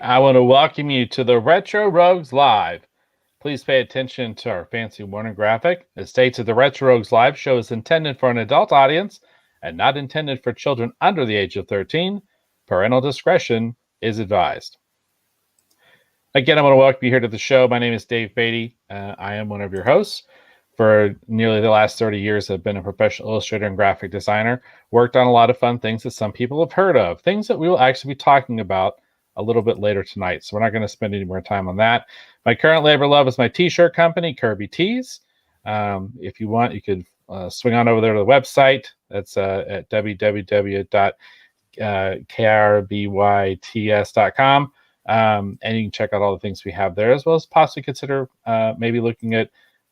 I want to welcome you to the Retro Rogues Live. Please pay attention to our fancy warning graphic. It states that the Retro Rogues Live show is intended for an adult audience and not intended for children under the age of 13. Parental discretion is advised. Again, I want to welcome you here to the show. My name is Dave Beatty. I am one of your hosts. For nearly the last 30 years, I've been a professional illustrator and graphic designer, worked on a lot of fun things that some people have heard of, things that we will actually be talking about a little bit later tonight. So we're not going to spend any more time on that. My current labor of love is my t-shirt company, Kirby Tees. If you want, you could swing on over there to the website. That's at www.kirbyts.com. And you can check out all the things we have there, as well as possibly consider maybe looking at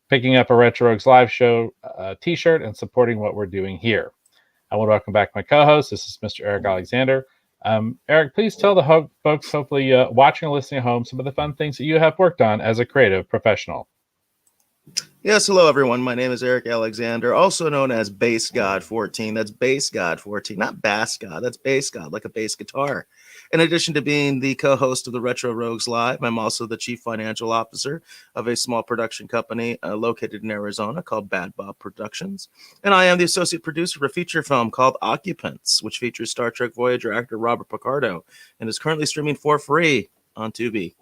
picking up a Retro Rogues Live show t-shirt and supporting what we're doing here. I want to welcome back my co-host. This is Mr. Eric Alexander. Eric, please tell the folks, hopefully watching or listening at home, some of the fun things that you have worked on as a creative professional. Yes, hello everyone. My name is Eric Alexander, also known as Bass God 14. That's Bass God 14, not Bass God. That's Bass God, like a bass guitar. In addition to being the co-host of the Retro Rogues Live, I'm also the chief financial officer of a small production company located in Arizona called Bad Bob Productions. And I am the associate producer of a feature film called Occupants, which features Star Trek Voyager actor Robert Picardo and is currently streaming for free on Tubi.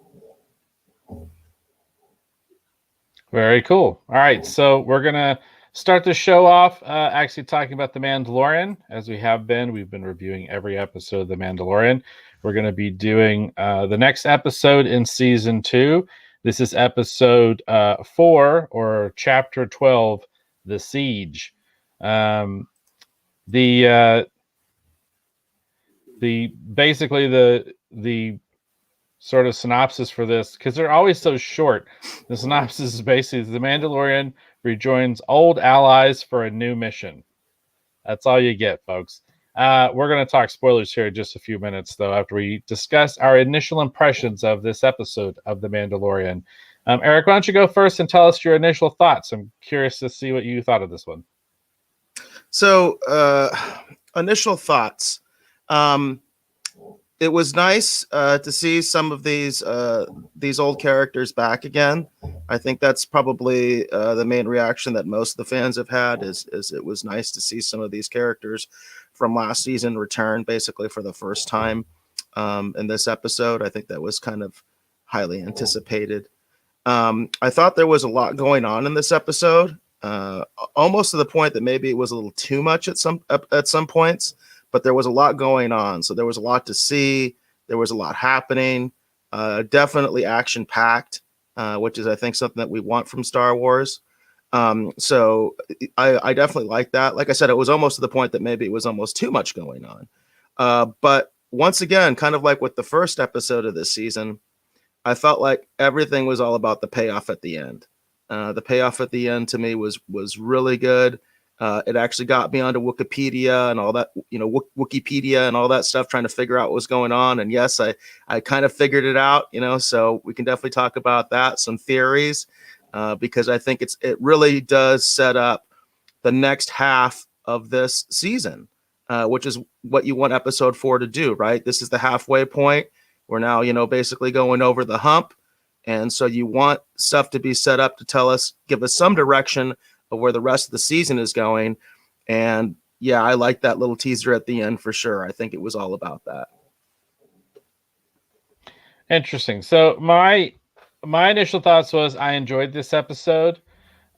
Very cool. All right, so we're going to start the show off actually talking about The Mandalorian. As we have been, we've been reviewing every episode of The Mandalorian. We're going to be doing the next episode in season 2. This is episode 4, or chapter 12, The Siege. Basically the sort of synopsis for this, because they're always so short. The synopsis is basically the Mandalorian rejoins old allies for a new mission. That's all you get, folks. We're going to talk spoilers here in just a few minutes, though, after we discuss our initial impressions of this episode of The Mandalorian. Eric, why don't you go first and tell us your initial thoughts? I'm curious to see what you thought of this one. So, initial thoughts. It was nice to see some of these old characters back again. I think that's probably the main reaction that most of the fans have had is it was nice to see some of these characters from last season return basically for the first time in this episode. I think that was kind of highly anticipated. I thought there was a lot going on in this episode, almost to the point that maybe it was a little too much at some points. But there was a lot going on. So there was a lot to see. There was a lot happening. Definitely action-packed, which is, I think, something that we want from Star Wars. So I definitely like that. Like I said, it was almost to the point that maybe it was almost too much going on. But once again, kind of like with the first episode of this season, I felt like everything was all about the payoff at the end. The payoff at the end to me was really good. It actually got me onto Wikipedia and all that, Wikipedia and all that stuff, trying to figure out what was going on. And yes, I kind of figured it out, so we can definitely talk about that, some theories, because I think it really does set up the next half of this season, which is what you want episode 4 to do, right? This is the halfway point. We're now, basically going over the hump. And so you want stuff to be set up to give us some direction of where the rest of the season is going. And yeah, I like that little teaser at the end for sure. I think it was all about that. Interesting. So my initial thoughts was I enjoyed this episode.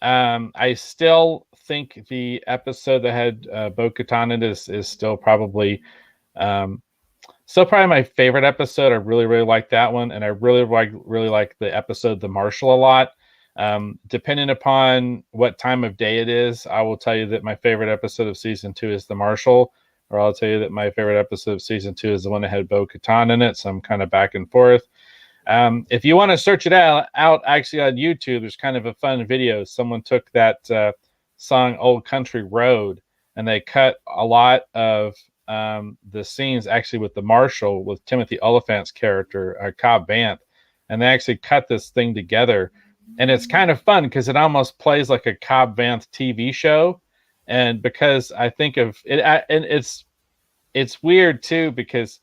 I still think the episode that had Bo-Katan in it is still probably my favorite episode. I really, really like that one. And I really like the episode The Marshal a lot. Depending upon what time of day it is, I will tell you that my favorite episode of season 2 is The Marshal, or I'll tell you that my favorite episode of season 2 is the one that had Bo-Katan in it. So I'm kind of back and forth. If you want to search it out actually on YouTube, there's kind of a fun video. Someone took that song Old Country Road and they cut a lot of the scenes actually with the Marshal, with Timothy Oliphant's character, Cobb Vanth, and they actually cut this thing together. And it's kind of fun because it almost plays like a Cobb Vanth TV show. And because I think of it, and it's weird too, because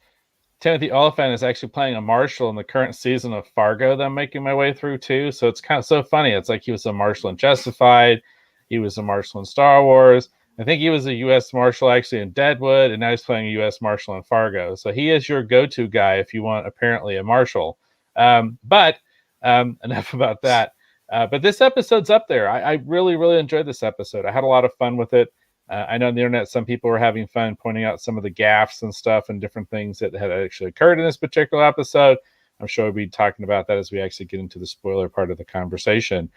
Timothy Olyphant is actually playing a marshal in the current season of Fargo that I'm making my way through too. So it's kind of so funny. It's like he was a marshal in Justified, he was a marshal in Star Wars. I think he was a U.S. Marshal actually in Deadwood, and now he's playing a U.S. Marshal in Fargo. So he is your go-to guy if you want apparently a marshal. But enough about that. But this episode's up there. I really, really enjoyed this episode. I had a lot of fun with it. I know on the internet some people were having fun pointing out some of the gaffes and stuff and different things that had actually occurred in this particular episode. I'm sure we'll be talking about that as we actually get into the spoiler part of the conversation.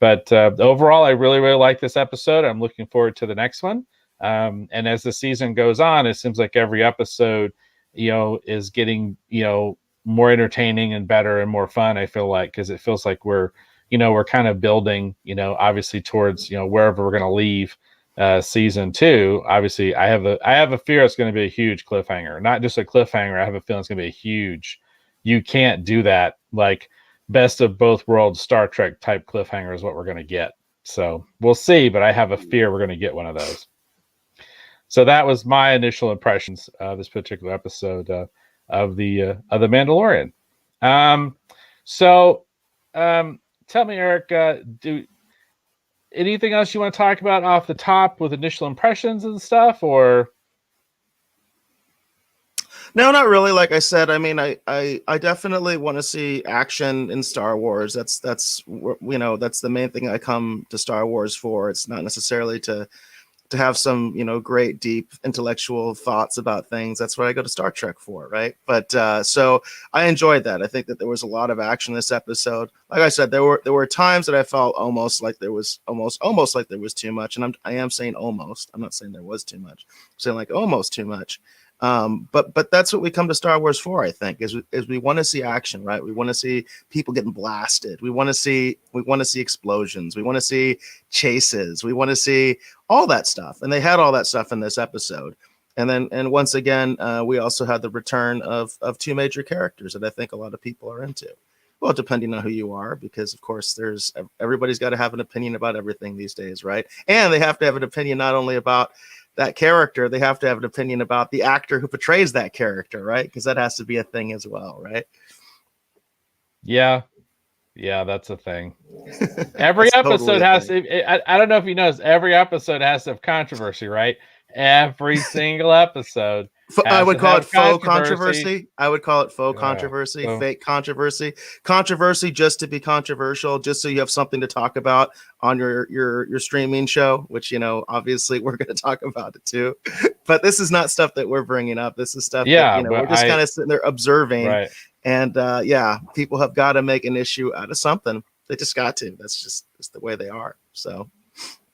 But overall, I really, really like this episode. I'm looking forward to the next one. And as the season goes on, it seems like every episode, is getting, more entertaining and better and more fun. I feel like, because it feels like we're kind of building, obviously towards, wherever we're going to leave season 2. Obviously, I have a fear it's going to be a huge cliffhanger. Not just a cliffhanger. I have a feeling it's going to be a huge. You can't do that. Like, best of both worlds Star Trek type cliffhanger is what we're going to get. So we'll see, but I have a fear we're going to get one of those. So that was my initial impressions of this particular episode of the Mandalorian. Tell me, Eric, do anything else you want to talk about off the top with initial impressions and stuff, or? No, not really. Like I said, I mean, I definitely want to see action in Star Wars. That's the main thing I come to Star Wars for. It's not necessarily to have some, great deep intellectual thoughts about things. That's what I go to Star Trek for, right? But so I enjoyed that. I think that there was a lot of action in this episode. Like I said, there were times that I felt almost like there was too much, and I am saying almost. I'm not saying there was too much. I'm saying like almost too much. But that's what we come to Star Wars for, I think, is we want to see action, right? We want to see people getting blasted. We want to see explosions. We want to see chases. We want to see all that stuff. And they had all that stuff in this episode. And once again, we also had the return of 2 major characters that I think a lot of people are into. Well, depending on who you are, because of course everybody's got to have an opinion about everything these days, right? And they have to have an opinion not only about that character, they have to have an opinion about the actor who portrays that character, right? Because that has to be a thing as well, right? Yeah, that's a thing. Every episode has to. I don't know if you noticed. Every episode has to have controversy, right? Every single episode. I would call it faux controversy. I would call it faux controversy, fake controversy just to be controversial, just so you have something to talk about on your streaming show, which, obviously we're going to talk about it too. But this is not stuff that we're bringing up. This is stuff that, we're just kind of sitting there observing. Right. And people have got to make an issue out of something. They just got to. That's just the way they are. So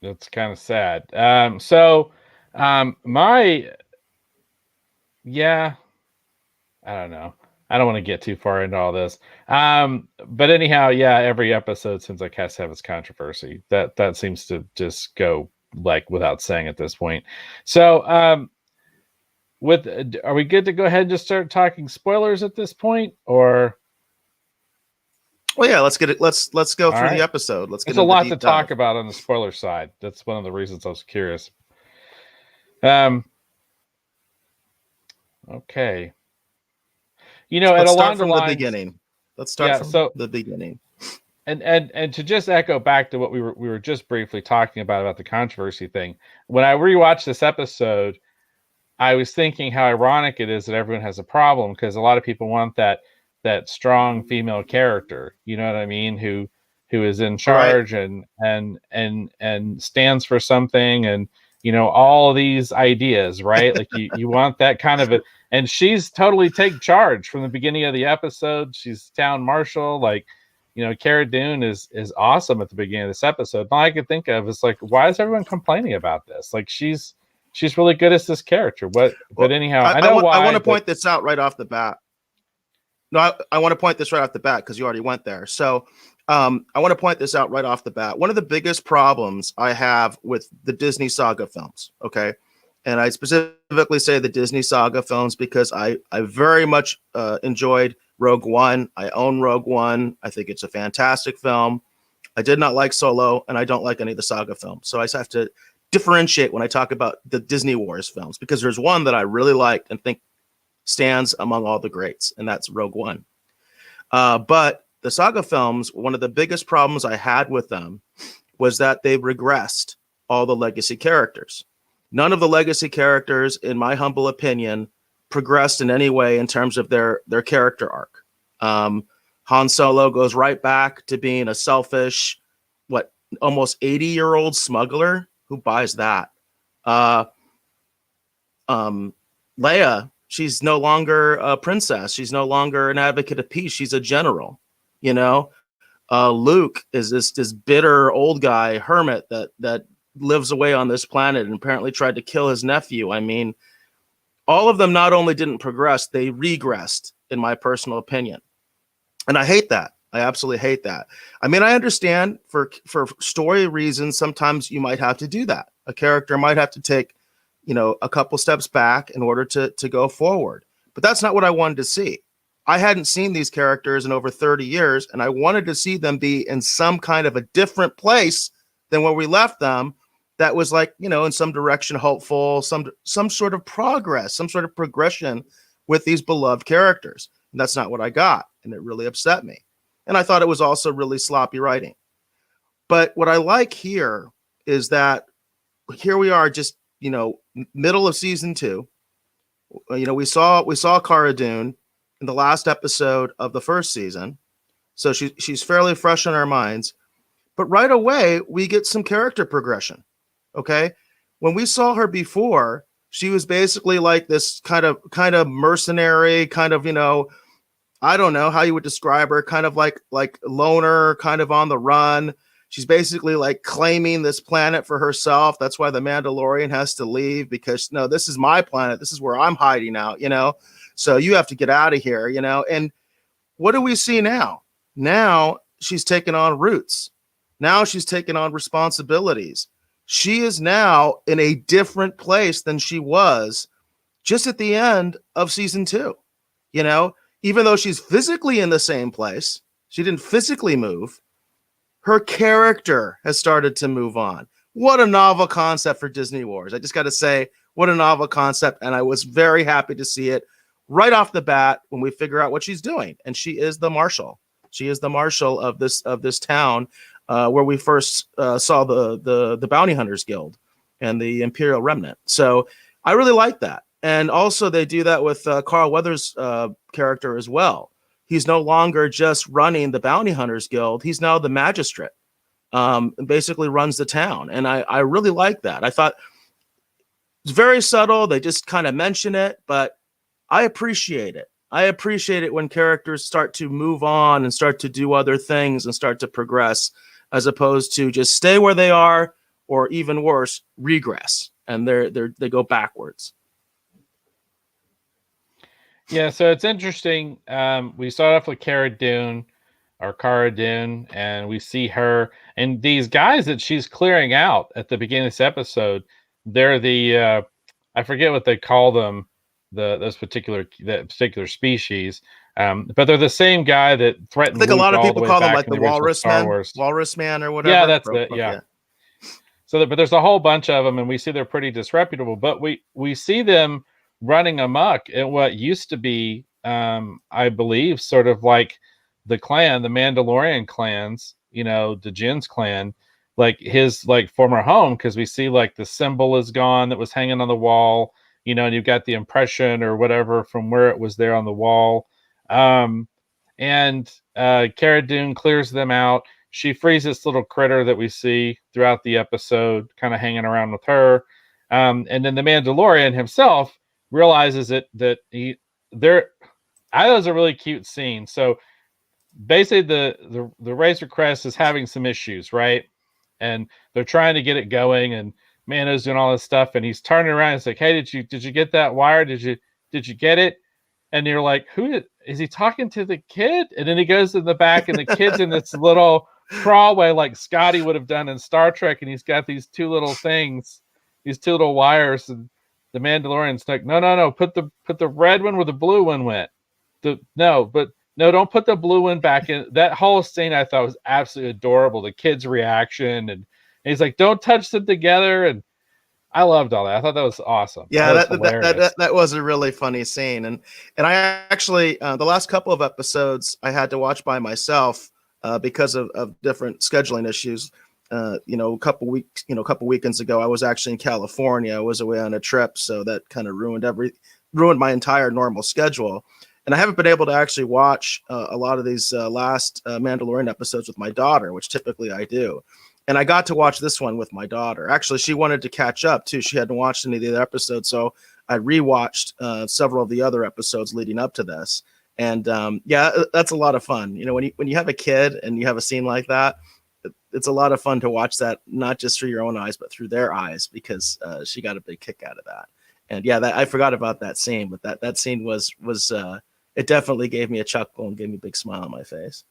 that's kind of sad. I don't know. I don't want to get too far into all this. But anyhow, every episode seems like has to have its controversy. That seems to just go like without saying at this point. So are we good to go ahead and just start talking spoilers at this point, or? Well, yeah, let's get it. Let's go through the episode. Let's get. There's a lot to talk about on the spoiler side. That's one of the reasons I was curious. Okay. Let's start from the beginning. Let's start from the beginning. And to just echo back to what we were just briefly talking about the controversy thing. When I rewatched this episode, I was thinking how ironic it is that everyone has a problem, because a lot of people want that strong female character, you know what I mean, who is in charge, right, and stands for something, and all these ideas, right? Like you want that kind of and she's totally take charge from the beginning of the episode. She's town marshal, like, Cara Dune is awesome at the beginning of this episode. All I could think of is like, why is everyone complaining about this? Like, she's really good as this character. But anyhow, I know why. I want to point this out right off the bat. No, I want to point this right off the bat because you already went there. So I want to point this out right off the bat. One of the biggest problems I have with the Disney saga films, okay? And I specifically say the Disney saga films because I very much enjoyed Rogue One. I own Rogue One. I think it's a fantastic film. I did not like Solo, and I don't like any of the saga films. So I just have to differentiate when I talk about the Disney Wars films, because there's one that I really liked and think stands among all the greats, and that's Rogue One. But the saga films, one of the biggest problems I had with them was that they regressed all the legacy characters. None of the legacy characters, in my humble opinion, progressed in any way in terms of their character arc. Han Solo goes right back to being a selfish, almost 80-year-old smuggler. Who buys that? Leia, she's no longer a princess. She's no longer an advocate of peace. She's a general. Luke is this bitter old guy hermit that lives away on this planet and apparently tried to kill his nephew. I mean, all of them not only didn't progress, they regressed, in my personal opinion. And I hate that. I absolutely hate that. I mean, I understand for story reasons, sometimes you might have to do that. A character might have to take, a couple steps back in order to go forward. But that's not what I wanted to see. I hadn't seen these characters in over 30 years, and I wanted to see them be in some kind of a different place than where we left them. That was like, in some direction hopeful, some sort of progress, some sort of progression with these beloved characters. And that's not what I got. And it really upset me. And I thought it was also really sloppy writing. But what I like here is that here we are, just, middle of season 2. We saw Cara Dune in the last episode of the first season. So she's fairly fresh in our minds. But right away, we get some character progression. Okay. When we saw her before, she was basically like this kind of mercenary, kind of, I don't know how you would describe her, kind of like loner, kind of on the run. She's basically like claiming this planet for herself. That's why the Mandalorian has to leave, because no, this is my planet. This is where I'm hiding out, so you have to get out of here, and what do we see now? Now she's taken on roots. Now she's taken on responsibilities. She is now in a different place than she was just at the end of season 2. Even though she's physically in the same place, she didn't physically move. Her character has started to move on. What a novel concept for Disney Wars. I just got to say, what a novel concept. And I was very happy to see it right off the bat when we figure out what she's doing. And she is the marshal. She is the marshal of this town, where we first saw the Bounty Hunters Guild and the Imperial Remnant. So I really like that. And also they do that with Carl Weathers' character as well. He's no longer just running the Bounty Hunters Guild. He's now the magistrate, and basically runs the town. And I really like that. I thought it's very subtle. They just kind of mention it, but I appreciate it. I appreciate it when characters start to move on and start to do other things and start to progress, as opposed to just stay where they are, or even worse, regress, and they go backwards. Yeah, so it's interesting. We start off with Cara Dune, and we see her and these guys that she's clearing out at the beginning of this episode. They're the I forget what they call them, that particular species. But they're the same guy that threatened. I think Luke a lot of people call them like the Walrus Man or whatever. Yeah, that's it. Yeah. So, but there's a whole bunch of them, and we see they're pretty disreputable. But we see them running amok in what used to be, I believe, sort of like the Mandalorian clans. The Jin's clan, like his former home, because we see the symbol is gone that was hanging on the wall. And you've got the impression or whatever from where it was there on the wall. And Cara Dune clears them out. She frees this little critter that we see throughout the episode, kind of hanging around with her. And then the Mandalorian himself realizes that I thought it was a really cute scene. So basically the Razor Crest is having some issues, right? And they're trying to get it going, and Mando's doing all this stuff, and he's turning around and it's like, hey, did you get that wire? Did you get it? And you're like, is he talking to the kid? And then he goes in the back, and the kid's in this little crawlway like Scotty would have done in Star Trek, and he's got these two little things, these two little wires, and the Mandalorian's like, no, put the red one where the blue one went. No, don't put the blue one back in. That whole scene I thought was absolutely adorable. The kid's reaction, and he's like, don't touch them together. And I loved all that. I thought that was awesome. Yeah, That was that hilarious. that was a really funny scene, and I actually the last couple of episodes I had to watch by myself because of different scheduling issues. A couple weekends ago, I was actually in California. I was away on a trip, so that kind of ruined my entire normal schedule. And I haven't been able to actually watch a lot of these last Mandalorian episodes with my daughter, which typically I do. And I got to watch this one with my daughter. Actually, she wanted to catch up too. She hadn't watched any of the other episodes, so I rewatched several of the other episodes leading up to this. And yeah, that's a lot of fun. When you have a kid and you have a scene like that, it's a lot of fun to watch that, not just through your own eyes, but through their eyes, because she got a big kick out of that. And yeah, I forgot about that scene, but that scene was it definitely gave me a chuckle and gave me a big smile on my face.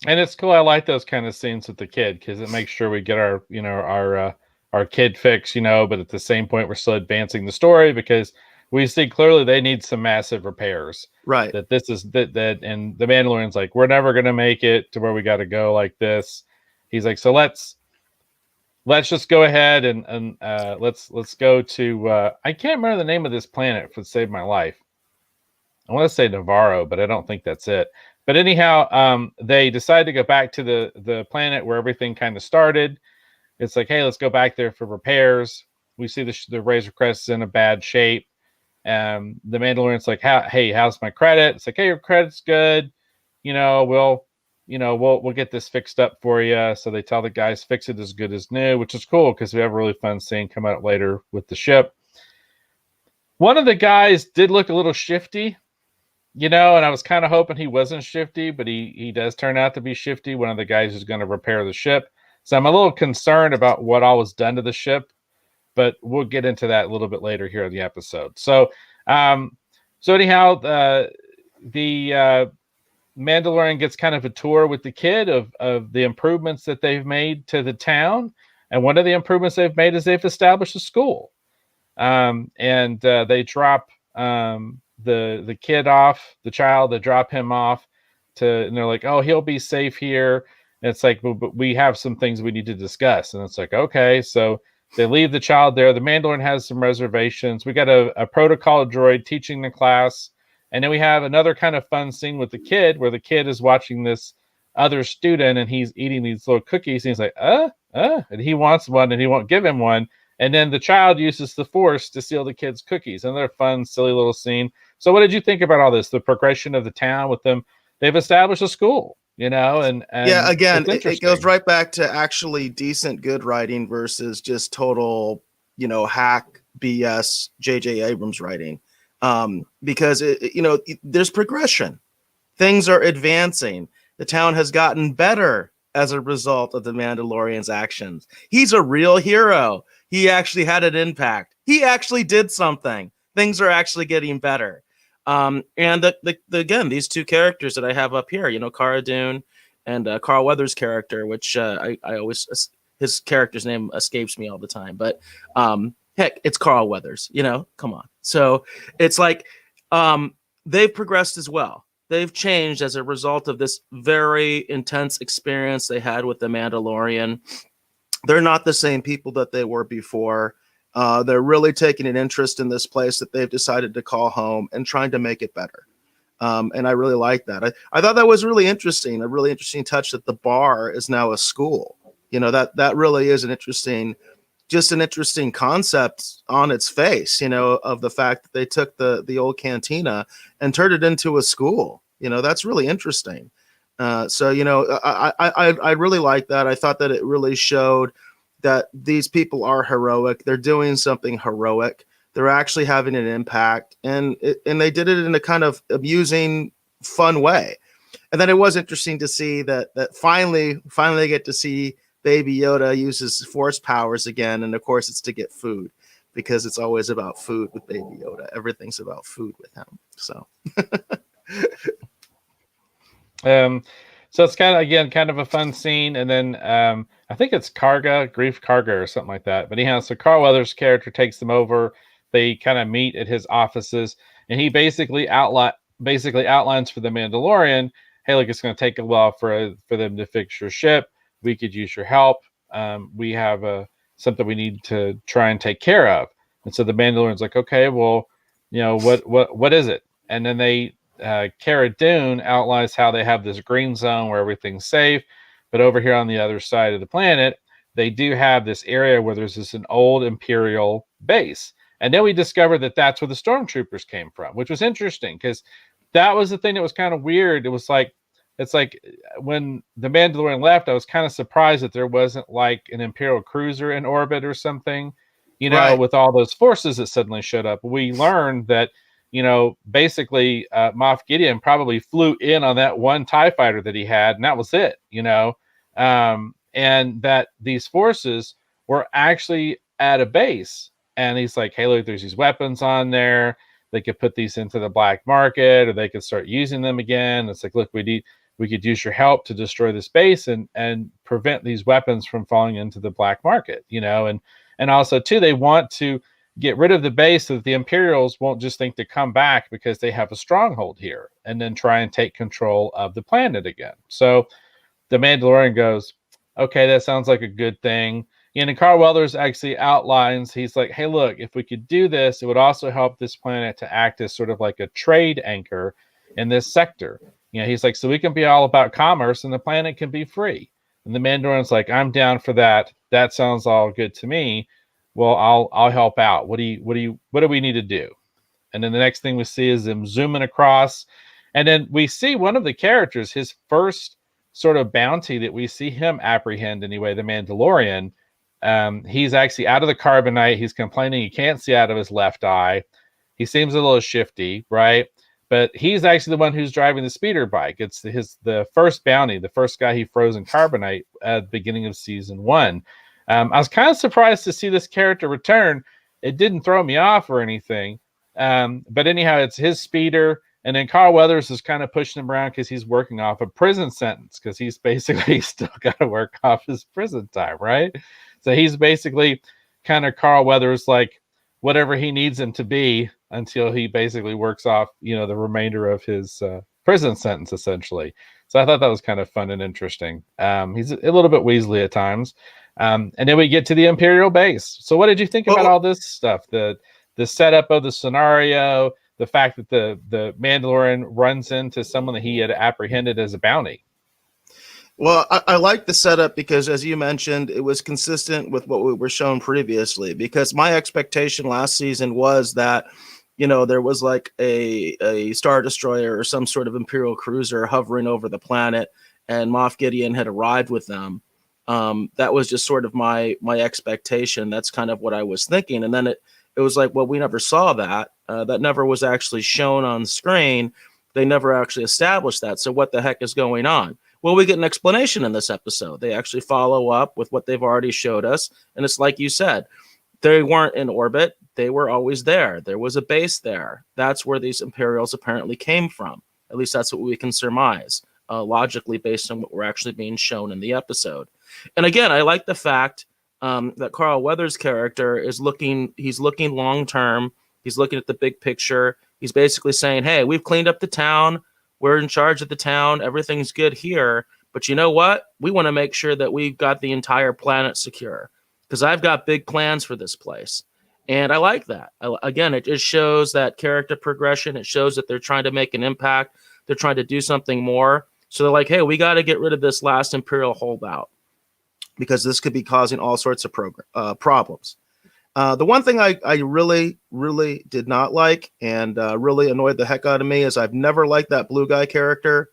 And it's cool. I like those kind of scenes with the kid because it makes sure we get our kid fix, but at the same point we're still advancing the story because we see clearly they need some massive repairs. Right. That this is that and the Mandalorian's like, we're never gonna make it to where we gotta go like this. He's like, so let's just go ahead and let's go to I can't remember the name of this planet for save my life. I want to say Navarro, but I don't think that's it. But anyhow, they decide to go back to the planet where everything kind of started. It's like, hey, let's go back there for repairs. We see the Razor Crest is in a bad shape. The Mandalorian's like, hey, how's my credit? It's like, hey, your credit's good. We'll get this fixed up for you. So they tell the guys fix it as good as new, which is cool because we have a really fun scene come out later with the ship. One of the guys did look a little shifty, and I was kind of hoping he wasn't shifty, but he does turn out to be shifty. One of the guys who's going to repair the ship. So I'm a little concerned about what all was done to the ship, but we'll get into that a little bit later here in the episode. So anyhow, the Mandalorian gets kind of a tour with the kid of the improvements that they've made to the town. And one of the improvements they've made is they've established a school. And they drop the kid off, the child, they drop him off and they're like, oh, he'll be safe here. And it's like, but we have some things we need to discuss. And it's like, okay. So they leave the child there. The Mandalorian has some reservations. We got a protocol droid teaching the class. And then we have another kind of fun scene with the kid where the kid is watching this other student and he's eating these little cookies. And he's like, and he wants one and he won't give him one. And then the child uses the Force to steal the kid's cookies. And they're a fun, silly little scene. So what did you think about all this? The progression of the town with them. They've established a school, and yeah, again, it goes right back to actually decent, good writing versus just total, hack BS J.J. Abrams writing. Because there's progression. Things are advancing. The town has gotten better as a result of the Mandalorian's actions. He's a real hero. He actually had an impact. He actually did something. Things are actually getting better. And again, these two characters that I have up here, Cara Dune and Carl Weathers' character, which I always, his character's name escapes me all the time, but heck, it's Carl Weathers, come on. So it's like they've progressed as well. They've changed as a result of this very intense experience they had with the Mandalorian. They're not the same people that they were before. They're really taking an interest in this place that they've decided to call home and trying to make it better. And I really like that. I thought that was really interesting, a really interesting touch that the bar is now a school. That really is an interesting concept on its face, of the fact that they took the old cantina and turned it into a school. That's really interesting. So I really like that. I thought that it really showed that these people are heroic. They're doing something heroic. They're actually having an impact, and they did it in a kind of amusing, fun way. And then it was interesting to see that finally they get to see Baby Yoda use his Force powers again, and of course it's to get food, because it's always about food with Baby Yoda. Everything's about food with him. So. So it's kind of a fun scene, and then I think it's Grief Karga or something like that. But anyhow, so Carl Weathers' character takes them over. They kind of meet at his offices, and he basically outlines for the Mandalorian, hey, look, it's going to take a while for them to fix your ship. We could use your help. We have something we need to try and take care of. And so the Mandalorian's like, okay, well, what is it? And then Cara Dune outlines how they have this green zone where everything's safe, but over here on the other side of the planet, they do have this area where there's an old Imperial base. And then we discovered that that's where the stormtroopers came from, which was interesting because that was the thing that was kind of weird. It's like when the Mandalorian left, I was kind of surprised that there wasn't like an Imperial cruiser in orbit or something, Right. with all those forces that suddenly showed up. We learned that, basically Moff Gideon probably flew in on that one TIE fighter that he had, and that was it, and that these forces were actually at a base. And he's like, hey, look, there's these weapons on there. They could put these into the black market, or they could start using them again. It's like, look, we could use your help to destroy the space and prevent these weapons from falling into the black market, and also too, they want to get rid of the base so that the Imperials won't just think to come back because they have a stronghold here and then try and take control of the planet again. So the Mandalorian goes, okay, that sounds like a good thing. And Carl Weathers actually outlines, he's like, hey, look, if we could do this, it would also help this planet to act as sort of like a trade anchor in this sector. He's like, so we can be all about commerce and the planet can be free. And the Mandalorian's like, I'm down for that. That sounds all good to me. Well, I'll help out. What do we need to do? And then the next thing we see is them zooming across. And then we see one of the characters, his first sort of bounty that we see him apprehend anyway, the Mandalorian. He's actually out of the carbonite. He's complaining he can't see out of his left eye. He seems a little shifty, right? But he's actually the one who's driving the speeder bike. It's the first bounty, the first guy he froze in carbonite at the beginning of season 1. I was kind of surprised to see this character return. It didn't throw me off or anything. But anyhow, it's his speeder. And then Carl Weathers is kind of pushing him around because he's working off a prison sentence because he's basically still got to work off his prison time, right? So he's basically kind of Carl Weathers, like whatever he needs him to be until he basically works off, the remainder of his prison sentence, essentially. So I thought that was kind of fun and interesting. He's a little bit Weasley at times. And then we get to the Imperial base. So what did you think about all this stuff? The setup of the scenario, the fact that the Mandalorian runs into someone that he had apprehended as a bounty. Well, I like the setup because, as you mentioned, it was consistent with what we were shown previously. Because my expectation last season was that, there was like a Star Destroyer or some sort of Imperial cruiser hovering over the planet, and Moff Gideon had arrived with them. That was just sort of my expectation. That's kind of what I was thinking. And then it was like, well, we never saw that. That never was actually shown on screen. They never actually established that. So what the heck is going on? Well, we get an explanation in this episode. They actually follow up with what they've already showed us. And it's like you said, they weren't in orbit. They were always there. There was a base there. That's where these Imperials apparently came from. At least that's what we can surmise, logically based on what we're actually being shown in the episode. And again, I like the fact that Carl Weathers' character he's looking long-term. He's looking at the big picture. He's basically saying, hey, we've cleaned up the town. We're in charge of the town. Everything's good here. But you know what? We want to make sure that we've got the entire planet secure because I've got big plans for this place. And I like that. Again, it just shows that character progression. It shows that they're trying to make an impact. They're trying to do something more. So they're like, hey, we got to get rid of this last Imperial holdout because this could be causing all sorts of problems. The one thing I really, really did not like and really annoyed the heck out of me is I've never liked that blue guy character.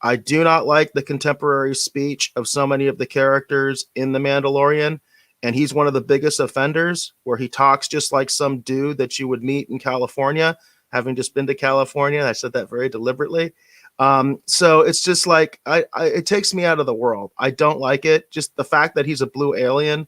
I do not like the contemporary speech of so many of the characters in The Mandalorian. And he's one of the biggest offenders where he talks just like some dude that you would meet in California, having just been to California. I said that very deliberately. So it's just like, it takes me out of the world. I don't like it. Just the fact that he's a blue alien,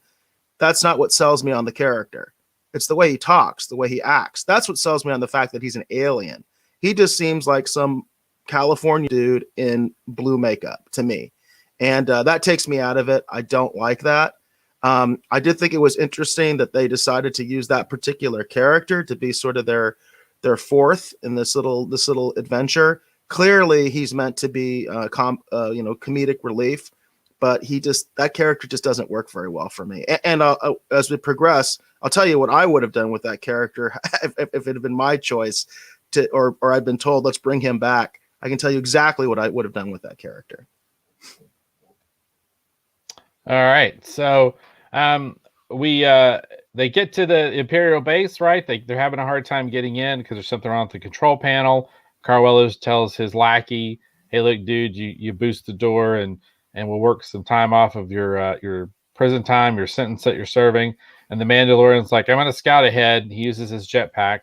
that's not what sells me on the character. It's the way he talks, the way he acts. That's what sells me on the fact that he's an alien. He just seems like some California dude in blue makeup to me. And that takes me out of it. I don't like that. I did think it was interesting that they decided to use that particular character to be sort of their fourth in this little adventure. Clearly, he's meant to be comedic relief, but that character just doesn't work very well for me. And as we progress, I'll tell you what I would have done with that character if it had been my choice or I'd been told, let's bring him back. I can tell you exactly what I would have done with that character. All right. So they get to the Imperial base, right? They're having a hard time getting in because there's something wrong with the control panel. Carl Weathers tells his lackey, hey, look, dude, you boost the door and we'll work some time off of your prison time, your sentence that you're serving. And the Mandalorian's like, I'm going to scout ahead. He uses his jetpack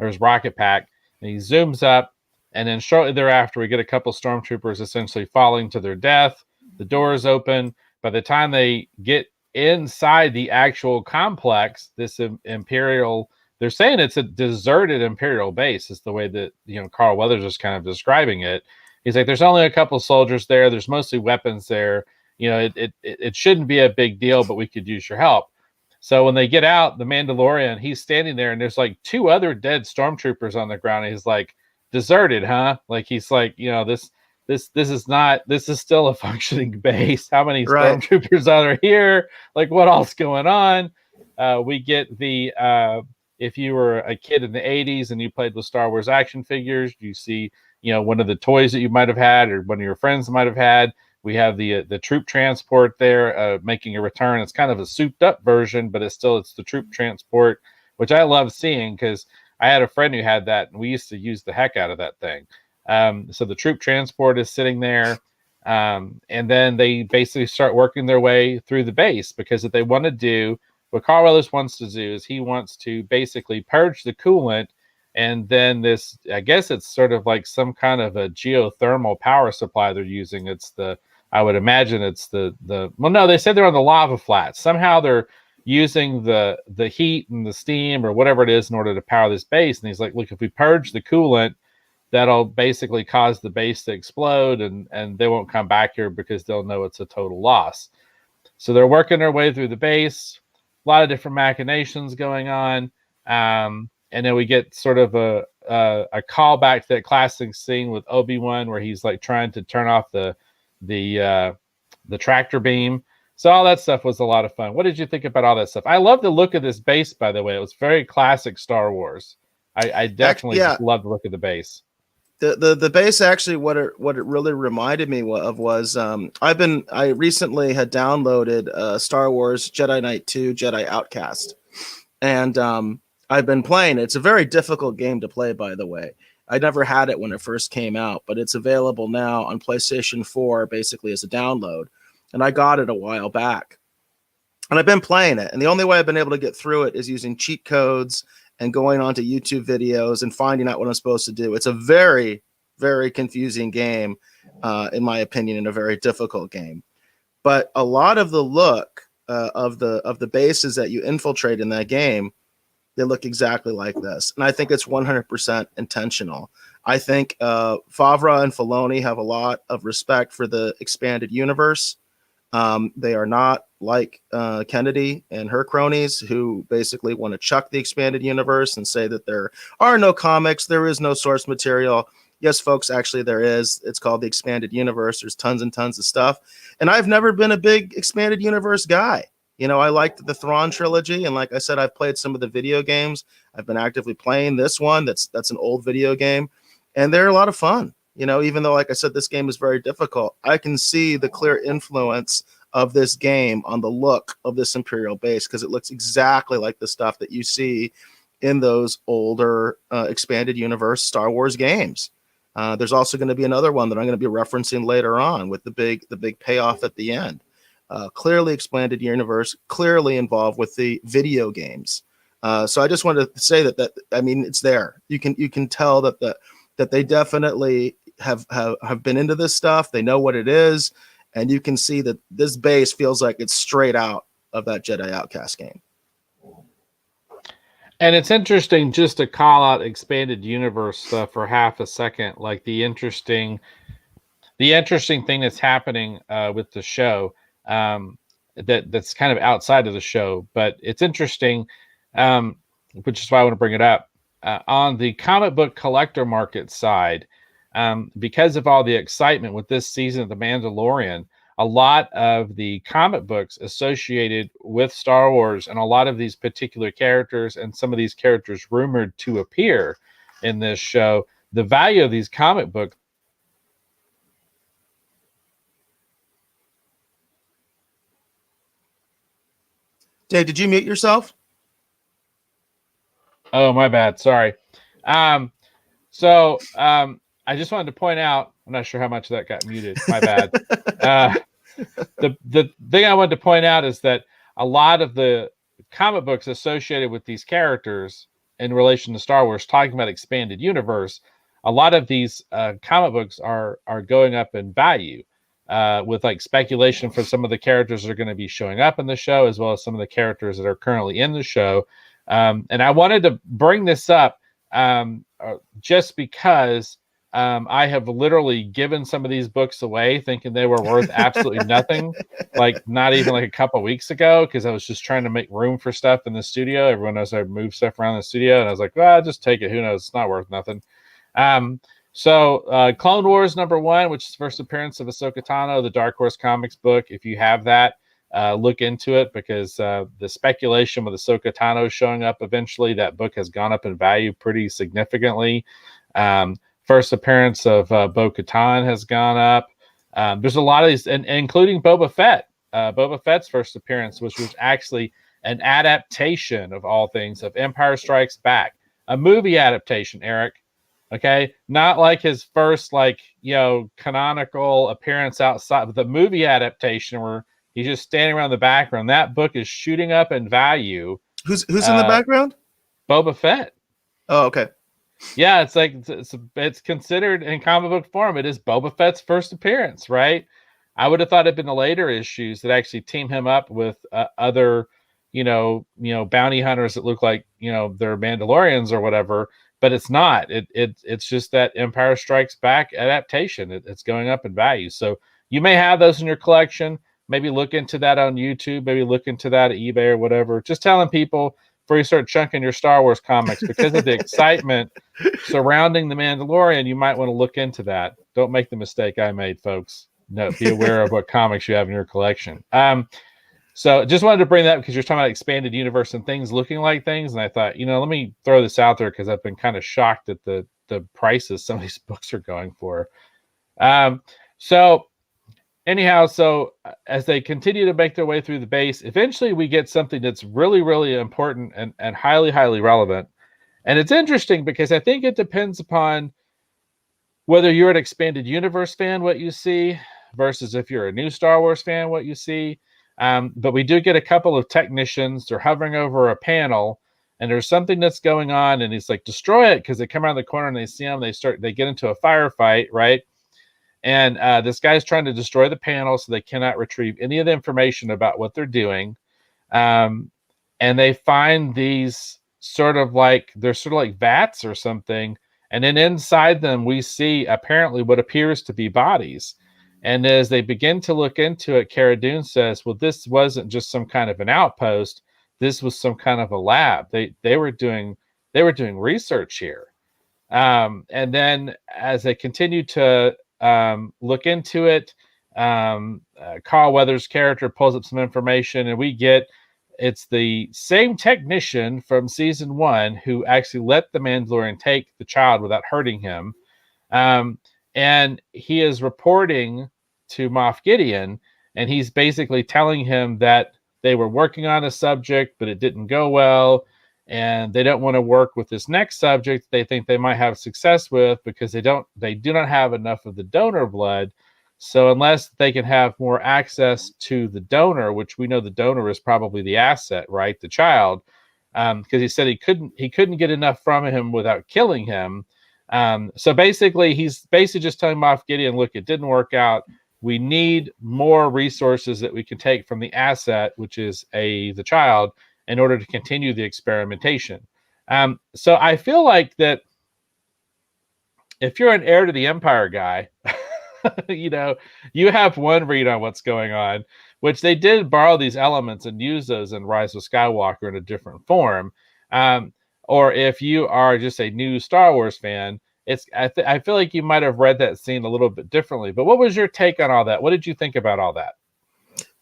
or his rocket pack, and he zooms up. And then shortly thereafter, we get a couple stormtroopers essentially falling to their death. The door is open. By the time they get inside the actual complex, this Imperial, they're saying it's a deserted Imperial base, is the way that, Carl Weathers is kind of describing it. He's like, there's only a couple soldiers there. There's mostly weapons there. It shouldn't be a big deal, but we could use your help. So when they get out, the Mandalorian, he's standing there and there's like 2 other dead stormtroopers on the ground. And he's like, deserted, huh? Like, he's like, this is still a functioning base. How many stormtroopers are here? Like, what else going on? We get the if you were a kid in the 80s and you played with Star Wars action figures, you see, one of the toys that you might have had or one of your friends might have had. We have the troop transport there making a return. It's kind of a souped up version, but it's the troop transport, which I love seeing because I had a friend who had that and we used to use the heck out of that thing. So the troop transport is sitting there. And then they basically start working their way through the base, because what they want to do, what Carl Weathers wants to do, is he wants to basically purge the coolant. And then this, I guess it's sort of like some kind of a geothermal power supply they're using. I would imagine it's well, no, they said they're on the lava flats. Somehow they're using the heat and the steam or whatever it is in order to power this base. And he's like, look, if we purge the coolant, that'll basically cause the base to explode and they won't come back here because they'll know it's a total loss. So they're working their way through the base, a lot of different machinations going on. And then we get sort of a callback to that classic scene with Obi-Wan where he's like trying to turn off the tractor beam. So all that stuff was a lot of fun. What did you think about all that stuff? I love the look of this base, by the way. It was very classic Star Wars. I definitely just love the look of the base. The base, actually, what it really reminded me of was I recently had downloaded Star Wars Jedi Knight 2 Jedi Outcast, and I've been playing. It's a very difficult game to play, by the way. I never had it when it first came out, but it's available now on PlayStation 4 basically as a download, and I got it a while back. And I've been playing it, and the only way I've been able to get through it is using cheat codes and going onto YouTube videos and finding out what I'm supposed to do. It's a very, very confusing game, in my opinion, and a very difficult game. But a lot of the look of the bases that you infiltrate in that game, they look exactly like this. And I think it's 100% intentional. I think Favreau and Filoni have a lot of respect for the expanded universe. They are not like Kennedy and her cronies, who basically want to chuck the expanded universe and say that there are no comics, there is no source material. Yes, folks, actually there is. It's called the expanded universe. There's tons and tons of stuff. And I've never been a big expanded universe guy. I liked the Thrawn trilogy, and like I said, I've played some of the video games. I've been actively playing this one. That's an old video game, and they're a lot of fun. Even though, like I said, this game is very difficult, I can see the clear influence of this game on the look of this Imperial base, because it looks exactly like the stuff that you see in those older expanded universe Star Wars games. There's also going to be another one that I'm going to be referencing later on with the big payoff at the end. Clearly expanded universe, clearly involved with the video games. So I just wanted to say that I mean, it's there. You can tell that they definitely have been into this stuff. They know what it is, and you can see that this base feels like it's straight out of that Jedi Outcast game. And it's interesting just to call out expanded universe stuff for half a second, like the interesting thing that's happening with the show. That's kind of outside of the show, but it's interesting, which is why I want to bring it up. On the comic book collector market side, because of all the excitement with this season of The Mandalorian, a lot of the comic books associated with Star Wars and a lot of these particular characters and some of these characters rumored to appear in this show, the value of these comic books. Dave, did you mute yourself? Oh, my bad. Sorry. I just wanted to point out, I'm not sure how much that got muted. My bad. The thing I wanted to point out is that a lot of the comic books associated with these characters in relation to Star Wars, talking about expanded universe, a lot of these comic books are going up in value with like speculation for some of the characters that are going to be showing up in the show, as well as some of the characters that are currently in the show. And I wanted to bring this up just because I have literally given some of these books away thinking they were worth absolutely nothing, like not even like a couple weeks ago, because I was just trying to make room for stuff in the studio. Everyone knows I move stuff around the studio, and I was like, well, just take it. Who knows? It's not worth nothing. Clone Wars #1, which is the first appearance of Ahsoka Tano, the Dark Horse Comics book. If you have that, look into it, because the speculation with Ahsoka Tano showing up eventually, that book has gone up in value pretty significantly. First appearance of Bo-Katan has gone up. There's a lot of these, and including Boba Fett. Boba Fett's first appearance, which was actually an adaptation of all things of Empire Strikes Back, a movie adaptation, Eric. Okay, not like his first canonical appearance outside, but the movie adaptation where he's just standing around the background. That book is shooting up in value. Who's in the background? Boba Fett. Oh, okay. Yeah, it's like it's considered in comic book form. It is Boba Fett's first appearance, right? I would have thought it'd been the later issues that actually team him up with other, bounty hunters that look like they're Mandalorians or whatever. But it's not. It's just that Empire Strikes Back adaptation. It's going up in value. So you may have those in your collection. Maybe look into that on YouTube. Maybe look into that at eBay or whatever. Just telling people before you start chunking your Star Wars comics, because of the excitement surrounding the Mandalorian, you might want to look into that. Don't make the mistake I made, folks. No, be aware of what comics you have in your collection. So just wanted to bring that because you're talking about expanded universe and things looking like things. And I thought, let me throw this out there because I've been kind of shocked at the prices some of these books are going for. So as they continue to make their way through the base, eventually we get something that's really, really important and highly, highly relevant. And it's interesting because I think it depends upon whether you're an expanded universe fan, what you see, versus if you're a new Star Wars fan, what you see. But we do get a couple of technicians. They're hovering over a panel, and there's something that's going on, and he's like, destroy it, because they come around the corner and they see him. They get into a firefight, right? And this guy's trying to destroy the panel, so they cannot retrieve any of the information about what they're doing. And they find these sort of like vats or something, and then inside them we see apparently what appears to be bodies. And as they begin to look into it, Cara Dune says, well, this wasn't just some kind of an outpost. This was some kind of a lab. They were doing research here. And then as they continue to look into it, Carl Weathers' character pulls up some information, and it's the same technician from season 1 who actually let the Mandalorian take the child without hurting him. And he is reporting to Moff Gideon, and he's basically telling him that they were working on a subject, but it didn't go well, and they don't want to work with this next subject they think they might have success with, because they do not have enough of the donor blood. So unless they can have more access to the donor, which we know the donor is probably the asset, right? The child, because he said he couldn't get enough from him without killing him. So basically, he's just telling Moff Gideon, look, it didn't work out. We need more resources that we can take from the asset, which is the child, in order to continue the experimentation. So I feel like that if you're an heir to the Empire guy, you have one read on what's going on, which they did borrow these elements and use those in Rise of Skywalker in a different form. Or if you are just a new Star Wars fan, I feel like you might have read that scene a little bit differently. But what was your take on all that? What did you think about all that?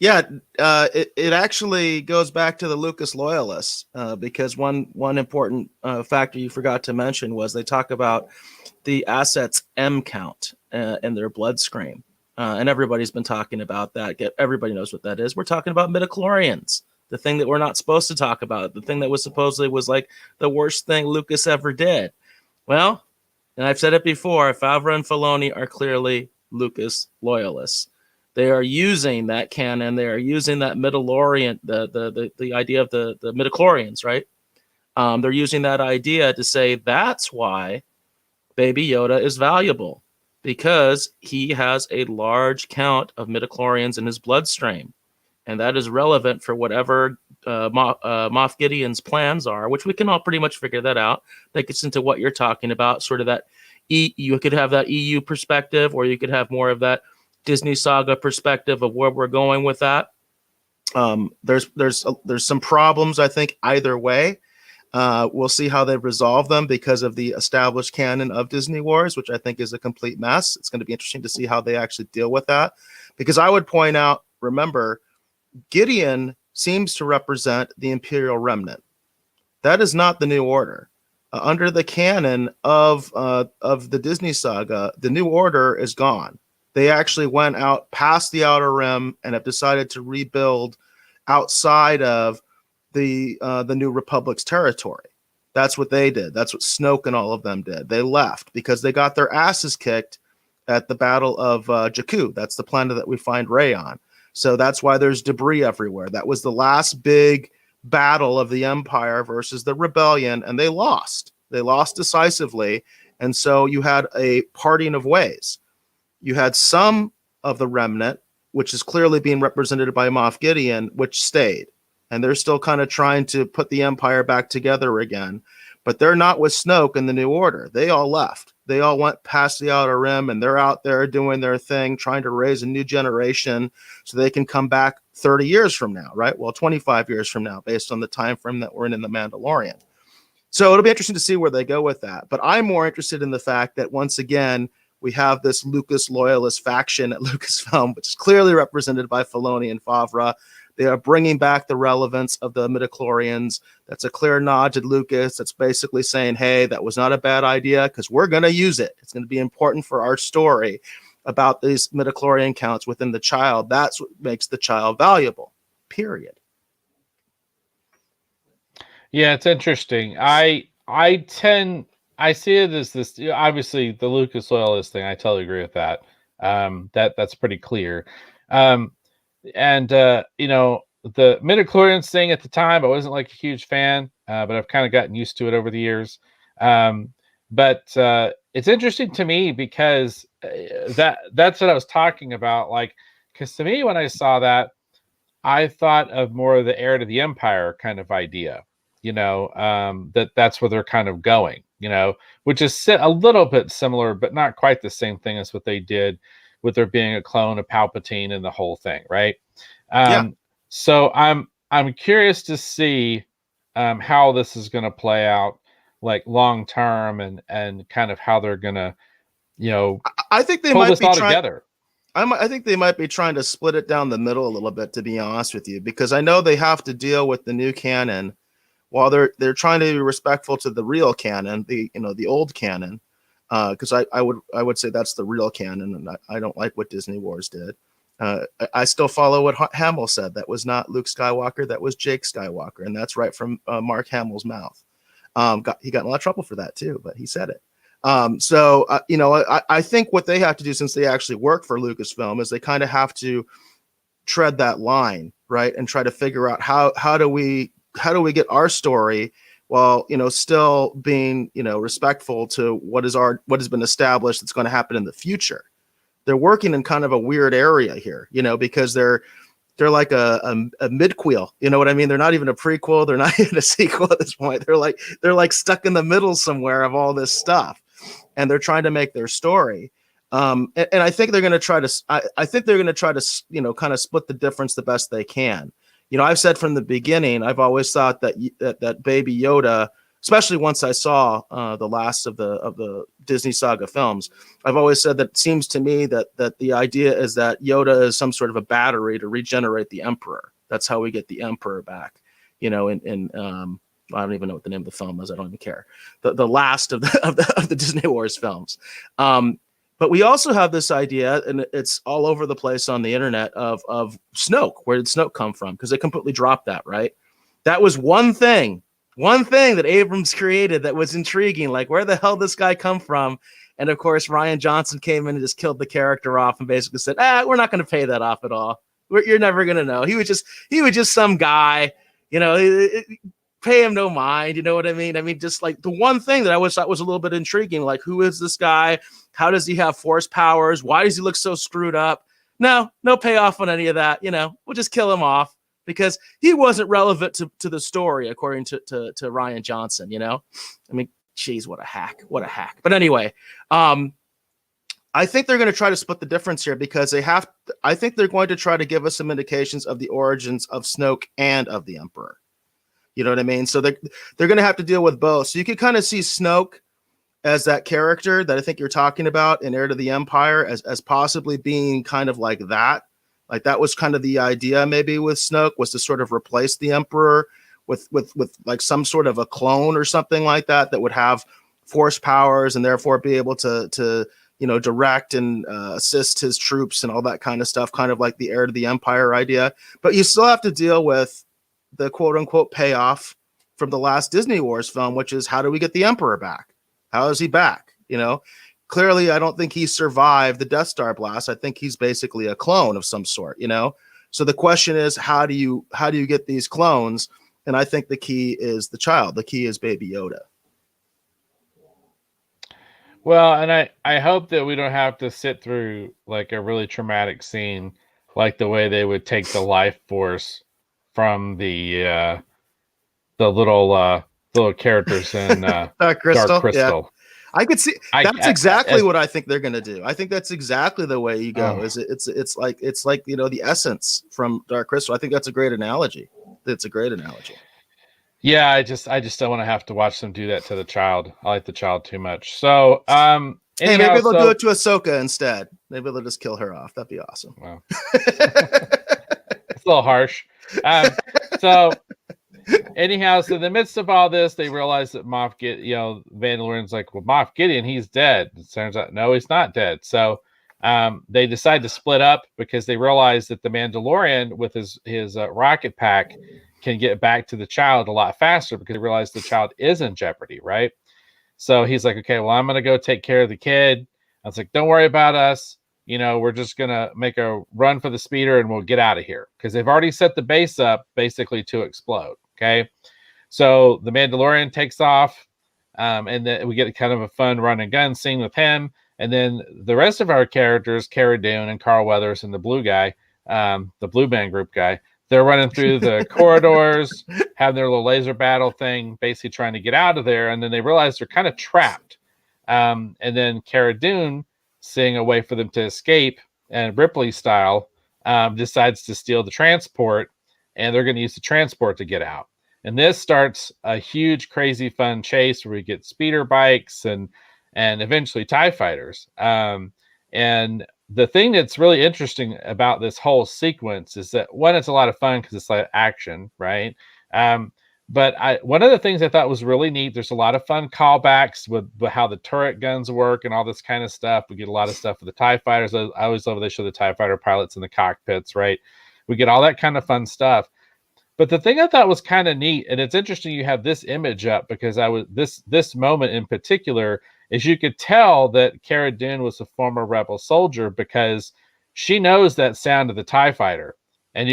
Yeah, it actually goes back to the Lucas loyalists because one important factor you forgot to mention was they talk about the assets M count in their blood stream, and everybody's been talking about that. Everybody knows what that is. We're talking about midichlorians, the thing that we're not supposed to talk about, the thing that was supposedly was like the worst thing Lucas ever did. Well, and I've said it before, Favreau and Filoni are clearly Lucas loyalists. They are using that canon. They are using that Mandalorian, the idea of the midichlorians, right? They're using that idea to say that's why Baby Yoda is valuable, because he has a large count of midichlorians in his bloodstream, and that is relevant for whatever Moff Gideon's plans are, which we can all pretty much figure that out. That gets into what you're talking about, sort of that you could have that EU perspective, or you could have more of that Disney saga perspective of where we're going with that. There's some problems, I think, either way. We'll see how they resolve them because of the established canon of Disney Wars, which I think is a complete mess. It's going to be interesting to see how they actually deal with that. Because I would point out, remember, Gideon seems to represent the Imperial Remnant. That is not the New Order. Under the canon of the Disney saga, the New Order is gone. They actually went out past the Outer Rim and have decided to rebuild outside of the New Republic's territory. That's what they did. That's what Snoke and all of them did. They left because they got their asses kicked at the Battle of Jakku. That's the planet that we find Rey on. So that's why there's debris everywhere. That was the last big battle of the Empire versus the Rebellion, and they lost. They lost decisively, and so you had a parting of ways. You had some of the remnant, which is clearly being represented by Moff Gideon, which stayed. And they're still kind of trying to put the Empire back together again. But they're not with Snoke and the New Order. They all left. They all went past the Outer Rim, and they're out there doing their thing, trying to raise a new generation so they can come back 30 years from now, right? Well, 25 years from now, based on the time frame that we're in The Mandalorian. So it'll be interesting to see where they go with that. But I'm more interested in the fact that, once again, we have this Lucas loyalist faction at Lucasfilm, which is clearly represented by Filoni and Favreau. They are bringing back the relevance of the midichlorians. That's a clear nod to Lucas. That's basically saying, hey, that was not a bad idea because we're going to use it. It's going to be important for our story about these midichlorian counts within the child. That's what makes the child valuable, period. Yeah, it's interesting. I see it as this, obviously the Lucas loyalist thing. I totally agree with that. That's pretty clear. And the midichlorians thing at the time, I wasn't like a huge fan, but I've kind of gotten used to it over the years. But it's interesting to me because that's what I was talking about. Like, because to me, when I saw that, I thought of more of the heir to the empire kind of idea. That's where they're kind of going. Which is a little bit similar, but not quite the same thing as what they did with there being a clone of Palpatine and the whole thing, right? Yeah. So I'm curious to see how this is going to play out, like long term, and kind of how they're going to, I think they pull might this be all trying. together. I think they might be trying to split it down the middle a little bit, to be honest with you, because I know they have to deal with the new canon while they're trying to be respectful to the real canon, the old canon. Because I would say that's the real canon, and I don't like what Disney Wars did. I still follow what Hamill said. That was not Luke Skywalker. That was Jake Skywalker, and that's right from Mark Hamill's mouth. He got in a lot of trouble for that too, but he said it. I think what they have to do, since they actually work for Lucasfilm, is they kind of have to tread that line, right, and try to figure out how do we get our story while still being respectful to what has been established that's going to happen in the future. They're working in kind of a weird area here, because they're like a midquel. You know what I mean? They're not even a prequel. They're not even a sequel at this point. They're like stuck in the middle somewhere of all this stuff, and they're trying to make their story. And I think they're going to try to. I think they're going to try to kind of split the difference the best they can. I've said from the beginning, I've always thought that Baby Yoda especially once I saw the last of the Disney saga films. I've always said that it seems to me that the idea is that Yoda is some sort of a battery to regenerate the Emperor. That's how we get the Emperor back. You know, in I don't even know what the name of the film is. I don't even care. The last of the Disney Wars films. But we also have this idea, and it's all over the place on the internet, of Snoke. Where did Snoke come from? Because they completely dropped that, right? That was one thing that Abrams created that was intriguing. Like, where the hell did this guy come from? And of course, Rian Johnson came in and just killed the character off and basically said, we're not going to pay that off at all. You're never going to know. He was just some guy, you know, pay him no mind. You know what I mean? I mean, just like the one thing that I always thought was a little bit intriguing, like, who is this guy? How does he have force powers? Why does he look so screwed up? No payoff on any of that. You know, we'll just kill him off because he wasn't relevant to the story, according to Rian Johnson. You know, I mean, geez, what a hack. But anyway, I think they're going to try to split the difference here because I think they're going to try to give us some indications of the origins of Snoke and of the Emperor. You know what I mean? So they're going to have to deal with both. So you can kind of see Snoke as that character that I think you're talking about in Heir to the Empire as possibly being kind of like that. Like that was kind of the idea maybe with Snoke, was to sort of replace the Emperor with like some sort of a clone or something like that would have force powers and therefore be able to you know, direct and assist his troops and all that kind of stuff, kind of like the Heir to the Empire idea. But you still have to deal with the quote unquote payoff from the last Disney Wars film, which is, how do we get the Emperor back? How is he back? You know, clearly, I don't think he survived the Death Star blast. I think he's basically a clone of some sort, you know? So the question is, how do you get these clones? And I think the key is the child. The key is Baby Yoda. Well, and I hope that we don't have to sit through like a really traumatic scene, like the way they would take the life force from the little characters in Dark Crystal. Dark Crystal. Yeah. I could see that's exactly what I think they're going to do. I think that's exactly the way you go. It's like, you know, the essence from Dark Crystal. I think that's a great analogy. It's a great analogy. Yeah, I just don't want to have to watch them do that to the child. I like the child too much. So, anyhow, hey, maybe they'll do it to Ahsoka instead. Maybe they'll just kill her off. That'd be awesome. Wow. It's a little harsh. So anyhow, so in the midst of all this, they realize that Mandalorian's like, well, Moff Gideon, he's dead. It turns out, no, he's not dead. So they decide to split up because they realize that the Mandalorian with his rocket pack can get back to the child a lot faster because they realize the child is in jeopardy, right? So he's like, okay, well, I'm going to go take care of the kid. I was like, don't worry about us. You know, we're just going to make a run for the speeder and we'll get out of here because they've already set the base up basically to explode. Okay. So the Mandalorian takes off and then we get kind of a fun run and gun scene with him. And then the rest of our characters, Cara Dune and Carl Weathers and the blue guy, the Blue Band Group guy, they're running through the corridors, having their little laser battle thing, basically trying to get out of there. And then they realize they're kind of trapped. And then Cara Dune, seeing a way for them to escape, and Ripley style, decides to steal the transport, and they're going to use the transport to get out. And this starts a huge, crazy, fun chase where we get speeder bikes and eventually TIE fighters. And the thing that's really interesting about this whole sequence is that, one, it's a lot of fun because it's like action, right? But one of the things I thought was really neat, there's a lot of fun callbacks with how the turret guns work and all this kind of stuff. We get a lot of stuff with the TIE fighters. I always love when they show the TIE fighter pilots in the cockpits, right? We get all that kind of fun stuff. But the thing I thought was kind of neat, and it's interesting you have this image up because this moment in particular is you could tell that Cara Dune was a former rebel soldier because she knows that sound of the TIE fighter. And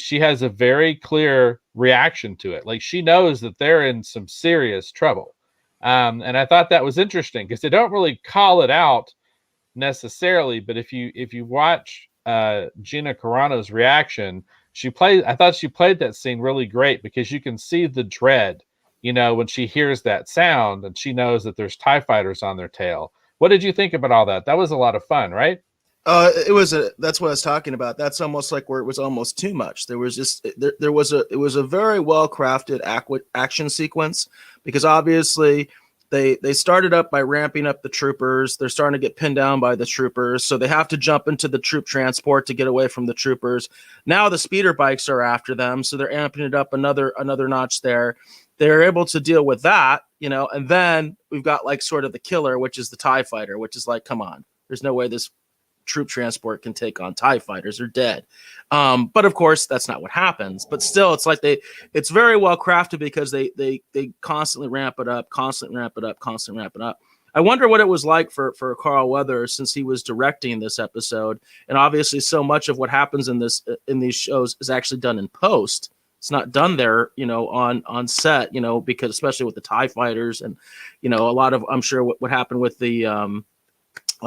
she has a very clear reaction to it. Like she knows that they're in some serious trouble. And I thought that was interesting because they don't really call it out necessarily. But if you watch Gina Carano's reaction, I thought she played that scene really great because you can see the dread, you know, when she hears that sound and she knows that there's TIE fighters on their tail. What did you think about all that? That was a lot of fun, right? That's what I was talking about. That's almost like where it was almost too much. There was just it was a very well crafted action sequence, because obviously they started up by ramping up the troopers. They're starting to get pinned down by the troopers, so they have to jump into the troop transport to get away from the troopers. Now the speeder bikes are after them, so they're amping it up another notch there. They're able to deal with that, and then we've got like sort of the killer, which is the TIE fighter, which is like, come on, there's no way this troop transport can take on TIE fighters. They're dead. But of course, that's not what happens. But still, it's like it's very well crafted because they constantly ramp it up. I wonder what it was like for Carl Weathers, since he was directing this episode, and obviously so much of what happens in these shows is actually done in post. It's not done there, on set, because especially with the TIE fighters and, a lot of, I'm sure what happened with the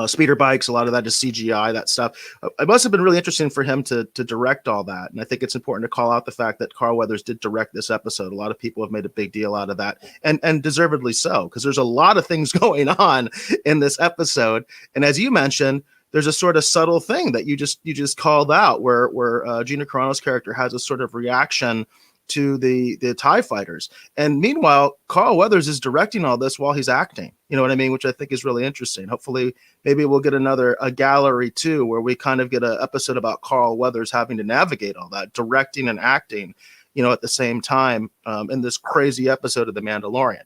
speeder bikes, a lot of that is CGI, that stuff. It must have been really interesting for him to direct all that. And I think it's important to call out the fact that Carl Weathers did direct this episode. A lot of people have made a big deal out of that, and deservedly so, because there's a lot of things going on in this episode. And as you mentioned, there's a sort of subtle thing that you just called out where Gina Carano's character has a sort of reaction to the TIE fighters. And meanwhile, Carl Weathers is directing all this while he's acting. You know what I mean? Which I think is really interesting. Hopefully, maybe we'll get a gallery too, where we kind of get an episode about Carl Weathers having to navigate all that, directing and acting, at the same time, in this crazy episode of The Mandalorian.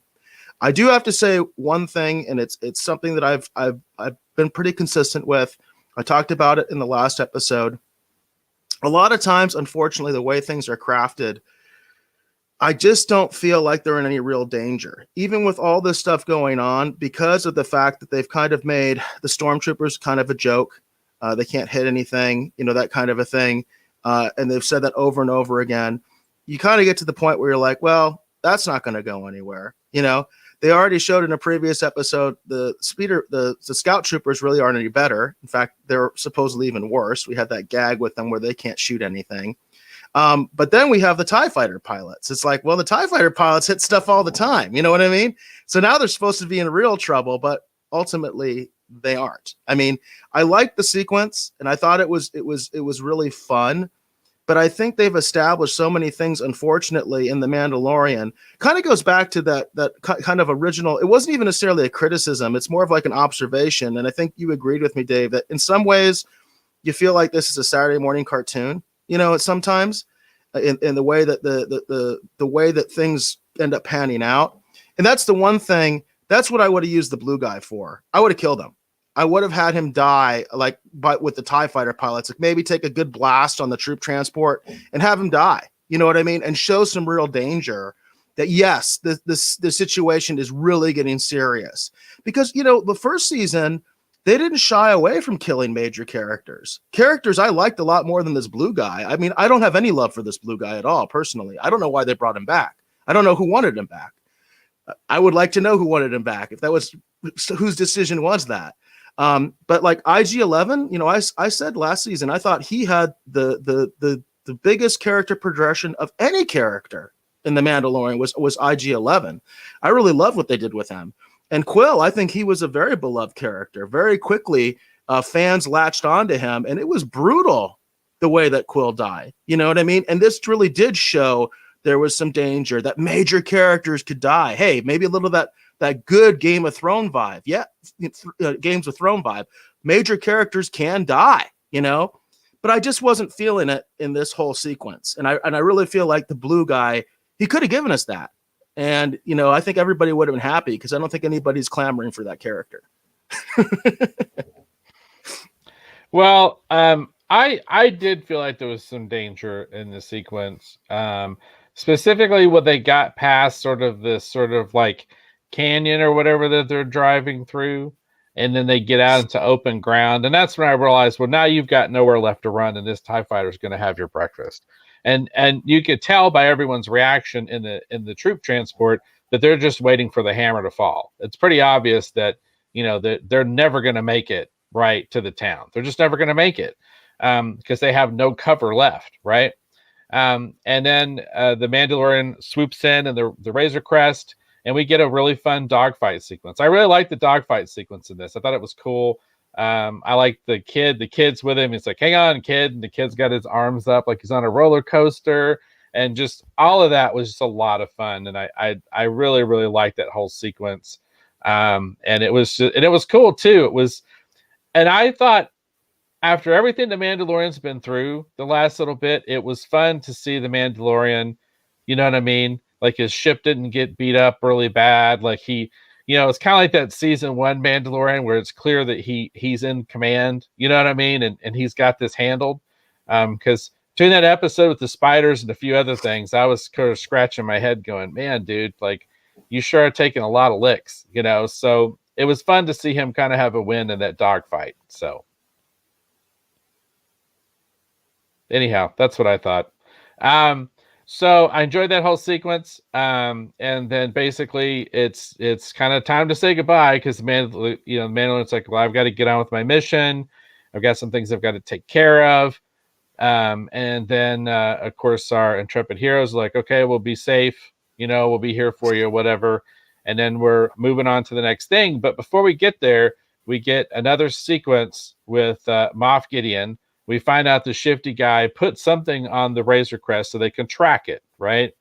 I do have to say one thing, and it's something that I've been pretty consistent with. I talked about it in the last episode. A lot of times, unfortunately, the way things are crafted, I just don't feel like they're in any real danger, even with all this stuff going on, because of the fact that they've kind of made the stormtroopers kind of a joke. They can't hit anything, that kind of a thing. And they've said that over and over again. You kind of get to the point where you're like, well, that's not going to go anywhere. They already showed in a previous episode, the scout troopers really aren't any better. In fact, they're supposedly even worse. We had that gag with them where they can't shoot anything. But then we have the TIE fighter pilots. It's like, well, the TIE fighter pilots hit stuff all the time. You know what I mean? So now they're supposed to be in real trouble, but ultimately they aren't. I mean, I liked the sequence and I thought it was really fun, but I think they've established so many things, unfortunately, in The Mandalorian. Kind of goes back to that kind of original. It wasn't even necessarily a criticism. It's more of like an observation. And I think you agreed with me, Dave, that in some ways you feel like this is a Saturday morning cartoon. Sometimes in the way that the way that things end up panning out. And that's the one thing, that's what I would have used the blue guy for. I would have killed him. I would have had him die with the TIE fighter pilots, like maybe take a good blast on the troop transport and have him die. You know what I mean? And show some real danger that, yes, the situation is really getting serious. Because, the first season, they didn't shy away from killing major characters I liked a lot more than this blue guy. I mean, I don't have any love for this blue guy at all, personally. I don't know why they brought him back. I don't know who wanted him back. I would like to know who wanted him back, if that was whose decision was that. But like IG-11, I said last season, I thought he had the biggest character progression of any character in The Mandalorian was IG-11. I really love what they did with him. And Quill, I think he was a very beloved character. Very quickly, fans latched onto him, and it was brutal the way that Quill died. You know what I mean? And this really did show there was some danger, that major characters could die. Hey, maybe a little that good Game of Thrones vibe. Yeah, Games of Thrones vibe. Major characters can die, But I just wasn't feeling it in this whole sequence. And I really feel like the blue guy, he could have given us that. And, I think everybody would have been happy, because I don't think anybody's clamoring for that character. Well, I did feel like there was some danger in the sequence. Specifically when they got past sort of like canyon or whatever that they're driving through, and then they get out into open ground. And that's when I realized, well, now you've got nowhere left to run, and this TIE fighter is going to have your breakfast. And you could tell by everyone's reaction in the troop transport that they're just waiting for the hammer to fall. It's pretty obvious that, they're never going to make it right to the town. They're just never going to make it because they have no cover left, right? And then the Mandalorian swoops in and the Razor Crest, and we get a really fun dogfight sequence. I really like the dogfight sequence in this. I thought it was cool. I like the kid's with him. He's like, hang on, kid. And the kid's got his arms up like he's on a roller coaster. and just all of that was just a lot of fun. And I really, really liked that whole sequence. And it was cool too. And I thought after everything the Mandalorian's been through the last little bit, it was fun to see the Mandalorian, you know what I mean? Like his ship didn't get beat up really bad. Like it's kind of like that season 1 Mandalorian where it's clear that he's in command, you know what I mean? And he's got this handled. Because during that episode with the spiders and a few other things, I was kind of scratching my head going, man, dude, like you sure are taking a lot of licks, So it was fun to see him kind of have a win in that dogfight. So anyhow, that's what I thought. So I enjoyed that whole sequence. And then basically it's kind of time to say goodbye because the Mandalorian's like, well, I've got to get on with my mission. I've got some things I've got to take care of. And then of course our intrepid heroes are like, okay, we'll be safe. We'll be here for you, whatever. And then we're moving on to the next thing. But before we get there, we get another sequence with Moff Gideon. We find out the shifty guy put something on the Razor Crest so they can track it, right?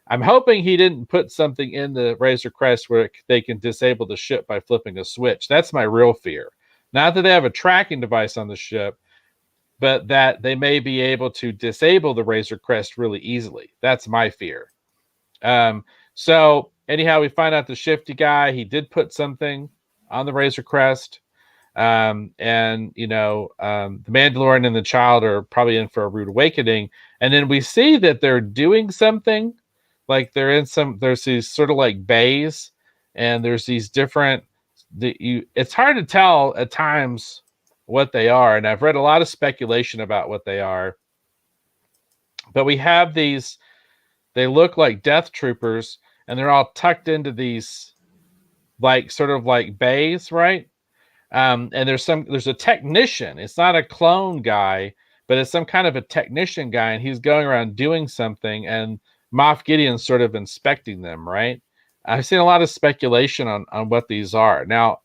I'm hoping he didn't put something in the Razor Crest where they can disable the ship by flipping a switch. That's my real fear. Not that they have a tracking device on the ship, but that they may be able to disable the Razor Crest really easily. That's my fear. So anyhow, we find out the shifty guy, he did put something on the Razor Crest. The Mandalorian and the child are probably in for a rude awakening. And then we see that they're doing something, like there's these sort of like bays, and there's these different, it's hard to tell at times what they are. And I've read a lot of speculation about what they are, but we have these, they look like death troopers, and they're all tucked into these like sort of like bays, right? And there's a technician. It's not a clone guy, but it's some kind of a technician guy, and he's going around doing something, and Moff Gideon's sort of inspecting them, right? I've seen a lot of speculation on what these are. Now,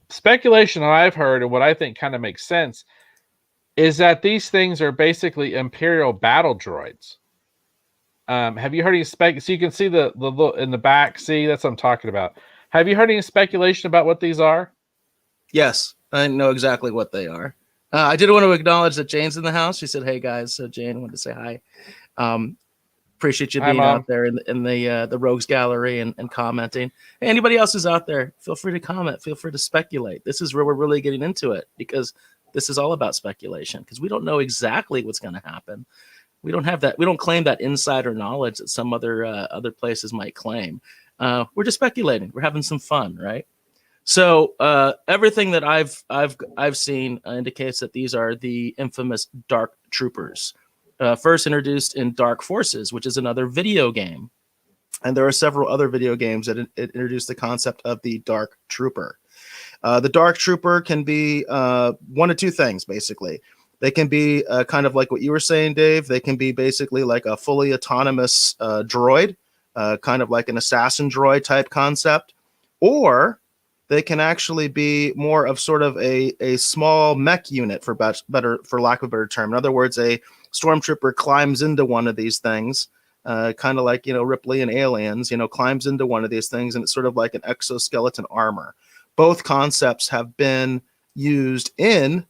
speculation I've heard, and what I think kind of makes sense, is that these things are basically Imperial battle droids. Have you heard any so you can see the in the back, see, that's what I'm talking about. Have you heard any speculation about what these are? Yes, I know exactly what they are. I did want to acknowledge that Jane's in the house. She said, "Hey guys," so Jane wanted to say hi. Appreciate you being out there in the Rogues Gallery and commenting. Hey, anybody else who's out there, feel free to comment. Feel free to speculate. This is where we're really getting into it, because this is all about speculation, because we don't know exactly what's going to happen. We don't have that. We don't claim that insider knowledge that some other places might claim. We're just speculating. We're having some fun, right? So everything that I've seen indicates that these are the infamous Dark Troopers, first introduced in Dark Forces, which is another video game, and there are several other video games that introduce the concept of the Dark Trooper. The Dark Trooper can be one of two things, basically. They can be kind of like what you were saying, Dave. They can be basically like a fully autonomous droid, kind of like an assassin droid type concept, or they can actually be more of sort of a small mech unit, for lack of a better term. In other words, a stormtrooper climbs into one of these things, kind of like, Ripley and Aliens, climbs into one of these things, and it's sort of like an exoskeleton armor. Both concepts have been used in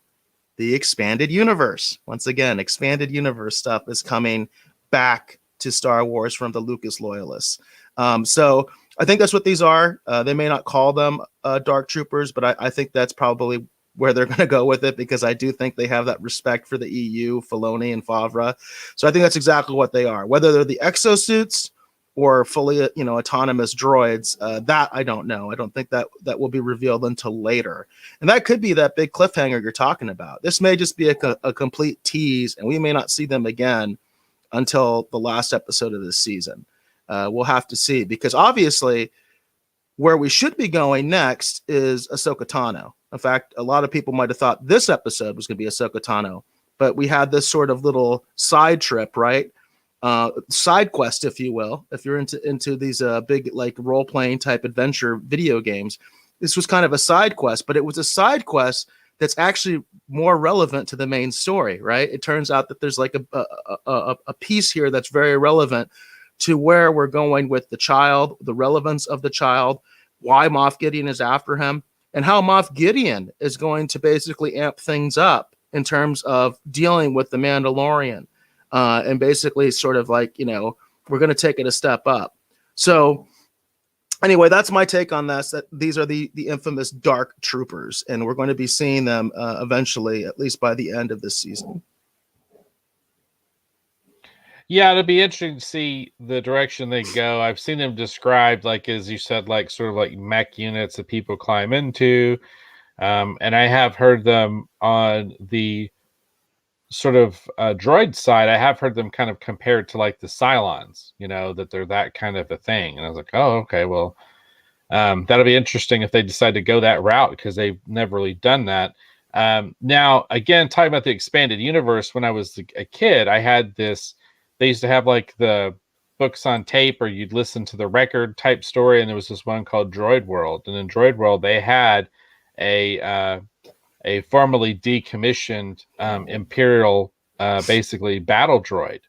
the expanded universe. Once again, expanded universe stuff is coming back to Star Wars from the Lucas loyalists. So I think that's what these are. They may not call them Dark Troopers, but I think that's probably where they're going to go with it, because I do think they have that respect for the EU, Filoni and Favre. So I think that's exactly what they are. Whether they're the exosuits or fully, autonomous droids, that I don't know. I don't think that will be revealed until later. And that could be that big cliffhanger you're talking about. This may just be a complete tease, and we may not see them again until the last episode of this season. We'll have to see, because obviously where we should be going next is Ahsoka Tano. In fact, a lot of people might have thought this episode was going to be Ahsoka Tano, but we had this sort of little side trip, right? Side quest, if you will, if you're into these big like role-playing type adventure video games. This was kind of a side quest, but it was a side quest that's actually more relevant to the main story, right? It turns out that there's like a piece here that's very relevant to where we're going with the child, the relevance of the child, why Moff Gideon is after him, and how Moff Gideon is going to basically amp things up in terms of dealing with the Mandalorian, and basically sort of like, we're going to take it a step up. So anyway, that's my take on this. That these are the infamous Dark Troopers, and we're going to be seeing them eventually, at least by the end of this season. Yeah, it'll be interesting to see the direction they go. I've seen them described, like as you said, like sort of like mech units that people climb into, and I have heard them on the sort of droid side. I have heard them kind of compared to like the Cylons, that they're that kind of a thing. And I was like, oh, okay, well, that'll be interesting if they decide to go that route, because they've never really done that. Now, again, talking about the expanded universe, when I was a kid, I had this. They used to have like the books on tape, or you'd listen to the record type story, and there was this one called Droid World. And in Droid World, they had a formerly decommissioned Imperial, basically battle droid,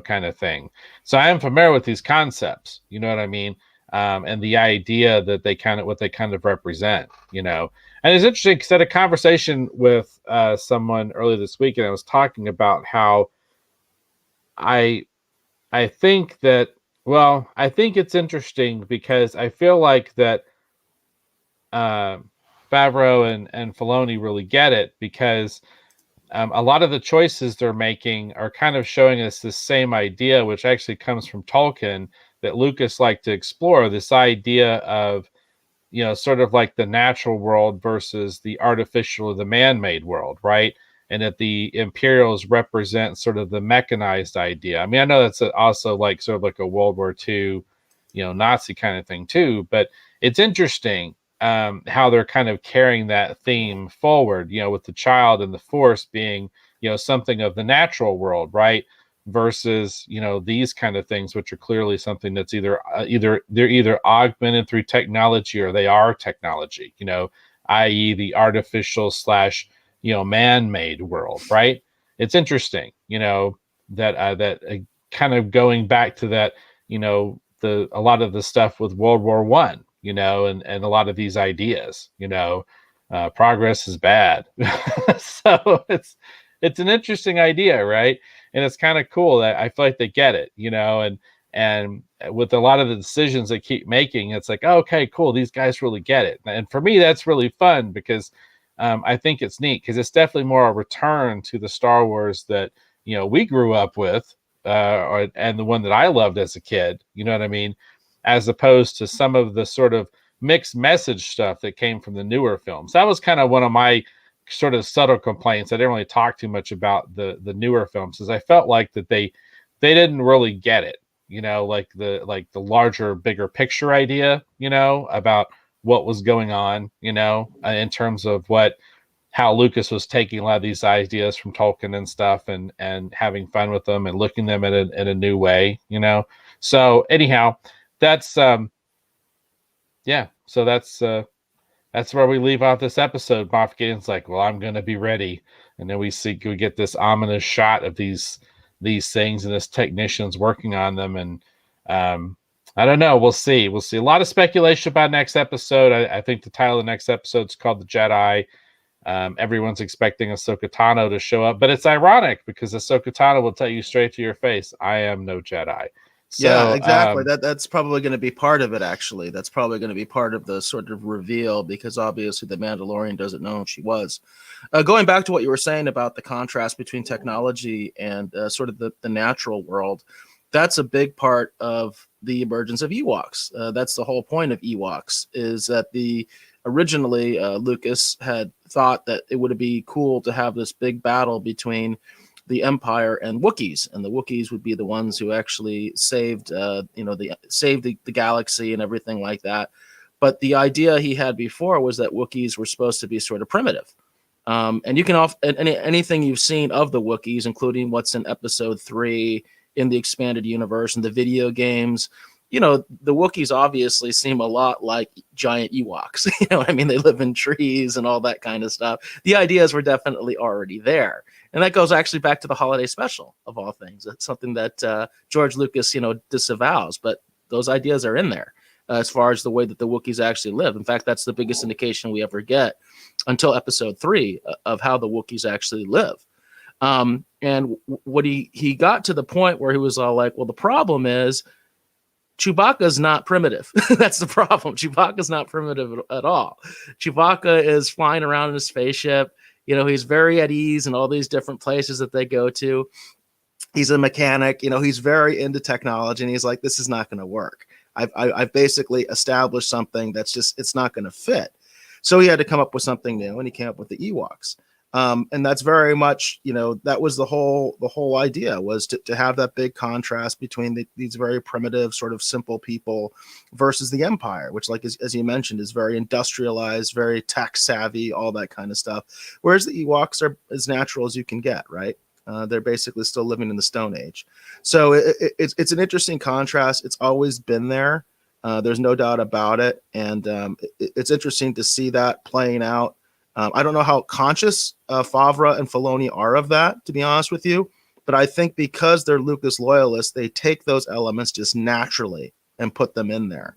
kind of thing. So I am familiar with these concepts, you know what I mean? And the idea that what they kind of represent, And it's interesting because I had a conversation with someone earlier this week, and I was talking about how I think that, well, I think it's interesting because I feel like that Favreau and Filoni really get it, because a lot of the choices they're making are kind of showing us this same idea, which actually comes from Tolkien, that Lucas liked to explore, this idea of, sort of like the natural world versus the artificial or the man-made world, right? And that the Imperials represent sort of the mechanized idea. I mean, I know that's also like sort of like a World War II, Nazi kind of thing too, but it's interesting how they're kind of carrying that theme forward, with the child and the Force being, something of the natural world, right? Versus, these kind of things, which are clearly something that's either they're either augmented through technology or they are technology, i.e. the artificial slash, man-made world, right? It's interesting, that kind of going back to that, a lot of the stuff with World War One, and a lot of these ideas, progress is bad. So it's an interesting idea, right? And it's kind of cool that I feel like they get it, and with a lot of the decisions they keep making, it's like, oh, okay, cool, these guys really get it. And for me, that's really fun, because I think it's neat, because it's definitely more a return to the Star Wars that we grew up with, and the one that I loved as a kid. You know what I mean? As opposed to some of the sort of mixed message stuff that came from the newer films. That was kind of one of my sort of subtle complaints. I didn't really talk too much about the newer films, because I felt like that they didn't really get it, like the larger, bigger picture idea, about what was going on, in terms of how Lucas was taking a lot of these ideas from Tolkien and stuff, and having fun with them and looking them in a new way, So anyhow, that's yeah. So that's where we leave off this episode. Moff Gideon's like, well, I'm going to be ready. And then we get this ominous shot of these things and this technicians working on them. And I don't know. We'll see. We'll see. A lot of speculation about next episode. I think the title of the next episode is called The Jedi. Everyone's expecting Ahsoka Tano to show up, but it's ironic because Ahsoka Tano will tell you straight to your face, I am no Jedi. So, yeah, exactly. That's probably going to be part of it, actually. That's probably going to be part of the sort of reveal, because obviously the Mandalorian doesn't know who she was. Going back to what you were saying about the contrast between technology and sort of the natural world, that's a big part of the emergence of Ewoks. That's the whole point of Ewoks, is that originally Lucas had thought that it would be cool to have this big battle between the Empire and Wookiees, and the Wookiees would be the ones who actually saved the galaxy and everything like that. But the idea he had before was that Wookiees were supposed to be sort of primitive. And you can anything you've seen of the Wookiees, including what's in Episode 3 in the expanded universe and the video games, the Wookiees obviously seem a lot like giant Ewoks. I mean, they live in trees and all that kind of stuff. The ideas were definitely already there. And that goes actually back to the holiday special of all things. It's something that George Lucas, disavows, but those ideas are in there as far as the way that the Wookiees actually live. In fact, that's the biggest indication we ever get until episode 3 of how the Wookiees actually live. And what he got to the point where he was all like, well, the problem is Chewbacca's not primitive. That's the problem. Chewbacca's not primitive at all. Chewbacca is flying around in a spaceship. He's very at ease in all these different places that they go to. He's a mechanic. He's very into technology, and he's like, this is not going to work. I've basically established something that's just, it's not going to fit. So he had to come up with something new, and he came up with the Ewoks. And that's very much, that was the whole idea, was to have that big contrast between these very primitive, sort of simple people versus the Empire, which, like, as you mentioned, is very industrialized, very tech savvy, all that kind of stuff. Whereas the Ewoks are as natural as you can get, right? They're basically still living in the Stone Age. So it's an interesting contrast. It's always been there. There's no doubt about it. And it's interesting to see that playing out. I don't know how conscious Favre and Filoni are of that, to be honest with you. But I think because they're Lucas loyalists, they take those elements just naturally and put them in there.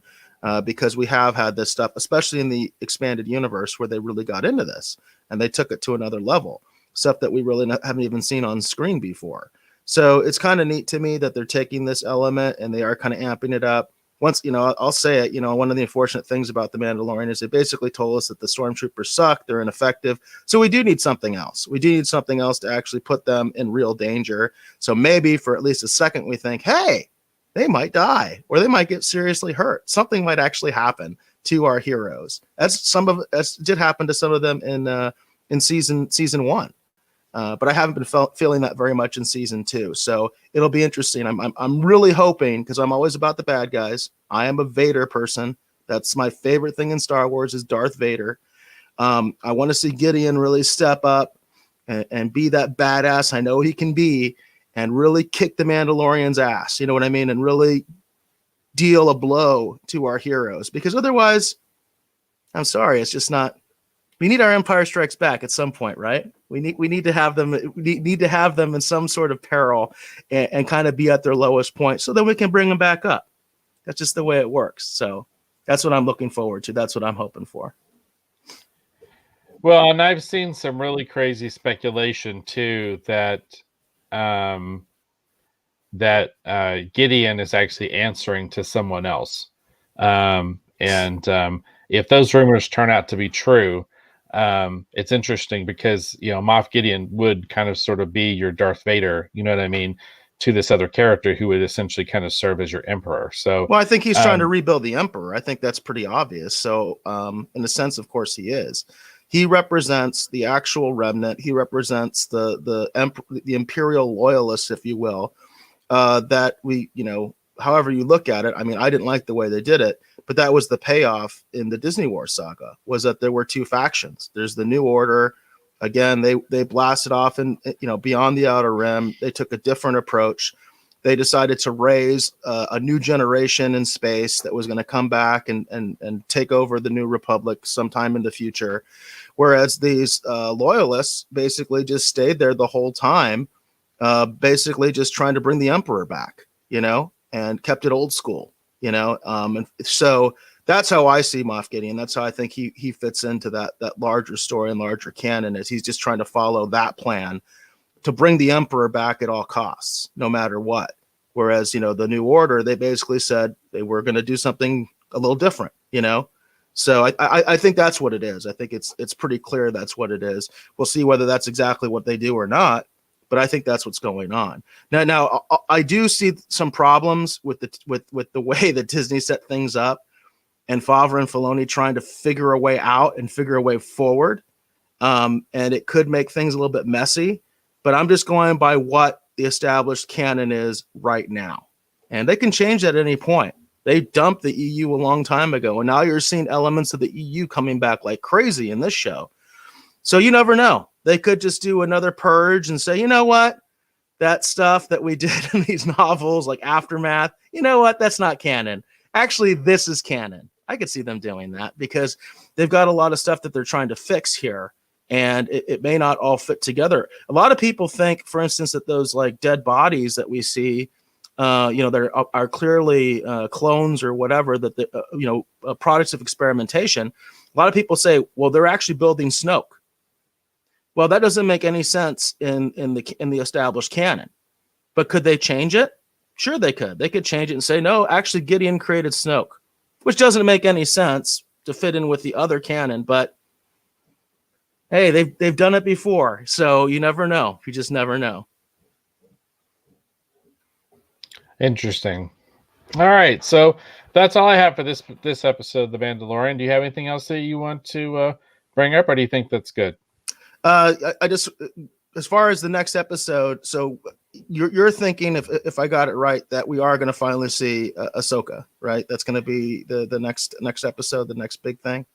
Because we have had this stuff, especially in the expanded universe, where they really got into this and they took it to another level, stuff that we really haven't even seen on screen before. So it's kind of neat to me that they're taking this element and they are kind of amping it up. Once, I'll say it, one of the unfortunate things about The Mandalorian is they basically told us that the stormtroopers suck, they're ineffective. So we do need something else. We do need something else to actually put them in real danger. So maybe for at least a second, we think, hey, they might die or they might get seriously hurt. Something might actually happen to our heroes. That did happen to some of them in season 1. But I haven't been feeling that very much in season 2. So it'll be interesting. I'm really hoping, because I'm always about the bad guys. I am a Vader person. That's my favorite thing in Star Wars is Darth Vader. I want to see Gideon really step up and be that badass I know he can be and really kick the Mandalorian's ass. You know what I mean? And really deal a blow to our heroes. Because otherwise, I'm sorry, it's just not. We need our Empire Strikes Back at some point, right? We need to have them. We need to have them in some sort of peril and kind of be at their lowest point, so then we can bring them back up. That's just the way it works. So that's what I'm looking forward to. That's what I'm hoping for. Well, and I've seen some really crazy speculation too that Gideon is actually answering to someone else, and if those rumors turn out to be true. It's interesting because, Moff Gideon would kind of sort of be your Darth Vader, you know what I mean, to this other character who would essentially kind of serve as your emperor. So, well, I think he's trying to rebuild the emperor. I think that's pretty obvious. So, in a sense, of course, he is. He represents the actual remnant. He represents the imperial loyalists, if you will, that we, however you look at it. I mean, I didn't like the way they did it, but that was the payoff in the Disney War saga, was that there were two factions. There's the New Order. Again, they blasted off and, beyond the Outer Rim. They took a different approach. They decided to raise a new generation in space that was going to come back and take over the New Republic sometime in the future. Whereas these loyalists basically just stayed there the whole time, basically just trying to bring the Emperor back, and kept it old school, and so that's how I see Moff Gideon. That's how I think he fits into that larger story and larger canon, is he's just trying to follow that plan to bring the Emperor back at all costs, no matter what. Whereas, the New Order, they basically said they were going to do something a little different, So I think that's what it is. I think it's pretty clear that's what it is. We'll see whether that's exactly what they do or not. But I think that's what's going on. Now I do see some problems with the way that Disney set things up, and Favre and Filoni trying to figure a way out and figure a way forward. And it could make things a little bit messy. But I'm just going by what the established canon is right now, and they can change at any point. They dumped the EU a long time ago, and now you're seeing elements of the EU coming back like crazy in this show. So you never know. They could just do another purge and say, you know what? that stuff that we did in these novels, like Aftermath, you know what? That's not canon. Actually, this is canon. I could see them doing that because they've got a lot of stuff that they're trying to fix here, and it may not all fit together. A lot of people think, for instance, that those like dead bodies that we see, there are clearly clones or whatever, that the products of experimentation. A lot of people say, well, they're actually building Snoke. Well, that doesn't make any sense in the established canon. But could they change it? Sure, they could. They could change it and say, no, actually, Gideon created Snoke, which doesn't make any sense to fit in with the other canon. But hey, they've done it before, so you never know. You just never know. Interesting. All right, so that's all I have for this episode of The Mandalorian. Do you have anything else that you want to bring up, or do you think that's good? I just, as far as the next episode, so you're thinking, if I got it right, that we are going to finally see Ahsoka, right? That's going to be the next episode, the next big thing.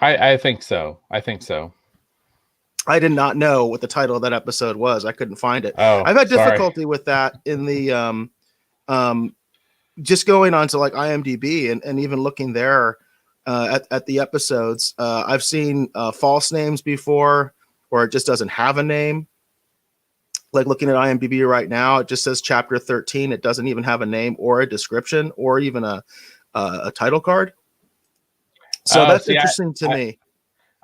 I think so. I did not know what the title of that episode was. I couldn't find it. Oh, I've had sorry. difficulty with that in the just going on to like IMDb and even looking there at the episodes. I've seen false names before, or it just doesn't have a name. Like looking at IMDb right now, it just says chapter 13. It doesn't even have a name or a description or even a title card. So that's interesting to me.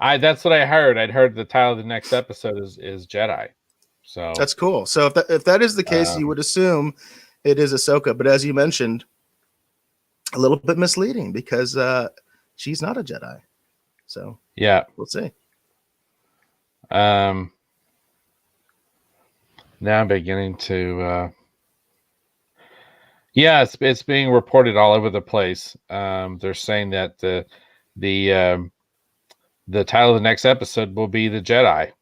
That's what I heard. I'd heard the title of the next episode is Jedi. So that's cool. So if that is the case, you would assume it is Ahsoka. But as you mentioned, a little bit misleading because she's not a Jedi. So yeah, we'll see. Now I'm beginning to it's being reported all over the place. They're saying that the title of the next episode will be The Jedi.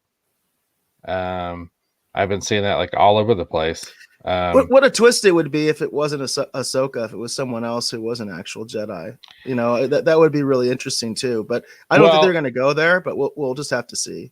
I've been seeing that like all over the place. What a twist it would be if it wasn't Ahsoka, if it was someone else who was an actual Jedi. That would be really interesting too. But I don't think they're going to go there. But we'll just have to see.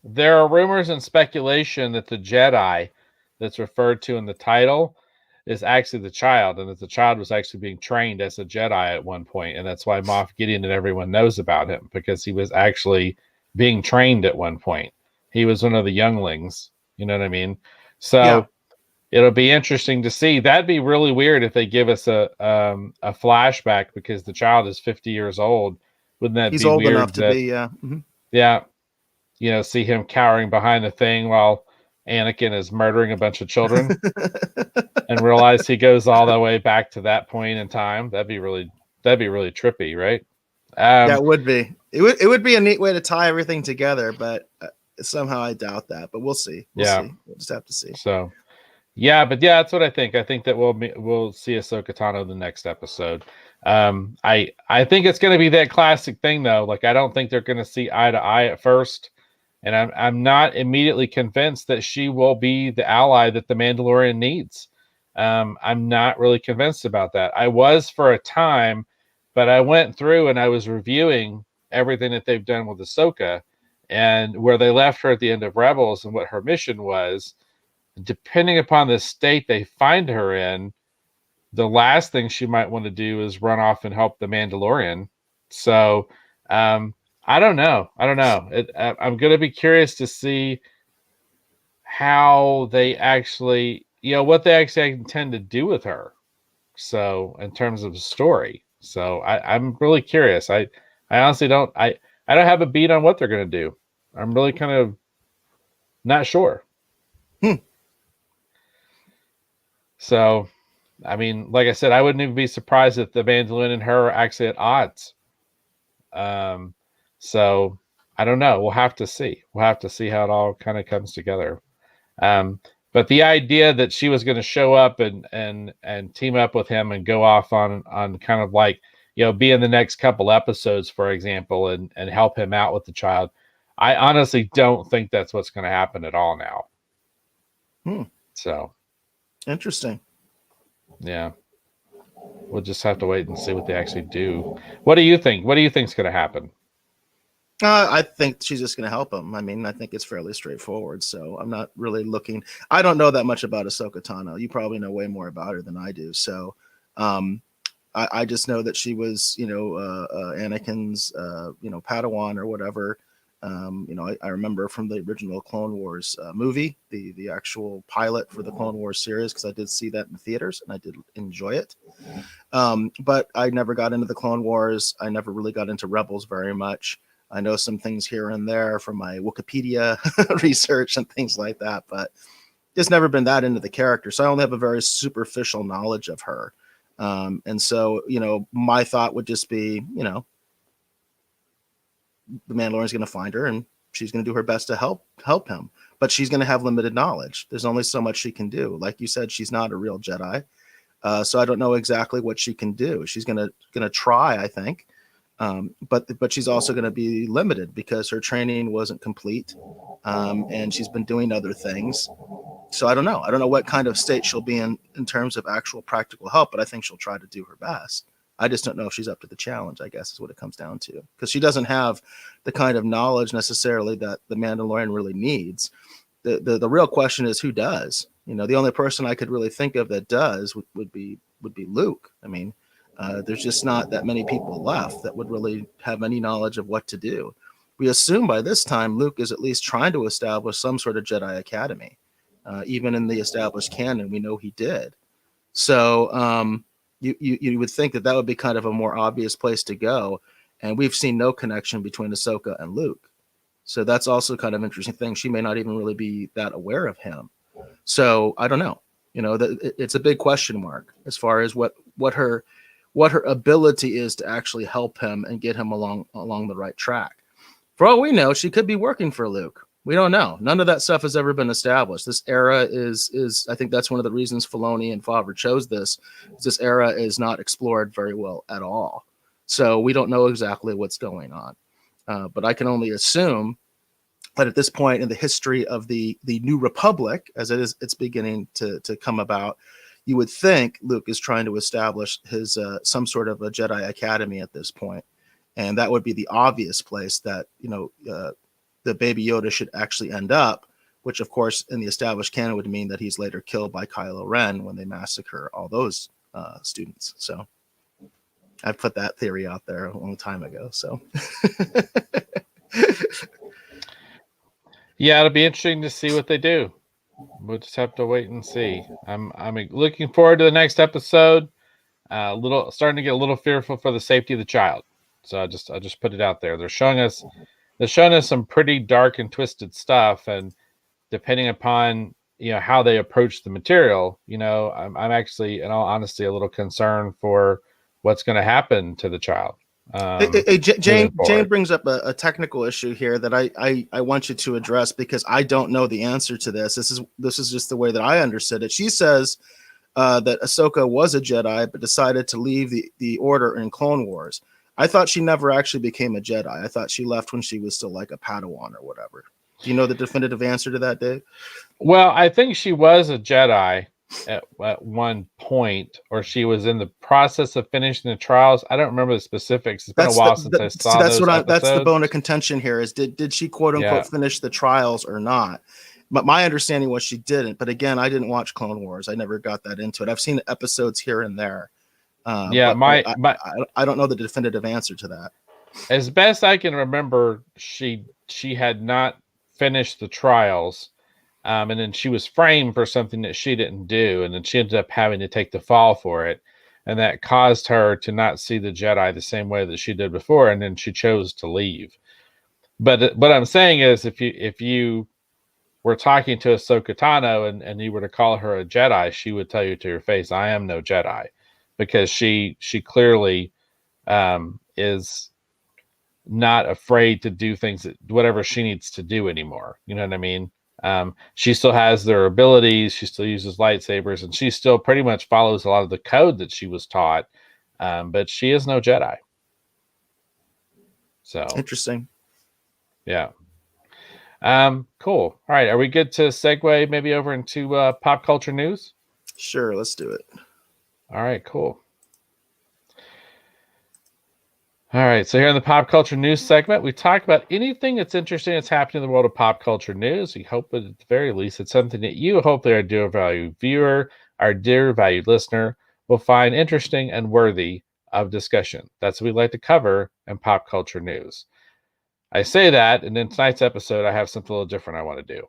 There are rumors and speculation that the Jedi that's referred to in the title is actually the child, and that the child was actually being trained as a Jedi at one point, and that's why Moff Gideon and everyone knows about him, because he was actually being trained at one point. He was one of the younglings. You know what I mean? So it'll be interesting to see. That'd be really weird if they give us a flashback because the child is 50 years old. Wouldn't that He's be old weird enough to be? Yeah. Mm-hmm. Yeah. See him cowering behind the thing while Anakin is murdering a bunch of children and realize he goes all the way back to that point in time. That'd be really trippy, right? Yeah, it would be. It would be a neat way to tie everything together, but somehow I doubt that. But we'll see. We'll see. We'll just have to see. So, that's what I think. I think that we'll see Ahsoka Tano the next episode. I think it's going to be that classic thing though. Like I don't think they're going to see eye to eye at first. And I'm not immediately convinced that she will be the ally that the Mandalorian needs. I'm not really convinced about that. I was for a time, but I went through and I was reviewing everything that they've done with Ahsoka and where they left her at the end of Rebels and what her mission was. Depending upon the state they find her in, the last thing she might want to do is run off and help the Mandalorian. So, I don't know. I'm going to be curious to see how they actually, what they actually intend to do with her. So in terms of the story. So I'm really curious. I honestly don't have a beat on what they're going to do. I'm really kind of not sure. So, I mean, like I said, I wouldn't even be surprised if the Mandalorian and her are actually at odds. So I don't know. We'll have to see. We'll have to see how it all kind of comes together. But the idea that she was going to show up and team up with him and go off on kind of like, be in the next couple episodes, for example, and help him out with the child. I honestly don't think that's what's going to happen at all now. So interesting. Yeah. We'll just have to wait and see what they actually do. What do you think? What do you think is going to happen? I think she's just going to help him. I mean, I think it's fairly straightforward. So I'm not really looking. I don't know that much about Ahsoka Tano. You probably know way more about her than I do. So um, I just know that she was, Anakin's, Padawan or whatever. I remember from the original Clone Wars movie, the actual pilot for the Clone Wars series, because I did see that in the theaters and I did enjoy it. But I never got into the Clone Wars. I never really got into Rebels very much. I know some things here and there from my Wikipedia research and things like that, but just never been that into the character. So I only have a very superficial knowledge of her. And so, my thought would just be, the Mandalorian's going to find her and she's going to do her best to help him, but she's going to have limited knowledge. There's only so much she can do. Like you said, she's not a real Jedi. So I don't know exactly what she can do. She's gonna try, I think, but she's also going to be limited because her training wasn't complete, and she's been doing other things. So I don't know. I don't know what kind of state she'll be in terms of actual practical help, but I think she'll try to do her best. I just don't know if she's up to the challenge, I guess is what it comes down to, because she doesn't have the kind of knowledge necessarily that the Mandalorian really needs. The real question is who does. The only person I could really think of that does would be Luke. I mean, there's just not that many people left that would really have any knowledge of what to do. We assume by this time Luke is at least trying to establish some sort of Jedi Academy. Even in the established canon, we know he did. So you would think that would be kind of a more obvious place to go. And we've seen no connection between Ahsoka and Luke. So that's also kind of an interesting thing. She may not even really be that aware of him. So I don't know. It's a big question mark as far as what her ability is to actually help him and get him along the right track. For all we know, she could be working for Luke. We don't know. None of that stuff has ever been established. This era is I think that's one of the reasons Filoni and Favre chose this. This era is not explored very well at all. So we don't know exactly what's going on. But I can only assume that at this point in the history of the New Republic, as it's beginning to come about, you would think Luke is trying to establish his some sort of a Jedi Academy at this point, and that would be the obvious place that the Baby Yoda should actually end up. Which, of course, in the established canon would mean that he's later killed by Kylo Ren when they massacre all those students. So I put that theory out there a long time ago. So. Yeah, it'll be interesting to see what they do. We'll just have to wait and see. I'm looking forward to the next episode. Starting to get a little fearful for the safety of the child. So I just put it out there. They're showing us some pretty dark and twisted stuff, and depending upon how they approach the material, I'm actually, in all honesty, a little concerned for what's going to happen to the child. Jane brings up a technical issue here that I want you to address, because I don't know the answer to this. This is just the way that I understood it. She says that Ahsoka was a Jedi but decided to leave the Order in Clone Wars. I thought she never actually became a Jedi. I thought she left when she was still like a Padawan or whatever. Do you know the definitive answer to that, Dave? Well, I think she was a Jedi at one point, or she was in the process of finishing the trials. I don't remember the specifics. It's been a while since I saw those episodes. That's the bone of contention here is did she quote unquote finish the trials or not? But my understanding was she didn't. But again, I didn't watch Clone Wars. I never got that into it. I've seen episodes here and there. I don't know the definitive answer to that. As best I can remember, she had not finished the trials. And then she was framed for something that she didn't do. And then she ended up having to take the fall for it. And that caused her to not see the Jedi the same way that she did before. And then she chose to leave. But what I'm saying is, if you were talking to Ahsoka Tano and you were to call her a Jedi, she would tell you to your face, I am no Jedi. Because she clearly is not afraid to do things, whatever she needs to do anymore. You know what I mean? She still has their abilities. She still uses lightsabers, and she still pretty much follows a lot of the code that she was taught. But she is no Jedi. So interesting. Yeah. Cool. All right. Are we good to segue maybe over into pop culture news? Sure. Let's do it. All right. Cool. All right, so here in the pop culture news segment, we talk about anything that's interesting that's happening in the world of pop culture news. We hope that at the very least it's something that you, hopefully our dear valued viewer, our dear valued listener, will find interesting and worthy of discussion. That's what we like to cover in pop culture news. I say that, and in tonight's episode, I have something a little different I want to do.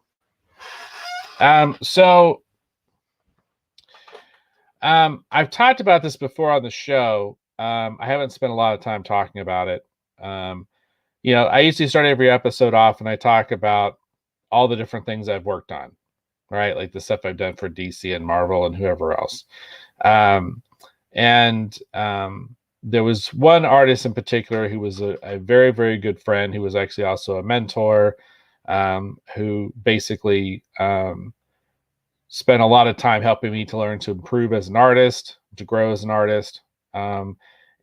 I've talked about this before on the show. I haven't spent a lot of time talking about it. I usually start every episode off and I talk about all the different things I've worked on, right? Like the stuff I've done for DC and Marvel and whoever else. There was one artist in particular who was a very, very good friend, who was actually also a mentor, who basically spent a lot of time helping me to learn to improve as an artist, to grow as an artist.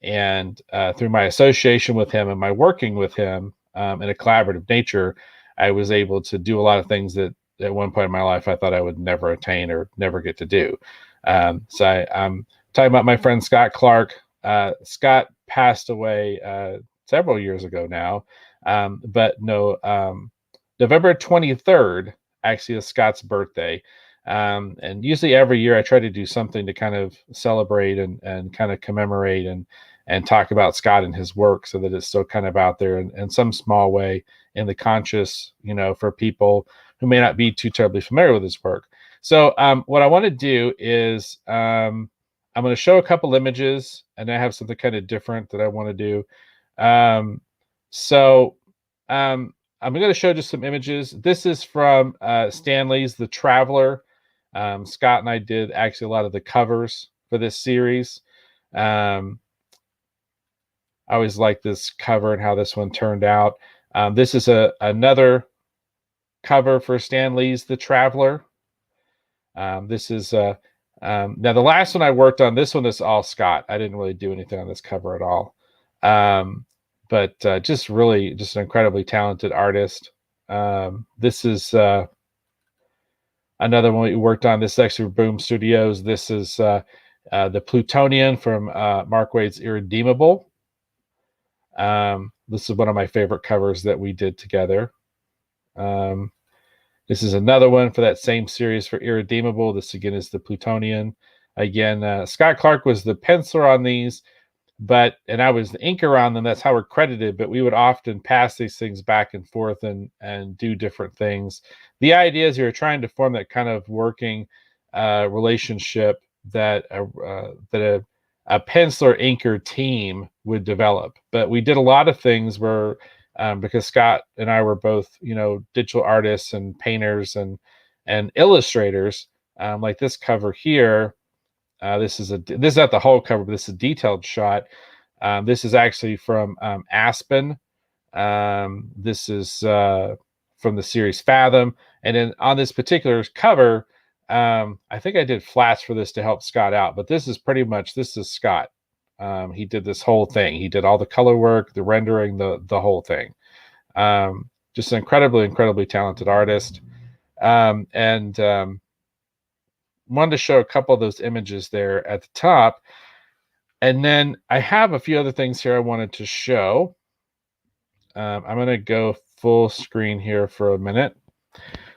Through my association with him and my working with him in a collaborative nature, I was able to do a lot of things that at one point in my life I thought I would never attain or never get to do. I'm talking about my friend Scott Clark. Scott passed away several years ago now, November 23rd actually is Scott's birthday. And usually every year I try to do something to kind of celebrate and kind of commemorate and talk about Scott and his work, so that it's still kind of out there in some small way in the conscious, for people who may not be too terribly familiar with his work. So what I want to do is I'm going to show a couple images, and I have something kind of different that I want to do. I'm going to show just some images. This is from Stan Lee's The Traveler. Scott and I did actually a lot of the covers for this series. I always like this cover and how this one turned out. This is another cover for Stan Lee's The Traveler. This is now the last one I worked on. This one is all Scott. I didn't really do anything on this cover at all. But just an incredibly talented artist. This is another one we worked on. This is actually for Boom Studios. This is the Plutonian from Mark Waid's Irredeemable. This is one of my favorite covers that we did together. This is another one for that same series for Irredeemable. This again is the Plutonian. Again, Scott Clark was the penciler on these, and I was the inker on them. That's how we're credited, but we would often pass these things back and forth and do different things. The idea is you're trying to form that kind of working relationship that a penciler inker team would develop. But we did a lot of things where because Scott and I were both, digital artists and painters and illustrators, like this cover here. This is not the whole cover, but this is a detailed shot. This is actually from Aspen. This is from the series Fathom. And then on this particular cover, I think I did flats for this to help Scott out, but this is Scott. He did this whole thing. He did all the color work, the rendering, the whole thing. Just an incredibly, incredibly talented artist. Wanted to show a couple of those images there at the top. And then I have a few other things here I wanted to show. I'm going to go full screen here for a minute.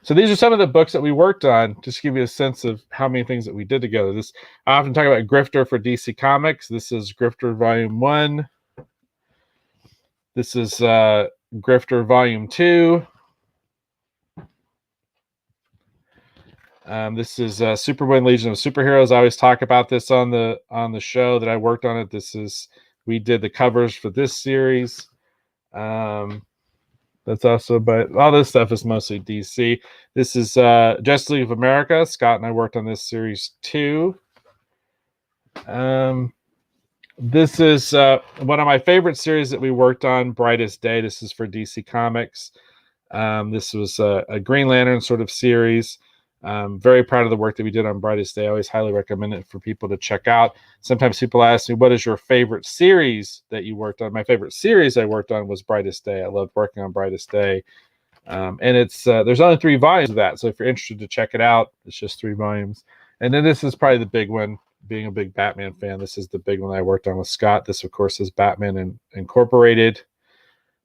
So these are some of the books that we worked on, just to give you a sense of how many things that we did together. I often talk about Grifter for DC Comics. This is Grifter Volume 1. This is Grifter Volume 2. This is Superman Legion of Superheroes. I always talk about this on the show that I worked on it. We did the covers for this series. That's also, but all this stuff is mostly DC. This is Justice League of America. Scott and I worked on this series too. This is one of my favorite series that we worked on, Brightest Day. This is for DC Comics. This was a Green Lantern sort of series. Very proud of the work that we did on Brightest Day. I always highly recommend it for people to check out. Sometimes people ask me, what is your favorite series that you worked on? My favorite series I worked on was Brightest Day. I loved working on Brightest Day. And it's there's only 3 volumes of that. So if you're interested to check it out, it's just 3 volumes. And then this is probably the big one. being a big Batman fan, this is the big one I worked on with Scott. This, of course, is Batman Incorporated.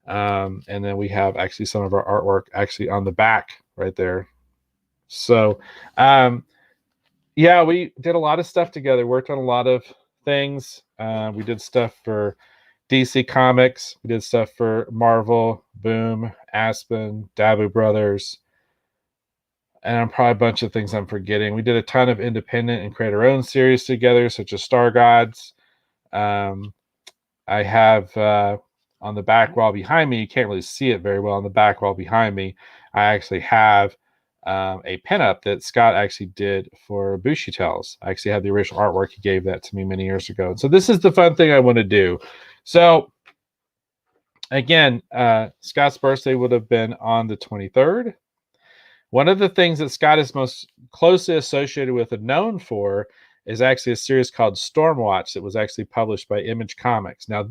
And then we have actually some of our artwork actually on the back right there. So, yeah, we did a lot of stuff together, worked on a lot of things. We did stuff for DC Comics. We did stuff for Marvel, Boom, Aspen, Dabu Brothers, and probably a bunch of things I'm forgetting. We did a ton of independent and create our own series together, such as Star Gods. I have on the back wall behind me, you can't really see it very well. On the back wall behind me, I actually have a pinup that Scott actually did for Bushy Tales. I actually had the original artwork. He gave that to me many years ago. So this is the fun thing I want to do. So again, Scott's birthday would have been on the 23rd. One of the things that Scott is most closely associated with and known for is actually a series called Stormwatch that was actually published by Image Comics. Now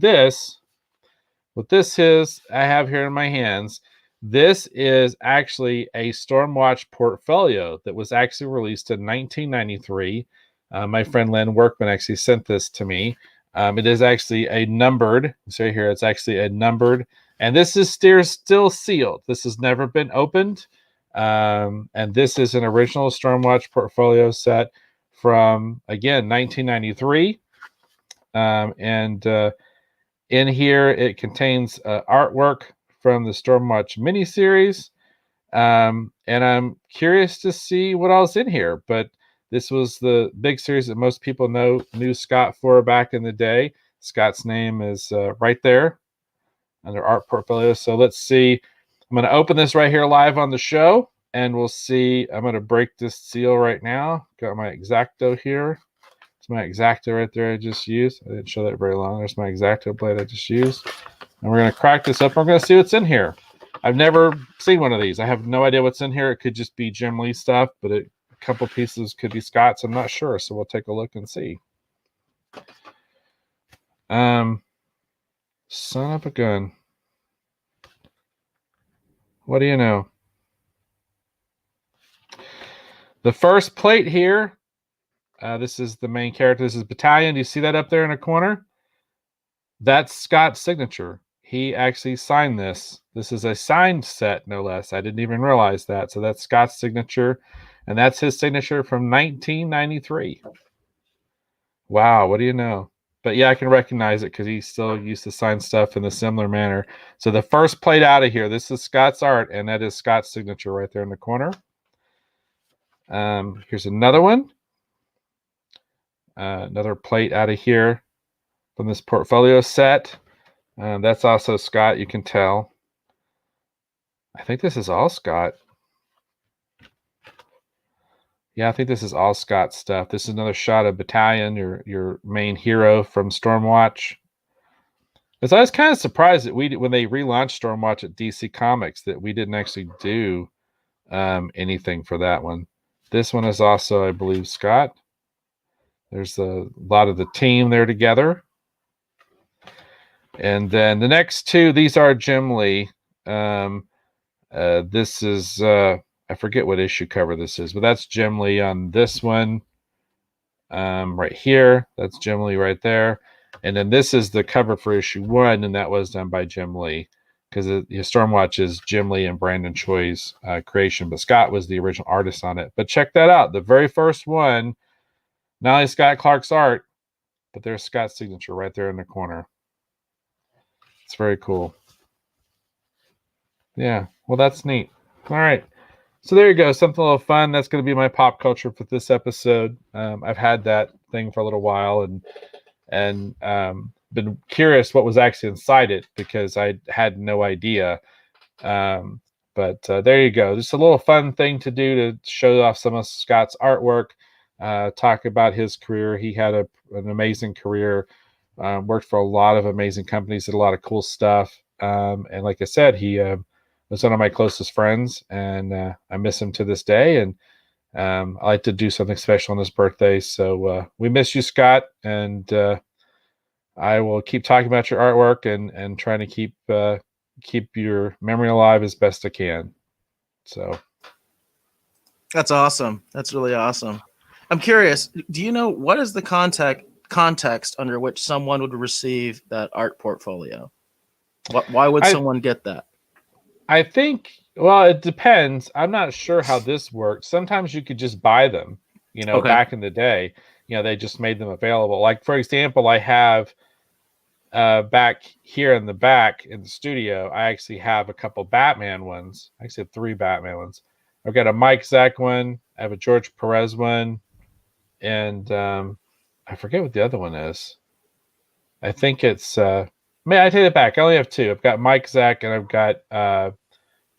what this is, I have here in my hands, this is actually a Stormwatch portfolio that was actually released in 1993. My friend Lynn Workman actually sent this to me. It is actually a numbered, so here it's actually a numbered, and this is still sealed. This has never been opened. And this is an original Stormwatch portfolio set from, again, 1993. And in here, it contains artwork from the Stormwatch miniseries. And I'm curious to see what else in here. But this was the big series that most people knew Scott for back in the day. Scott's name is right there under art portfolio. So let's see. I'm going to open this right here live on the show, and we'll see. I'm going to break this seal right now. Got my X-Acto here. It's my X-Acto right there I just used. I didn't show that very long. There's my X-Acto blade I just used. And we're going to crack this up. We're going to see what's in here. I've never seen one of these. I have no idea what's in here. It could just be Jim Lee stuff, but a couple pieces could be Scott's. I'm not sure, so we'll take a look and see. Son of a gun. What do you know? The first plate here, this is the main character. This is Battalion. Do you see that up there in the corner? That's Scott's signature. He actually signed this. This is a signed set, no less. I didn't even realize that. So that's Scott's signature, and that's his signature from 1993. Wow, what do you know? But yeah, I can recognize it because he still used to sign stuff in a similar manner. So the first plate out of here, this is Scott's art, and that is Scott's signature right there in the corner. Here's another one. Another plate out of here from this portfolio set. That's also Scott, you can tell. I think this is all Scott. Yeah, I think this is all Scott stuff. This is another shot of Battalion, your main hero from Stormwatch. Because I was kind of surprised that when they relaunched Stormwatch at DC Comics, that we didn't actually do anything for that one. This one is also, I believe, Scott. There's a lot of the team there together. And then the next two, these are Jim Lee. This is... I forget what issue cover this is, but that's Jim Lee on this one. Right here, that's Jim Lee right there. And then this is the cover for issue 1, and that was done by Jim Lee, because Stormwatch is Jim Lee and Brandon Choi's creation, but Scott was the original artist on it. But check that out. The very first one, not only Scott Clark's art, but there's Scott's signature right there in the corner. It's very cool. Yeah, well, that's neat. All right. So there you go, something a little fun. That's going to be my pop culture for this episode. I've had that thing for a little while and been curious what was actually inside it because I had no idea. But there you go. Just a little fun thing to do to show off some of Scott's artwork, talk about his career. He had an amazing career, worked for a lot of amazing companies, did a lot of cool stuff. And like I said, he... was one of my closest friends, and I miss him to this day. And I like to do something special on his birthday. So we miss you, Scott, and I will keep talking about your artwork and trying to keep your memory alive as best I can. So that's awesome. That's really awesome. I'm curious. Do you know what is the context under which someone would receive that art portfolio? Why would I someone get that? I think, well, it depends. I'm not sure how this works. Sometimes you could just buy them. Okay. Back in the day, they just made them available. Like, for example, I have back here in the back in the studio, I actually have a couple Batman ones. I actually have 3 Batman ones. I've got a Mike Zeck one, I have a George Perez one, and I forget what the other one is. I think it's I take it back. I only have 2. I've got Mike Zeck and I've got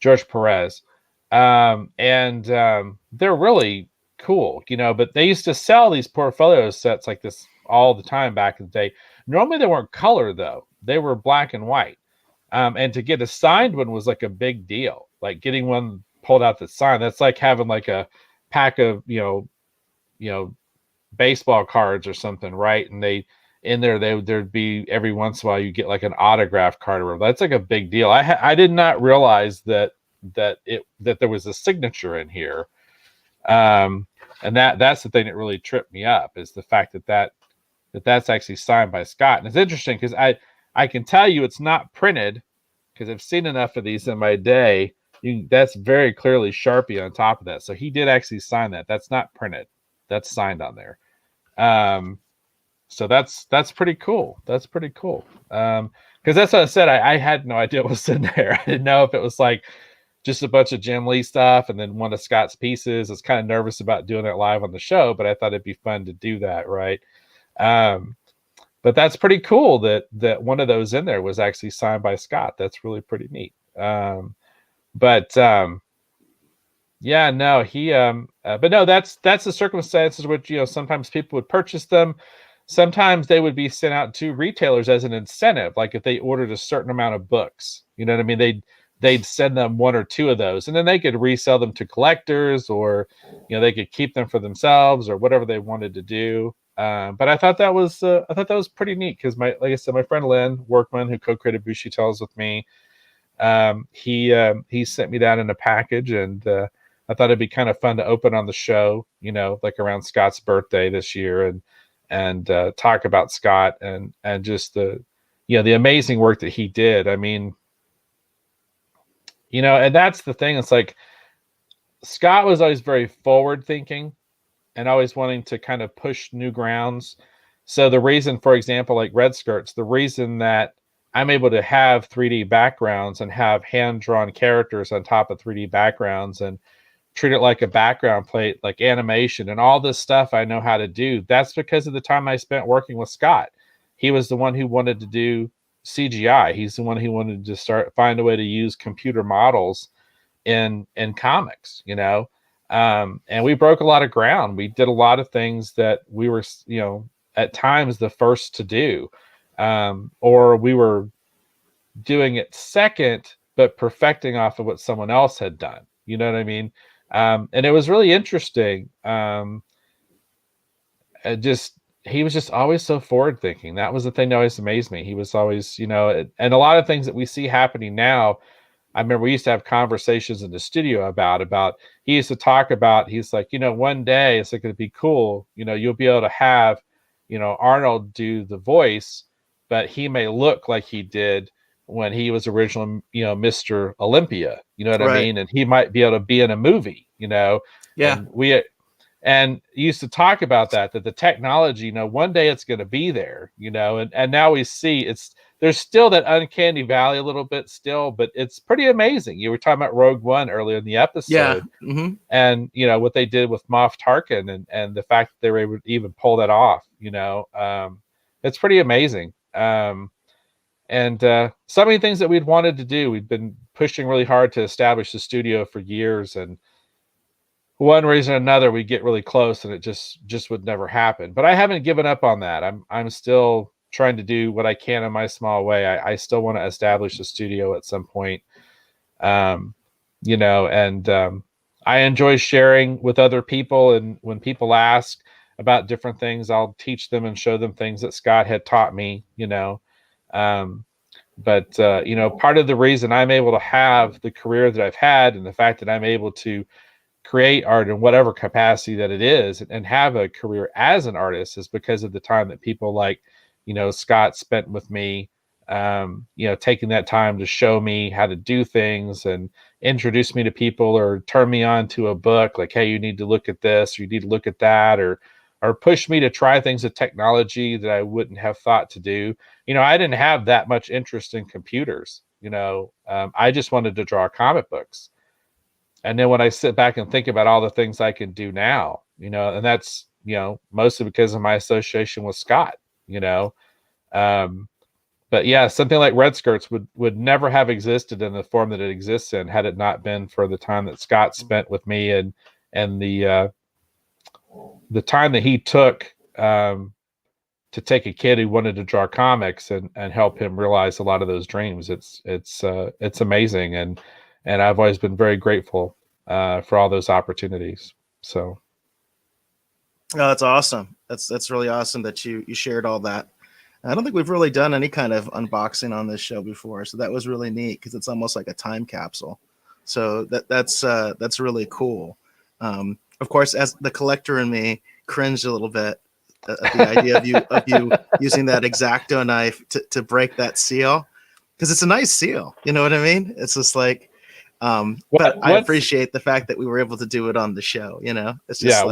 George Perez. And they're really cool, but they used to sell these portfolio sets like this all the time back in the day. Normally they weren't color though. They were black and white. And to get a signed one was like a big deal. Like getting one pulled out that's signed. That's like having like a pack of, baseball cards or something, right? And there'd be every once in a while you get like an autograph card or whatever. That's like a big deal. I did not realize that there was a signature in here. And that's the thing that really tripped me up, is the fact that's actually signed by Scott. And it's interesting because I can tell you it's not printed, because I've seen enough of these in my day. That's very clearly Sharpie on top of that. So he did actually sign that. That's not printed. That's signed on there. So that's pretty cool. That's pretty cool. Because that's what I said. I had no idea what was in there. I didn't know if it was like just a bunch of Jim Lee stuff and then one of Scott's pieces. I was kind of nervous about doing it live on the show, but I thought it'd be fun to do that, right? But that's pretty cool that one of those in there was actually signed by Scott. That's really pretty neat. Yeah, no, but no, that's the circumstances which, sometimes people would purchase them. Sometimes they would be sent out to retailers as an incentive. Like if they ordered a certain amount of books, you know what I mean? They'd send them 1 or 2 of those, and then they could resell them to collectors, or, they could keep them for themselves or whatever they wanted to do. But I thought that was pretty neat, because like I said, my friend Len Workman, who co-created Bushy Tales with me, he sent me that in a package, and I thought it'd be kind of fun to open on the show, like around Scott's birthday this year, and talk about Scott and just the amazing work that he did. I mean, and that's the thing. It's like Scott was always very forward thinking and always wanting to kind of push new grounds. So the reason, for example, like Red Skirts, the reason that I'm able to have 3D backgrounds and have hand-drawn characters on top of 3D backgrounds and treat it like a background plate, like animation and all this stuff I know how to do, that's because of the time I spent working with Scott. He was the one who wanted to do CGI. He's the one who wanted to find a way to use computer models in comics, and we broke a lot of ground. We did a lot of things that we were, at times the first to do, or we were doing it second, but perfecting off of what someone else had done. You know what I mean? And it was really interesting. He was just always so forward thinking. That was the thing that always amazed me. He was always, and a lot of things that we see happening now, I remember we used to have conversations in the studio about, he used to talk about, he's like, one day it's like, it'd be cool. You'll be able to have, Arnold do the voice, but he may look like he did when he was originally, Mr. Olympia, you know what I mean? And he might be able to be in a movie, Yeah. And used to talk about that the technology, one day it's going to be there, and now we see there's still that uncanny valley a little bit still, but it's pretty amazing. You were talking about Rogue One earlier in the episode. Yeah. Mm-hmm. And, what they did with Moff Tarkin and the fact that they were able to even pull that off, it's pretty amazing. And so many things that we'd wanted to do. We'd been pushing really hard to establish the studio for years, and one reason or another we get really close and it just would never happen. But I haven't given up on that. I'm still trying to do what I can in my small way. I still want to establish a studio at some point. And I enjoy sharing with other people, and when people ask about different things, I'll teach them and show them things that Scott had taught me, but part of the reason I'm able to have the career that I've had, and the fact that I'm able to create art in whatever capacity that it is and have a career as an artist is because of the time that people like, Scott spent with me, taking that time to show me how to do things and introduce me to people or turn me on to a book like, hey, you need to look at this, or you need to look at that, or push me to try things with technology that I wouldn't have thought to do. I didn't have that much interest in computers. I just wanted to draw comic books. And then when I sit back and think about all the things I can do now, and that's, mostly because of my association with Scott, but yeah, something like Red Skirts would never have existed in the form that it exists in had it not been for the time that Scott spent with me and the time that he took to take a kid who wanted to draw comics and help him realize a lot of those dreams. It's amazing, and I've always been very grateful for all those opportunities. So, oh, that's awesome. That's really awesome that you shared all that. I don't think we've really done any kind of unboxing on this show before, so that was really neat because it's almost like a time capsule. So that's really cool. Of course, as the collector in me cringed a little bit at the idea of you using that X-Acto knife to break that seal, because it's a nice seal. You know what I mean? It's just like, but I appreciate the fact that we were able to do it on the show. It's just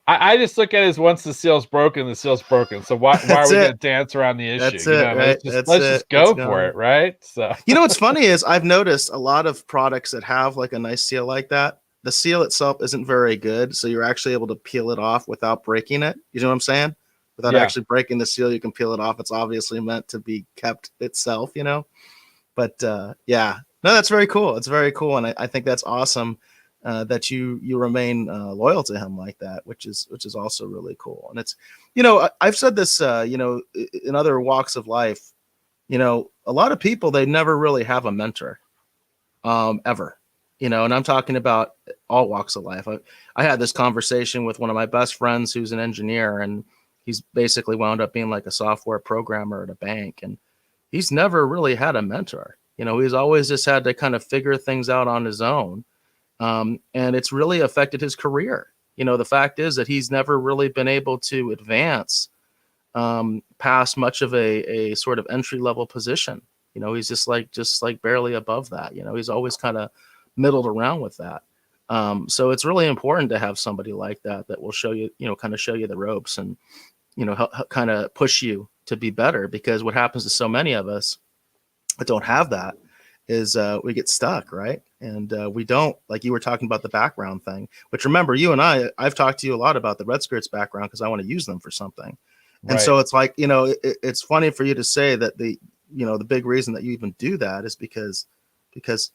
I just look at it as once the seal's broken, the seal's broken. So why are we going to dance around the issue? That's it, right? Let's just go for it, right? So what's funny is I've noticed a lot of products that have like a nice seal like that. The seal itself isn't very good, so you're actually able to peel it off without breaking it. You know what I'm saying? Without actually breaking the seal, you can peel it off. It's obviously meant to be kept itself, But yeah, no, that's very cool. It's very cool, and I think that's awesome. That you remain loyal to him like that, which is also really cool. And it's, I've said this, in other walks of life, a lot of people, they never really have a mentor, ever, and I'm talking about all walks of life. I had this conversation with one of my best friends who's an engineer, and he's basically wound up being like a software programmer at a bank, and he's never really had a mentor. He's always just had to kind of figure things out on his own. And it's really affected his career. The fact is that he's never really been able to advance past much of a sort of entry level position. He's just like barely above that. He's always kind of middled around with that. So it's really important to have somebody like that will show you, kind of show you the ropes and, help kind of push you to be better, because what happens to so many of us that don't have that is we get stuck, right? And we don't, like you were talking about the background thing, which, remember, you and I've talked to you a lot about the Red Skirts background because I want to use them for something. Right. And so it's like, it's funny for you to say that the big reason that you even do that is because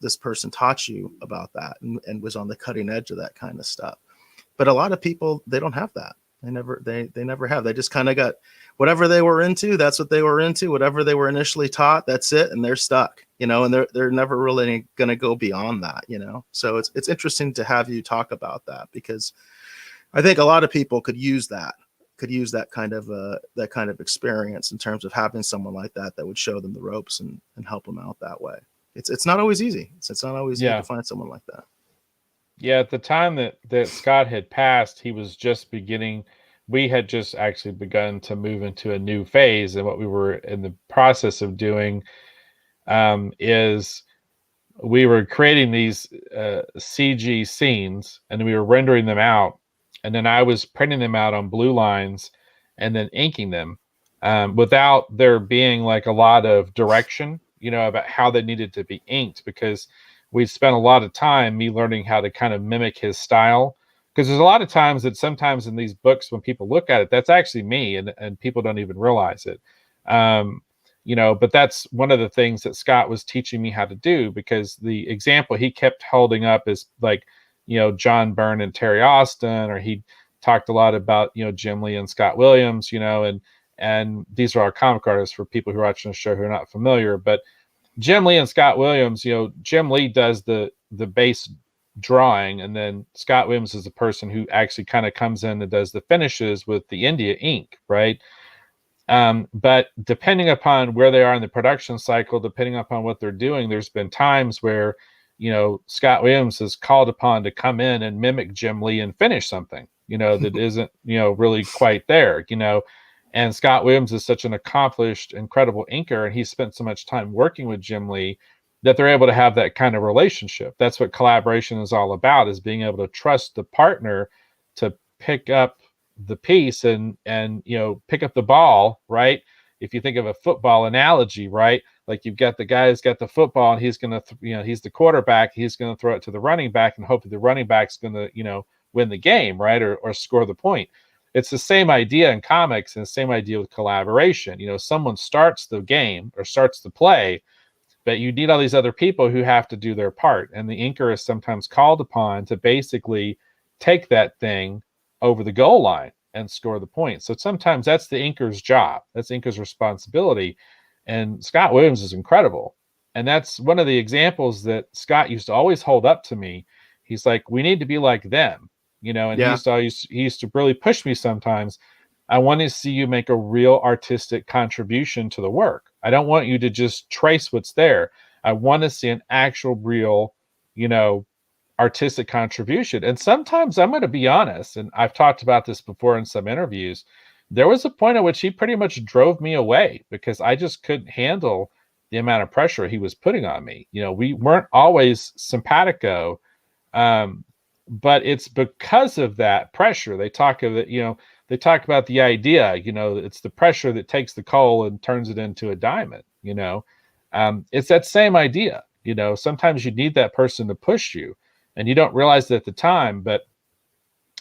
this person taught you about that and was on the cutting edge of that kind of stuff. But a lot of people, they don't have that. They never have. They just kind of got whatever they were into. That's what they were into. Whatever they were initially taught, that's it. And they're stuck, and they're never really going to go beyond that, So it's interesting to have you talk about that, because I think a lot of people could use that kind of experience in terms of having someone like that would show them the ropes and help them out that way. It's not always easy. It's not always easy to find someone like that. Yeah, at the time that Scott had passed, he was just beginning. We had just actually begun to move into a new phase, and what we were in the process of doing is we were creating these CG scenes, and we were rendering them out, and then I was printing them out on blue lines and then inking them without there being like a lot of direction, about how they needed to be inked, because we spent a lot of time me learning how to kind of mimic his style, because there's a lot of times that sometimes in these books when people look at it, that's actually me, and people don't even realize it. But that's one of the things that Scott was teaching me how to do, because the example he kept holding up is like, John Byrne and Terry Austin, or he talked a lot about, Jim Lee and Scott Williams, and these are our comic artists for people who are watching the show who are not familiar, but Jim Lee and Scott Williams, Jim Lee does the base drawing, and then Scott Williams is the person who actually kind of comes in and does the finishes with the India ink, right? But depending upon where they are in the production cycle, depending upon what they're doing, there's been times where, Scott Williams is called upon to come in and mimic Jim Lee and finish something, that isn't, really quite there, and Scott Williams is such an accomplished, incredible inker, and he spent so much time working with Jim Lee that they're able to have that kind of relationship. That's what collaboration is all about, is being able to trust the partner to pick up the piece and pick up the ball, right? If you think of a football analogy, right? Like you've got the guy who's got the football and he's going to, he's the quarterback. He's going to throw it to the running back and hope that the running back's going to, win the game, right? Or score the point. It's the same idea in comics and the same idea with collaboration. Someone starts the game or starts the play, but you need all these other people who have to do their part. And the inker is sometimes called upon to basically take that thing over the goal line and score the point. So sometimes that's the inker's job. That's inker's responsibility. And Scott Williams is incredible. And that's one of the examples that Scott used to always hold up to me. He's like, we need to be like them, and he used to really push me sometimes. I want to see you make a real artistic contribution to the work. I don't want you to just trace what's there. I want to see an actual real, artistic contribution. And sometimes I'm going to be honest, and I've talked about this before in some interviews, there was a point at which he pretty much drove me away because I just couldn't handle the amount of pressure he was putting on me. We weren't always simpatico, but it's because of that pressure. They talk of it, they talk about the idea, it's the pressure that takes the coal and turns it into a diamond, it's that same idea. Sometimes you need that person to push you and you don't realize it at the time, but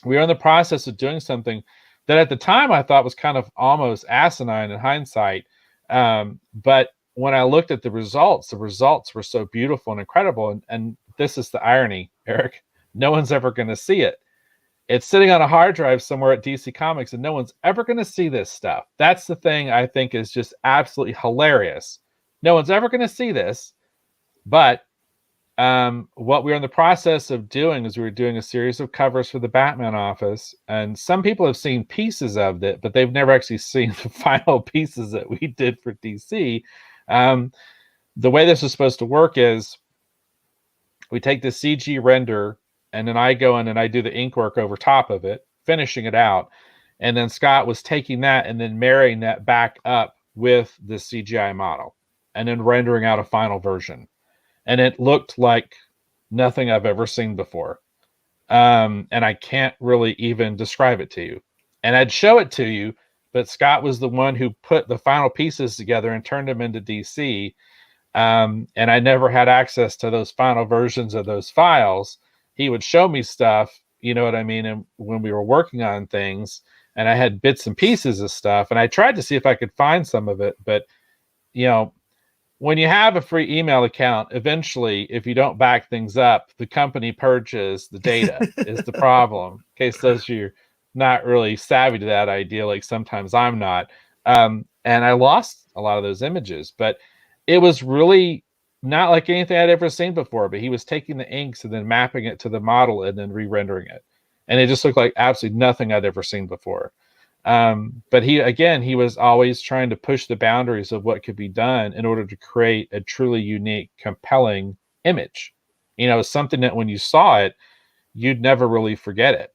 we are in the process of doing something that at the time I thought was kind of almost asinine in hindsight. But when I looked at the results were so beautiful and incredible. And this is the irony, Eric, no one's ever going to see it. It's sitting on a hard drive somewhere at DC Comics and no one's ever going to see this stuff. That's the thing I think is just absolutely hilarious. No one's ever going to see this, but what we're in the process of doing is we're doing a series of covers for the Batman office, and some people have seen pieces of it, but they've never actually seen the final pieces that we did for DC. The way this is supposed to work is we take the CG render, and then I go in and I do the ink work over top of it, finishing it out. And then Scott was taking that and then marrying that back up with the CGI model and then rendering out a final version. And it looked like nothing I've ever seen before. And I can't really even describe it to you. And I'd show it to you, but Scott was the one who put the final pieces together and turned them into DC. And I never had access to those final versions of those files. He would show me stuff, you know what I mean? And when we were working on things, and I had bits and pieces of stuff, and I tried to see if I could find some of it, but when you have a free email account, eventually, if you don't back things up, the company purges the data is the problem. In case those of you are not really savvy to that idea, like sometimes I'm not. And I lost a lot of those images, but it was really not like anything I'd ever seen before. But he was taking the inks and then mapping it to the model and then re-rendering it. And it just looked like absolutely nothing I'd ever seen before. But he was always trying to push the boundaries of what could be done in order to create a truly unique, compelling image. Something that when you saw it, you'd never really forget it.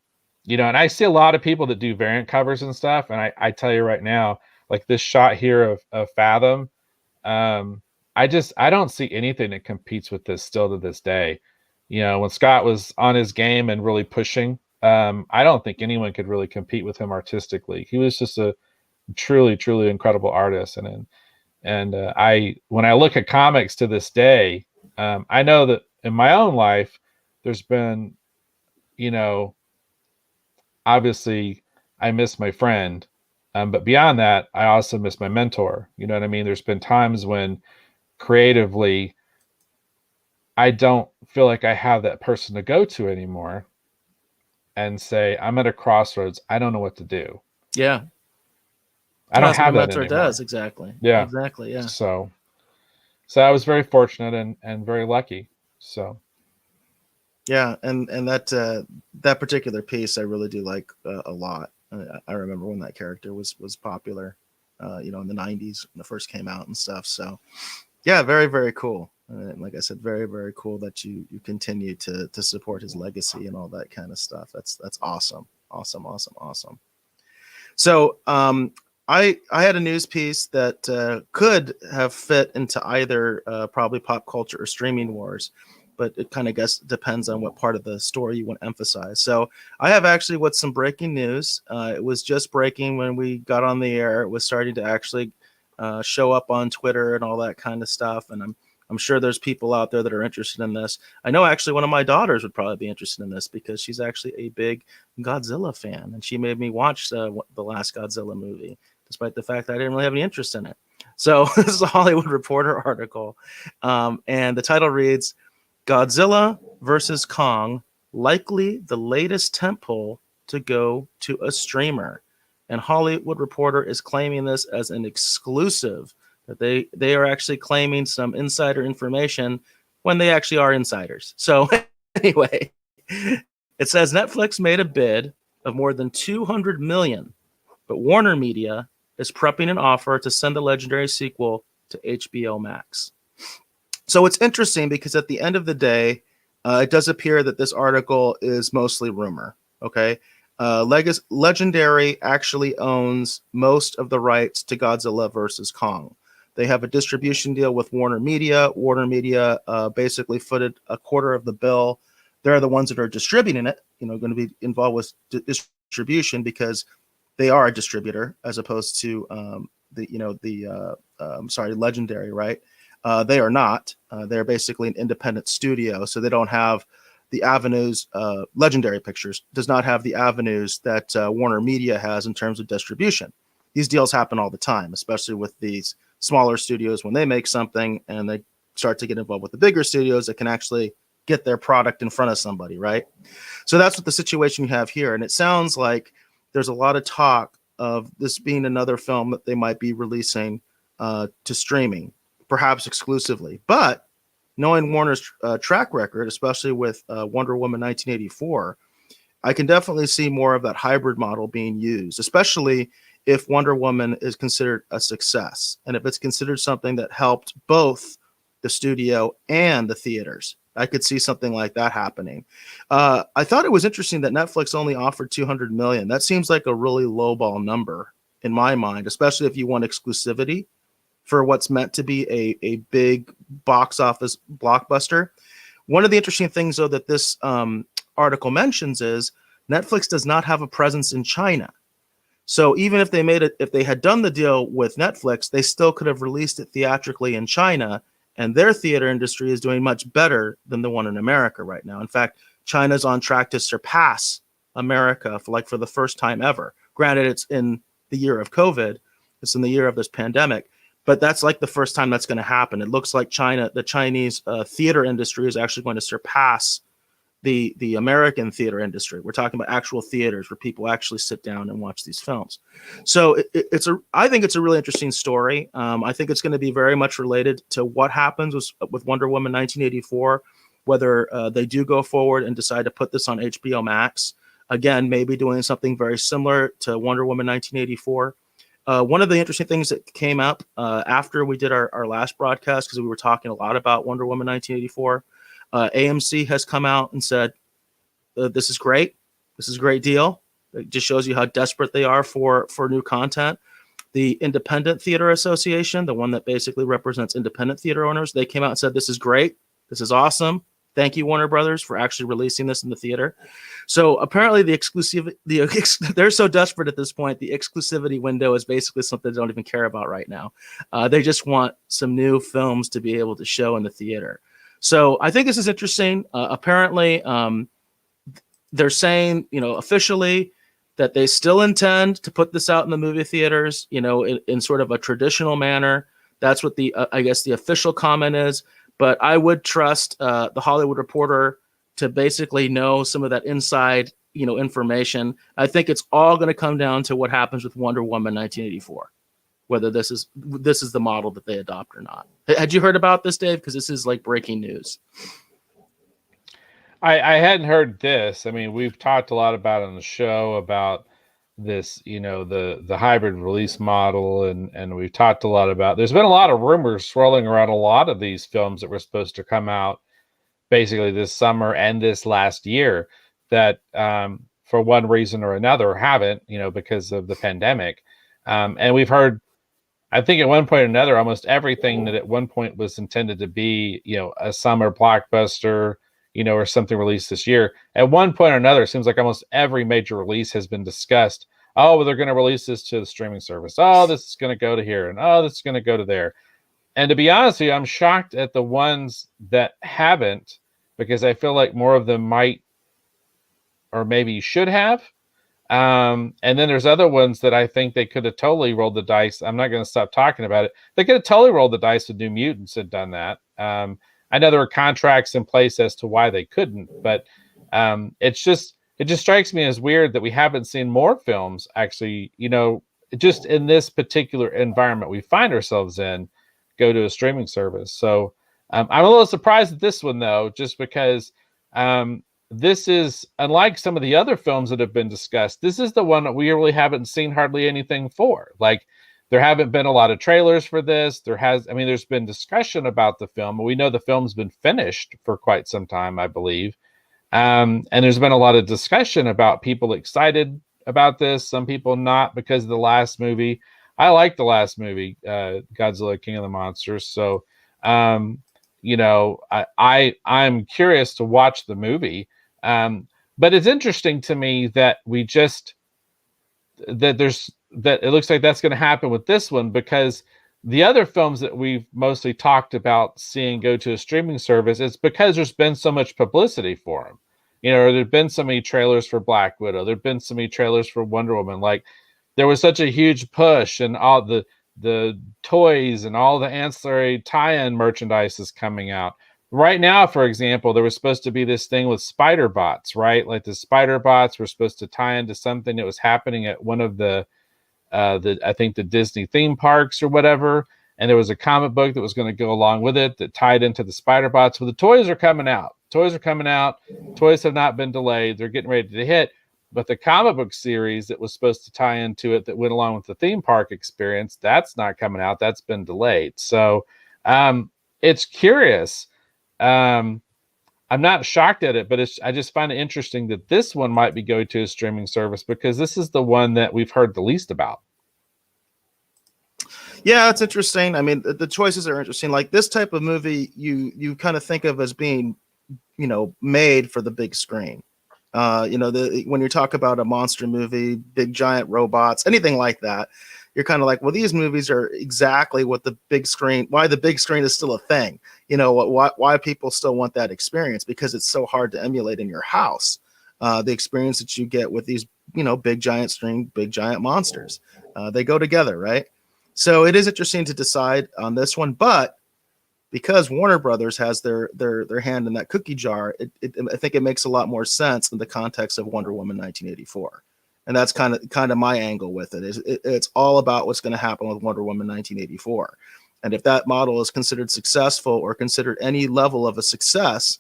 And I see a lot of people that do variant covers and stuff. And I tell you right now, like this shot here of Fathom, I don't see anything that competes with this still to this day. When Scott was on his game and really pushing, I don't think anyone could really compete with him artistically. He was just a truly, truly incredible artist. And when I look at comics to this day, I know that in my own life, there's been, obviously I miss my friend. But beyond that, I also miss my mentor. You know what I mean? There's been times when creatively, I don't feel like I have that person to go to anymore and say, I'm at a crossroads. I don't know what to do. Yeah. I don't have that mentor anymore. does. Exactly. Yeah. Exactly. Yeah. So I was very fortunate and very lucky. So. Yeah. And that particular piece, I really do like a lot. I remember when that character was popular, in the 90s when it first came out and stuff. So yeah, very, very cool. And like I said, very, very cool that you continue to support his legacy and all that kind of stuff. That's awesome. Awesome, awesome, awesome. So I had a news piece that could have fit into either probably pop culture or streaming wars, but it kind of guess depends on what part of the story you want to emphasize. So I have actually what's some breaking news. It was just breaking when we got on the air. It was starting to actually show up on Twitter and all that kind of stuff. And I'm sure there's people out there that are interested in this. I know actually one of my daughters would probably be interested in this because she's actually a big Godzilla fan, and she made me watch the last Godzilla movie, despite the fact that I didn't really have any interest in it. So this is a Hollywood Reporter article, and the title reads, Godzilla versus Kong, likely the latest tentpole to go to a streamer. And Hollywood Reporter is claiming this as an exclusive, that they are actually claiming some insider information when they actually are insiders. So anyway, it says Netflix made a bid of more than $200 million, but Warner Media is prepping an offer to send the legendary sequel to HBO Max. So it's interesting because at the end of the day, it does appear that this article is mostly rumor. Okay. Legendary actually owns most of the rights to Godzilla versus Kong. They have a distribution deal with Warner Media. Warner Media basically footed a quarter of the bill. They're the ones that are distributing it, going to be involved with distribution because they are a distributor as opposed to Legendary, right? They are not. They're basically an independent studio, so they don't have the avenues. Legendary Pictures does not have the avenues that Warner Media has in terms of distribution. These deals happen all the time, especially with these smaller studios when they make something and they start to get involved with the bigger studios that can actually get their product in front of somebody, right? So that's what the situation you have here. And it sounds like there's a lot of talk of this being another film that they might be releasing to streaming, perhaps exclusively. But knowing Warner's track record, especially with Wonder Woman 1984, I can definitely see more of that hybrid model being used, especially if Wonder Woman is considered a success and if it's considered something that helped both the studio and the theaters. I could see something like that happening. I thought it was interesting that Netflix only offered $200 million. That seems like a really lowball number in my mind, especially if you want exclusivity for what's meant to be a big box office blockbuster. One of the interesting things, though, that this article mentions is Netflix does not have a presence in China. So even if they had done the deal with Netflix, they still could have released it theatrically in China, and their theater industry is doing much better than the one in America right now. In fact, China's on track to surpass America for the first time ever. Granted, it's in the year of COVID, it's in the year of this pandemic, but that's like the first time that's going to happen. It looks like the Chinese theater industry is actually going to surpass the American theater industry. We're talking about actual theaters where people actually sit down and watch these films. So I think it's a really interesting story. I think it's going to be very much related to what happens with Wonder Woman 1984, whether they do go forward and decide to put this on HBO Max. Again, maybe doing something very similar to Wonder Woman 1984. One of the interesting things that came up after we did our last broadcast, because we were talking a lot about Wonder Woman 1984, AMC has come out and said, this is great. This is a great deal. It just shows you how desperate they are for new content. The Independent Theater Association, the one that basically represents independent theater owners, they came out and said, this is great. This is awesome. Thank you, Warner Brothers, for actually releasing this in the theater. So apparently they're so desperate at this point, the exclusivity window is basically something they don't even care about right now. They just want some new films to be able to show in the theater. So I think this is interesting. Apparently, they're saying, officially that they still intend to put this out in the movie theaters, in sort of a traditional manner. That's what I guess the official comment is. But I would trust the Hollywood Reporter to basically know some of that inside, information. I think it's all going to come down to what happens with Wonder Woman 1984, whether this is the model that they adopt or not. Had you heard about this, Dave? Because this is like breaking news. I hadn't heard this. I mean, we've talked a lot about on the show about this, the hybrid release model, and we've talked a lot about. There's been a lot of rumors swirling around a lot of these films that were supposed to come out basically this summer and this last year that for one reason or another haven't, because of the pandemic. And we've heard, I think at one point or another, almost everything that at one point was intended to be, a summer blockbuster, or something released this year. At one point or another, it seems like almost every major release has been discussed. Oh, well, they're going to release this to the streaming service. Oh, this is going to go to here. And oh, this is going to go to there. And to be honest with you, I'm shocked at the ones that haven't, because I feel like more of them might or maybe should have. And then there's other ones that I think they could have totally rolled the dice. I'm not going to stop talking about it. They could have totally rolled the dice with New Mutants and done that. I know there were contracts in place as to why they couldn't, but it just strikes me as weird that we haven't seen more films actually, just in this particular environment we find ourselves in, go to a streaming service. So I'm a little surprised at this one, though, just because this is, unlike some of the other films that have been discussed, this is the one that we really haven't seen hardly anything for. Like, there haven't been a lot of trailers for this. There's been discussion about the film. We know the film's been finished for quite some time, I believe. And there's been a lot of discussion about people excited about this, some people not, because of the last movie. I like the last movie, Godzilla, King of the Monsters. So, I'm curious to watch the movie. But it's interesting to me that that it looks like that's going to happen with this one, because the other films that we've mostly talked about seeing go to a streaming service, it's because there's been so much publicity for them. There've been so many trailers for Black Widow. There've been so many trailers for Wonder Woman. Like, there was such a huge push, and all the toys and all the ancillary tie-in merchandise is coming out. Right now, for example, there was supposed to be this thing with spider bots, right? Like, the spider bots were supposed to tie into something that was happening at one of the I think the Disney theme parks or whatever. And there was a comic book that was going to go along with it that tied into the spider bots. Well, the toys are coming out. Toys have not been delayed. They're getting ready to hit. But the comic book series that was supposed to tie into it, that went along with the theme park experience, that's not coming out. That's been delayed. So it's curious. I'm not shocked at it, but I just find it interesting that this one might be going to a streaming service, because this is the one that we've heard the least about. Yeah, it's interesting. I mean, the choices are interesting. Like, this type of movie, you kind of think of as being, made for the big screen. When you talk about a monster movie, big giant robots, anything like that, you're kind of like, well, these movies are exactly what the big screen, why the big screen is still a thing. Why people still want that experience, because it's so hard to emulate in your house. The experience that you get with these, big giant screen, big giant monsters, they go together, right? So it is interesting to decide on this one, but because Warner Brothers has their hand in that cookie jar, I think it makes a lot more sense in the context of Wonder Woman 1984. And that's kind of my angle with it. It's all about what's going to happen with Wonder Woman 1984. And if that model is considered successful, or considered any level of a success,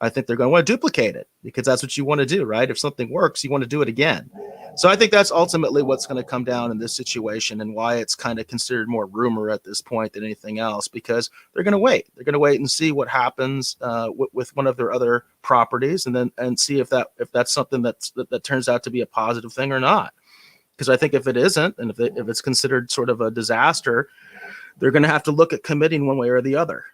I think they're going to want to duplicate it, because that's what you want to do, right? If something works, you want to do it again. So I think that's ultimately what's going to come down in this situation, and why it's kind of considered more rumor at this point than anything else, because they're going to wait. They're going to wait and see what happens with one of their other properties, and see if that's something that turns out to be a positive thing or not. Because I think if it isn't, and if it's considered sort of a disaster, they're going to have to look at committing one way or the other,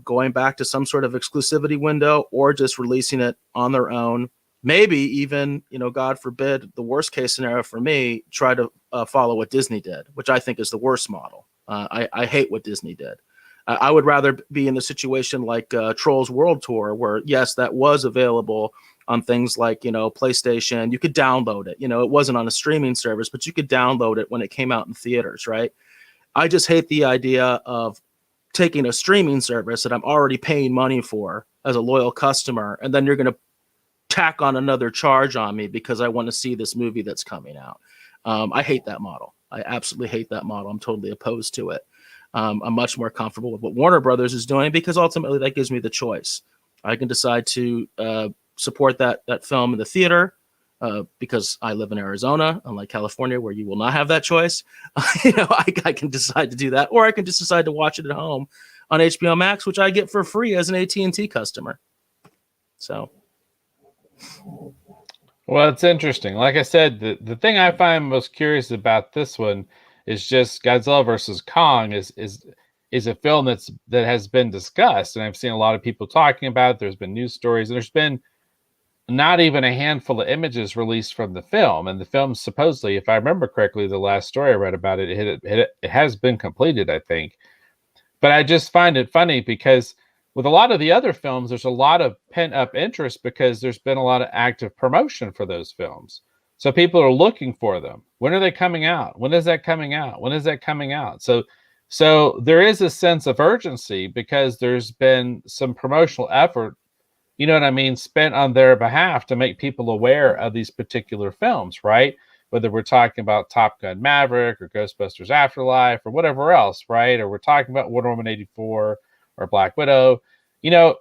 going back to some sort of exclusivity window, or just releasing it on their own. Maybe even, God forbid, the worst case scenario for me, try to follow what Disney did, which I think is the worst model. I hate what Disney did. I would rather be in a situation like Trolls World Tour, where, yes, that was available on things like, PlayStation. You could download it. It wasn't on a streaming service, but you could download it when it came out in theaters, right? I just hate the idea of taking a streaming service that I'm already paying money for as a loyal customer, and then you're going to tack on another charge on me because I want to see this movie that's coming out. I hate that model. I absolutely hate that model. I'm totally opposed to it. I'm much more comfortable with what Warner Brothers is doing, because ultimately that gives me the choice. I can decide to support that film in the theater, because I live in Arizona, unlike California, where you will not have that choice. I can decide to do that, or I can just decide to watch it at home on HBO Max, which I get for free as an AT&T customer. So, Well, it's interesting. Like I said, the thing I find most curious about this one is just Godzilla versus Kong is a film that has been discussed, and I've seen a lot of people talking about it. There's been news stories, and there's been not even a handful of images released from the film. And the film supposedly, if I remember correctly, the last story I read about it, it has been completed, I think. But I just find it funny because with a lot of the other films, there's a lot of pent up interest because there's been a lot of active promotion for those films. So people are looking for them. When are they coming out? When is that coming out? When is that coming out? So there is a sense of urgency because there's been some promotional effort, you know what I mean, spent on their behalf to make people aware of these particular films, right? Whether we're talking about Top Gun Maverick or Ghostbusters Afterlife or whatever else, right? Or we're talking about Wonder Woman 84 or Black Widow,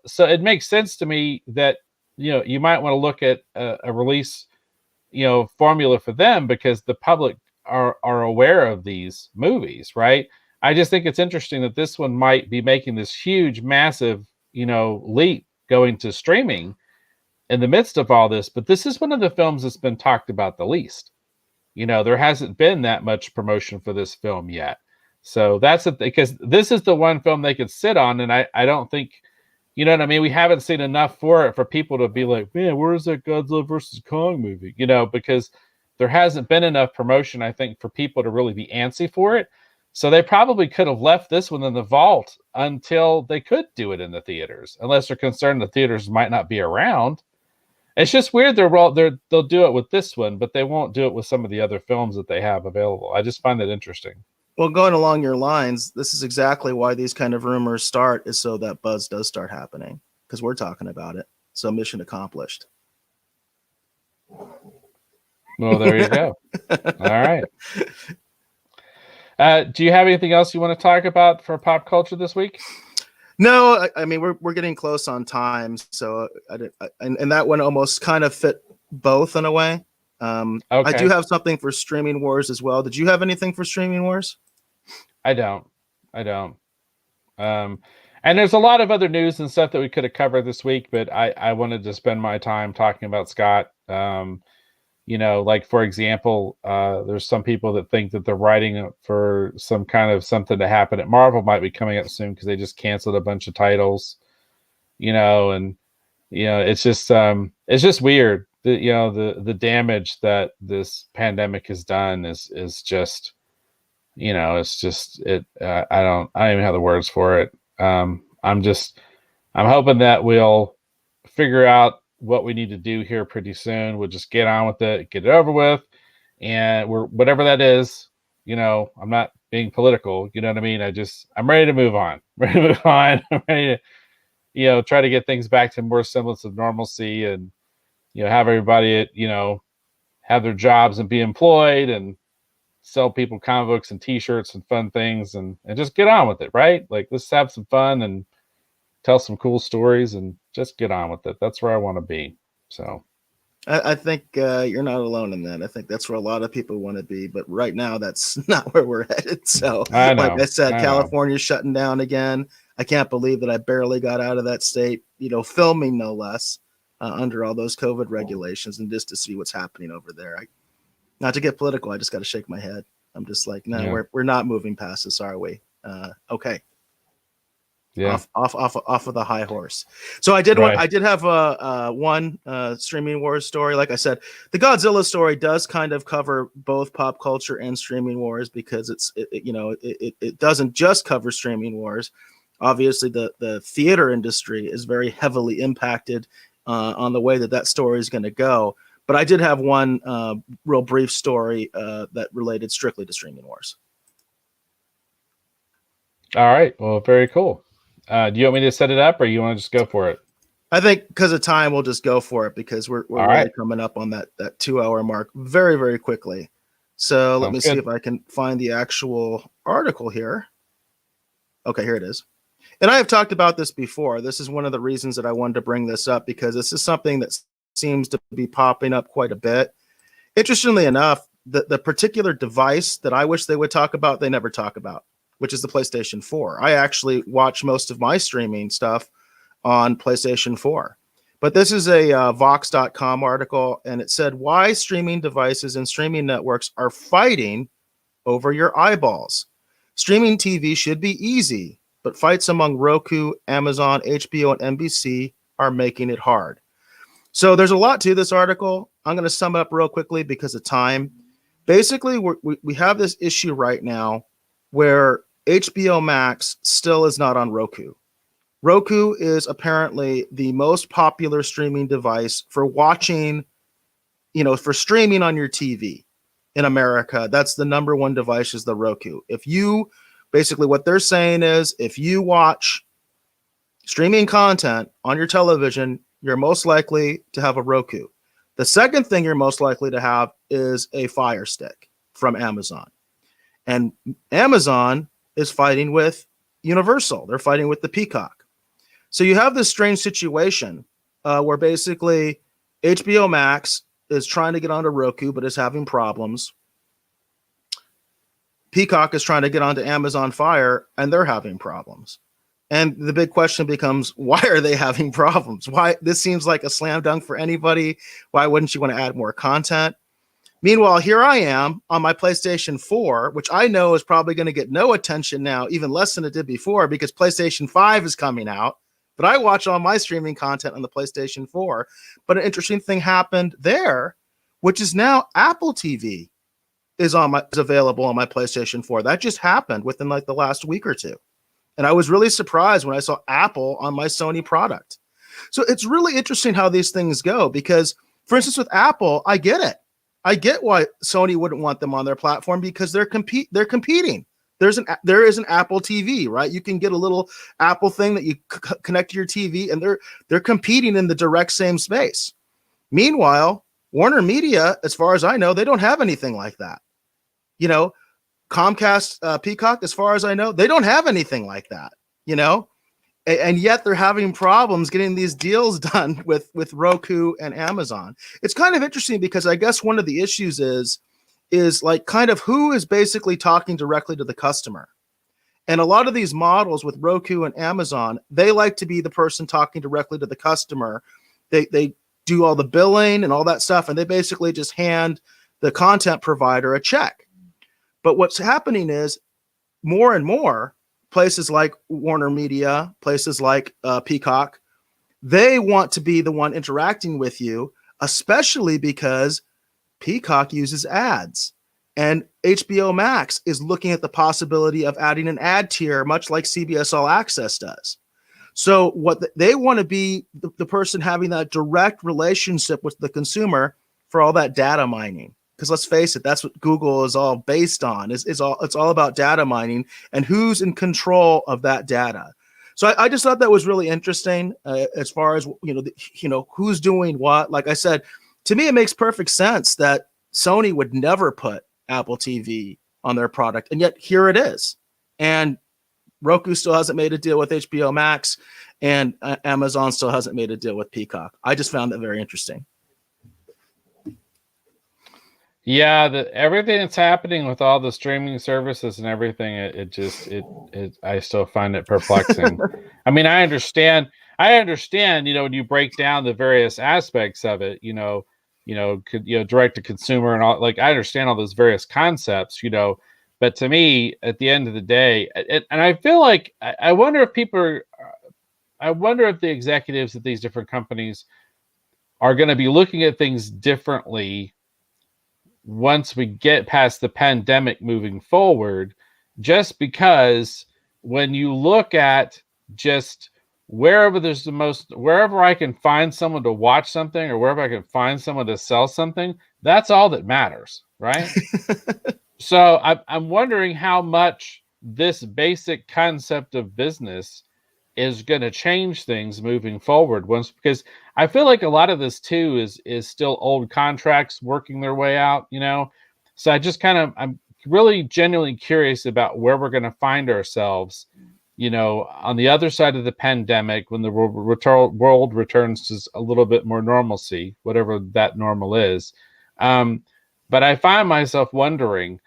so it makes sense to me that, you might want to look at a release, formula for them because the public are aware of these movies, right? I just think it's interesting that this one might be making this huge, massive, leap going to streaming in the midst of all this. But this is one of the films that's been talked about the least. There hasn't been that much promotion for this film yet. So that's it, because this is the one film they could sit on. And I don't think, you know what I mean? We haven't seen enough for it for people to be like, man, where's that Godzilla versus Kong movie? Because there hasn't been enough promotion, I think, for people to really be antsy for it. So they probably could have left this one in the vault until they could do it in the theaters, unless they're concerned the theaters might not be around. It's just weird they'll do it with this one, but they won't do it with some of the other films that they have available. I just find that interesting. Well, going along your lines, this is exactly why these kind of rumors start, is so that buzz does start happening, because we're talking about it. So mission accomplished. Well, there you go. All right. Do you have anything else you want to talk about for pop culture this week? No, I mean, we're getting close on time, so and that one almost kind of fit both in a way. Okay. I do have something for Streaming Wars as well. Did you have anything for Streaming Wars? I don't. And there's a lot of other news and stuff that we could have covered this week, but I wanted to spend my time talking about Scott. Like, for example, there's some people that think that the writing for some kind of something to happen at Marvel might be coming up soon because they just canceled a bunch of titles, it's just weird. The damage that this pandemic has done is just, it's just I don't even have the words for it. I'm hoping that we'll figure out what we need to do here pretty soon. We'll just get on with it, get it over with, and whatever that is. I'm not being political. You know what I mean? I'm ready to move on. I'm ready to, try to get things back to more semblance of normalcy, and have everybody, have their jobs and be employed, and sell people comic books and T-shirts and fun things, and just get on with it, right? Like, let's have some fun and tell some cool stories and just get on with it. That's where I want to be. So I think you're not alone in that. I think that's where a lot of people want to be, but right now that's not where we're headed. So like I said, California's shutting down again. I can't believe that I barely got out of that state, filming no less, under all those COVID regulations, and just to see what's happening over there. Not to get political, I just got to shake my head. I'm just like, no, we're not moving past this, are we? Okay. Yeah. Off of the high horse. So I did have one Streaming Wars story. Like I said, the Godzilla story does kind of cover both pop culture and Streaming Wars, because it doesn't just cover Streaming Wars. Obviously, the theater industry is very heavily impacted on the way that story is going to go. But I did have one real brief story that related strictly to Streaming Wars. All right. Well, very cool. Do you want me to set it up, or you want to just go for it? I think because of time, we'll just go for it, because we're really coming up on that 2-hour mark very, very quickly. So let me see if I can find the actual article here. Okay, here it is. And I have talked about this before. This is one of the reasons that I wanted to bring this up, because this is something that seems to be popping up quite a bit. Interestingly enough, the particular device that I wish they would talk about, they never talk about, which is the PlayStation 4. I actually watch most of my streaming stuff on PlayStation 4. But this is a Vox.com article, and it said why streaming devices and streaming networks are fighting over your eyeballs. Streaming TV should be easy, but fights among Roku, Amazon, HBO, and NBC are making it hard. So there's a lot to this article. I'm going to sum it up real quickly because of time. Basically, we have this issue right now where HBO Max still is not on Roku. Roku is apparently the most popular streaming device for watching, for streaming on your TV in America. That's the number one device is the Roku. Basically what they're saying is if you watch streaming content on your television, you're most likely to have a Roku. The second thing you're most likely to have is a Fire Stick from Amazon. And Amazon is fighting with Universal. They're fighting with the Peacock. So you have this strange situation where basically HBO Max is trying to get onto Roku, but is having problems. Peacock is trying to get onto Amazon Fire, and they're having problems. And the big question becomes, why are they having problems? Why? This seems like a slam dunk for anybody. Why wouldn't you want to add more content? Meanwhile, here I am on my PlayStation 4, which I know is probably going to get no attention now, even less than it did before, because PlayStation 5 is coming out. But I watch all my streaming content on the PlayStation 4. But an interesting thing happened there, which is now Apple TV is available on my PlayStation 4. That just happened within like the last week or two. And I was really surprised when I saw Apple on my Sony product. So it's really interesting how these things go because, for instance, with Apple, I get it. I get why Sony wouldn't want them on their platform because they're competing. There is an Apple TV, right? You can get a little Apple thing that you connect to your TV, and they're competing in the direct same space. Meanwhile, Warner Media, as far as I know, they don't have anything like that. Comcast, Peacock, as far as I know, they don't have anything like that, and yet they're having problems getting these deals done with Roku and Amazon. It's kind of interesting because I guess one of the issues is like kind of who is basically talking directly to the customer. And a lot of these models with Roku and Amazon, they like to be the person talking directly to the customer. They do all the billing and all that stuff, and they basically just hand the content provider a check. But what's happening is more and more places like Warner Media, places like Peacock, they want to be the one interacting with you, especially because Peacock uses ads. And HBO Max is looking at the possibility of adding an ad tier, much like CBS All Access does. So what they want to be the person having that direct relationship with the consumer for all that data mining. Because let's face it, that's what Google is all based on. It's all about data mining and who's in control of that data. So I just thought that was really interesting as far as who's doing what. Like I said, to me, it makes perfect sense that Sony would never put Apple TV on their product, and yet here it is. And Roku still hasn't made a deal with HBO Max, and Amazon still hasn't made a deal with Peacock. I just found that very interesting. Yeah, everything that's happening with all the streaming services and everything, I still find it perplexing. I mean, I understand, when you break down the various aspects of it, direct to consumer and all, like, I understand all those various concepts, but to me, at the end of the day, and I feel like, I wonder if the executives at these different companies are going to be looking at things differently once we get past the pandemic moving forward, just because when you look at just wherever I can find someone to watch something or wherever I can find someone to sell something, that's all that matters, right? So I'm wondering how much this basic concept of business is going to change things moving forward because I feel like a lot of this too is still old contracts working their way out, So I'm really genuinely curious about where we're going to find ourselves on the other side of the pandemic, when the world returns to a little bit more normalcy, whatever that normal is. But I find myself wondering,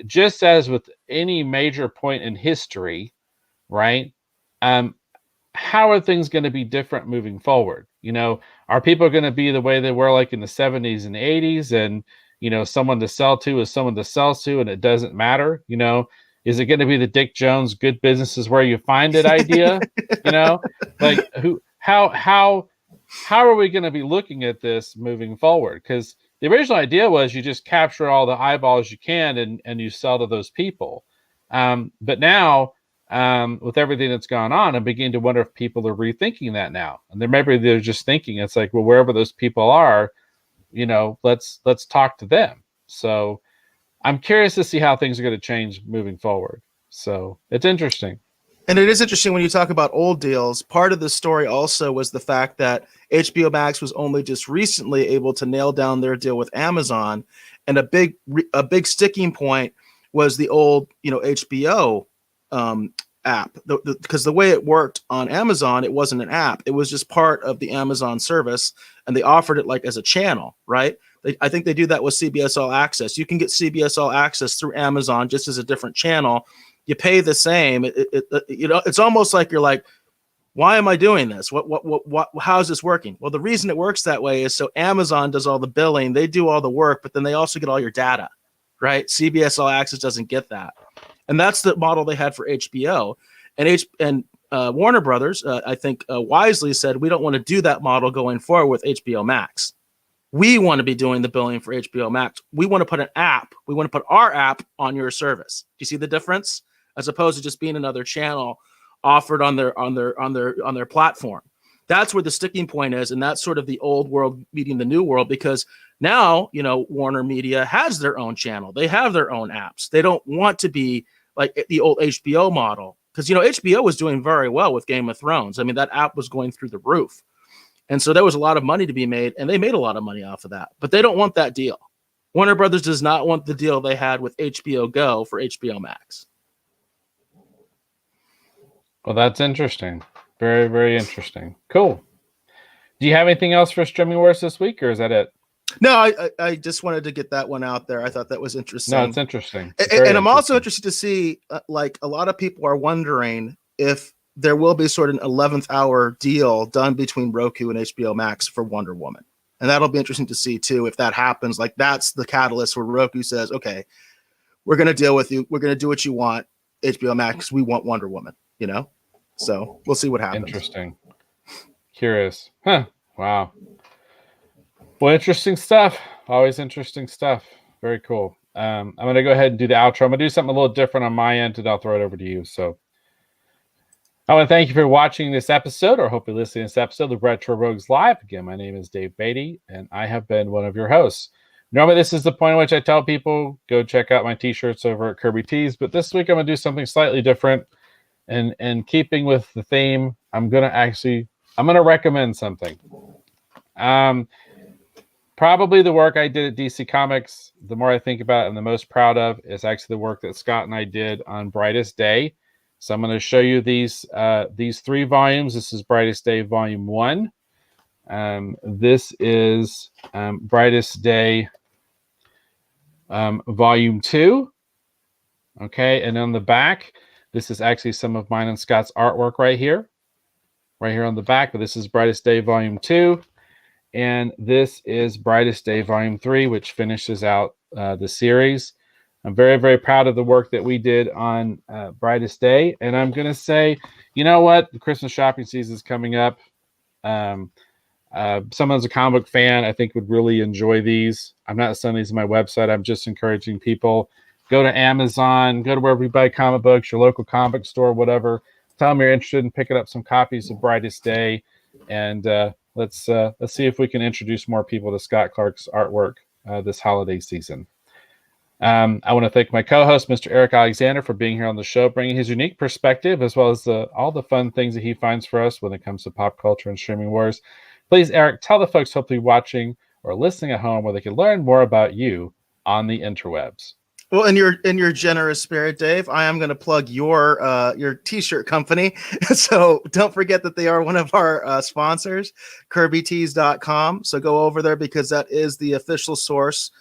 just as with any major point in history, right? How are things going to be different moving forward? Are people going to be the way they were like in the 70s and 80s, and someone to sell to is someone to sell to, and it doesn't matter? Is it going to be the Dick Jones "good business is where you find it" idea? Like how are we going to be looking at this moving forward? Because the original idea was you just capture all the eyeballs you can and you sell to those people. But now, with everything that's gone on, I'm beginning to wonder if people are rethinking that now. And maybe they're just thinking it's like, well, wherever those people are, let's talk to them. So I'm curious to see how things are going to change moving forward. So it's interesting. And it is interesting when you talk about old deals. Part of the story also was the fact that HBO Max was only just recently able to nail down their deal with Amazon, and a big sticking point was the old HBO app. Because the way it worked on Amazon, it wasn't an app; it was just part of the Amazon service, and they offered it like as a channel, right? I think they do that with CBS All Access. You can get CBS All Access through Amazon just as a different channel. You pay the same. It's almost like you're like, why am I doing this? How is this working? Well, the reason it works that way is so Amazon does all the billing, they do all the work, but then they also get all your data, right? CBS All Access doesn't get that. And that's the model they had for HBO. And Warner Brothers, I think wisely said, we don't want to do that model going forward with HBO Max. We want to be doing the billing for HBO Max. We want to put an app. We want to put our app on your service. Do you see the difference? As opposed to just being another channel offered on their platform. That's where the sticking point is, and that's sort of the old world meeting the new world, because now, Warner Media has their own channel. They have their own apps. They don't want to be like the old HBO model, because HBO was doing very well with Game of Thrones. I mean, that app was going through the roof. And so there was a lot of money to be made, and they made a lot of money off of that. But they don't want that deal. Warner Brothers does not want the deal they had with HBO Go for HBO Max. Well, that's interesting. Very, very interesting. Cool. Do you have anything else for Streaming Wars this week, or is that it? No, I just wanted to get that one out there. I thought that was interesting. No, it's interesting. And I'm also interested to see, like, a lot of people are wondering if there will be sort of an 11th hour deal done between Roku and HBO Max for Wonder Woman. And that'll be interesting to see, too, if that happens. Like, that's the catalyst where Roku says, okay, we're going to deal with you. We're going to do what you want, HBO Max. We want Wonder Woman, So we'll see what happens. Interesting. Curious. Huh. Wow. Well, interesting stuff. Always interesting stuff. Very cool. I'm going to go ahead and do the outro. I'm going to do something a little different on my end, and I'll throw it over to you. So I want to thank you for watching this episode, or hopefully listening to this episode of Retro Rogues Live. Again, my name is Dave Beatty, and I have been one of your hosts. Normally, this is the point at which I tell people, go check out my t-shirts over at Kirby Tees, but this week I'm going to do something slightly different. And keeping with the theme, I'm going to recommend something. Probably the work I did at DC Comics, the more I think about it and the most proud of, is actually the work that Scott and I did on Brightest Day. So I'm going to show you these 3 volumes. This is Brightest Day Volume 1. This is Brightest Day Volume 2. Okay, and on the back, this is actually some of mine and Scott's artwork right here on the back. But this is Brightest Day Volume 2. And this is Brightest Day Volume 3, which finishes out the series. I'm very, very proud of the work that we did on Brightest Day. And I'm going to say, you know what? The Christmas shopping season is coming up. Someone who's a comic book fan, I think, would really enjoy these. I'm not selling these on my website. I'm just encouraging people. Go to Amazon. Go to wherever you buy comic books, your local comic store, whatever. Tell them you're interested in picking up some copies of Brightest Day. And let's see if we can introduce more people to Scott Clark's artwork this holiday season. I want to thank my co-host, Mr. Eric Alexander, for being here on the show, bringing his unique perspective as well as all the fun things that he finds for us when it comes to pop culture and streaming wars. Please, Eric, tell the folks hopefully watching or listening at home where they can learn more about you on the interwebs. Well, in your generous spirit, Dave, I am going to plug your t-shirt company. So don't forget that they are one of our sponsors, kirbytees.com. So go over there because that is the official source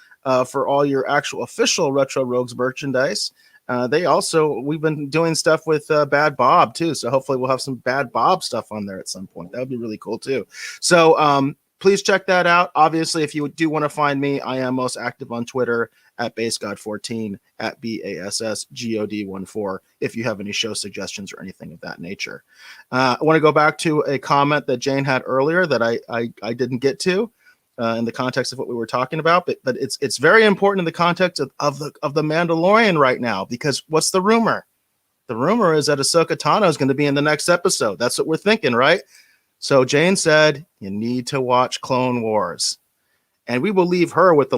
for all your actual official Retro Rogues merchandise. We've been doing stuff with Bad Bob too. So hopefully we'll have some Bad Bob stuff on there at some point. That would be really cool too. So please check that out. Obviously, if you do want to find me, I am most active on Twitter at BassGod14, at BassGod14, if you have any show suggestions or anything of that nature. I want to go back to a comment that Jane had earlier that I didn't get to in the context of what we were talking about, but it's very important in the context of the Mandalorian right now, because what's the rumor? The rumor is that Ahsoka Tano is going to be in the next episode. That's what we're thinking, right? So Jane said, you need to watch Clone Wars. And we will leave her with the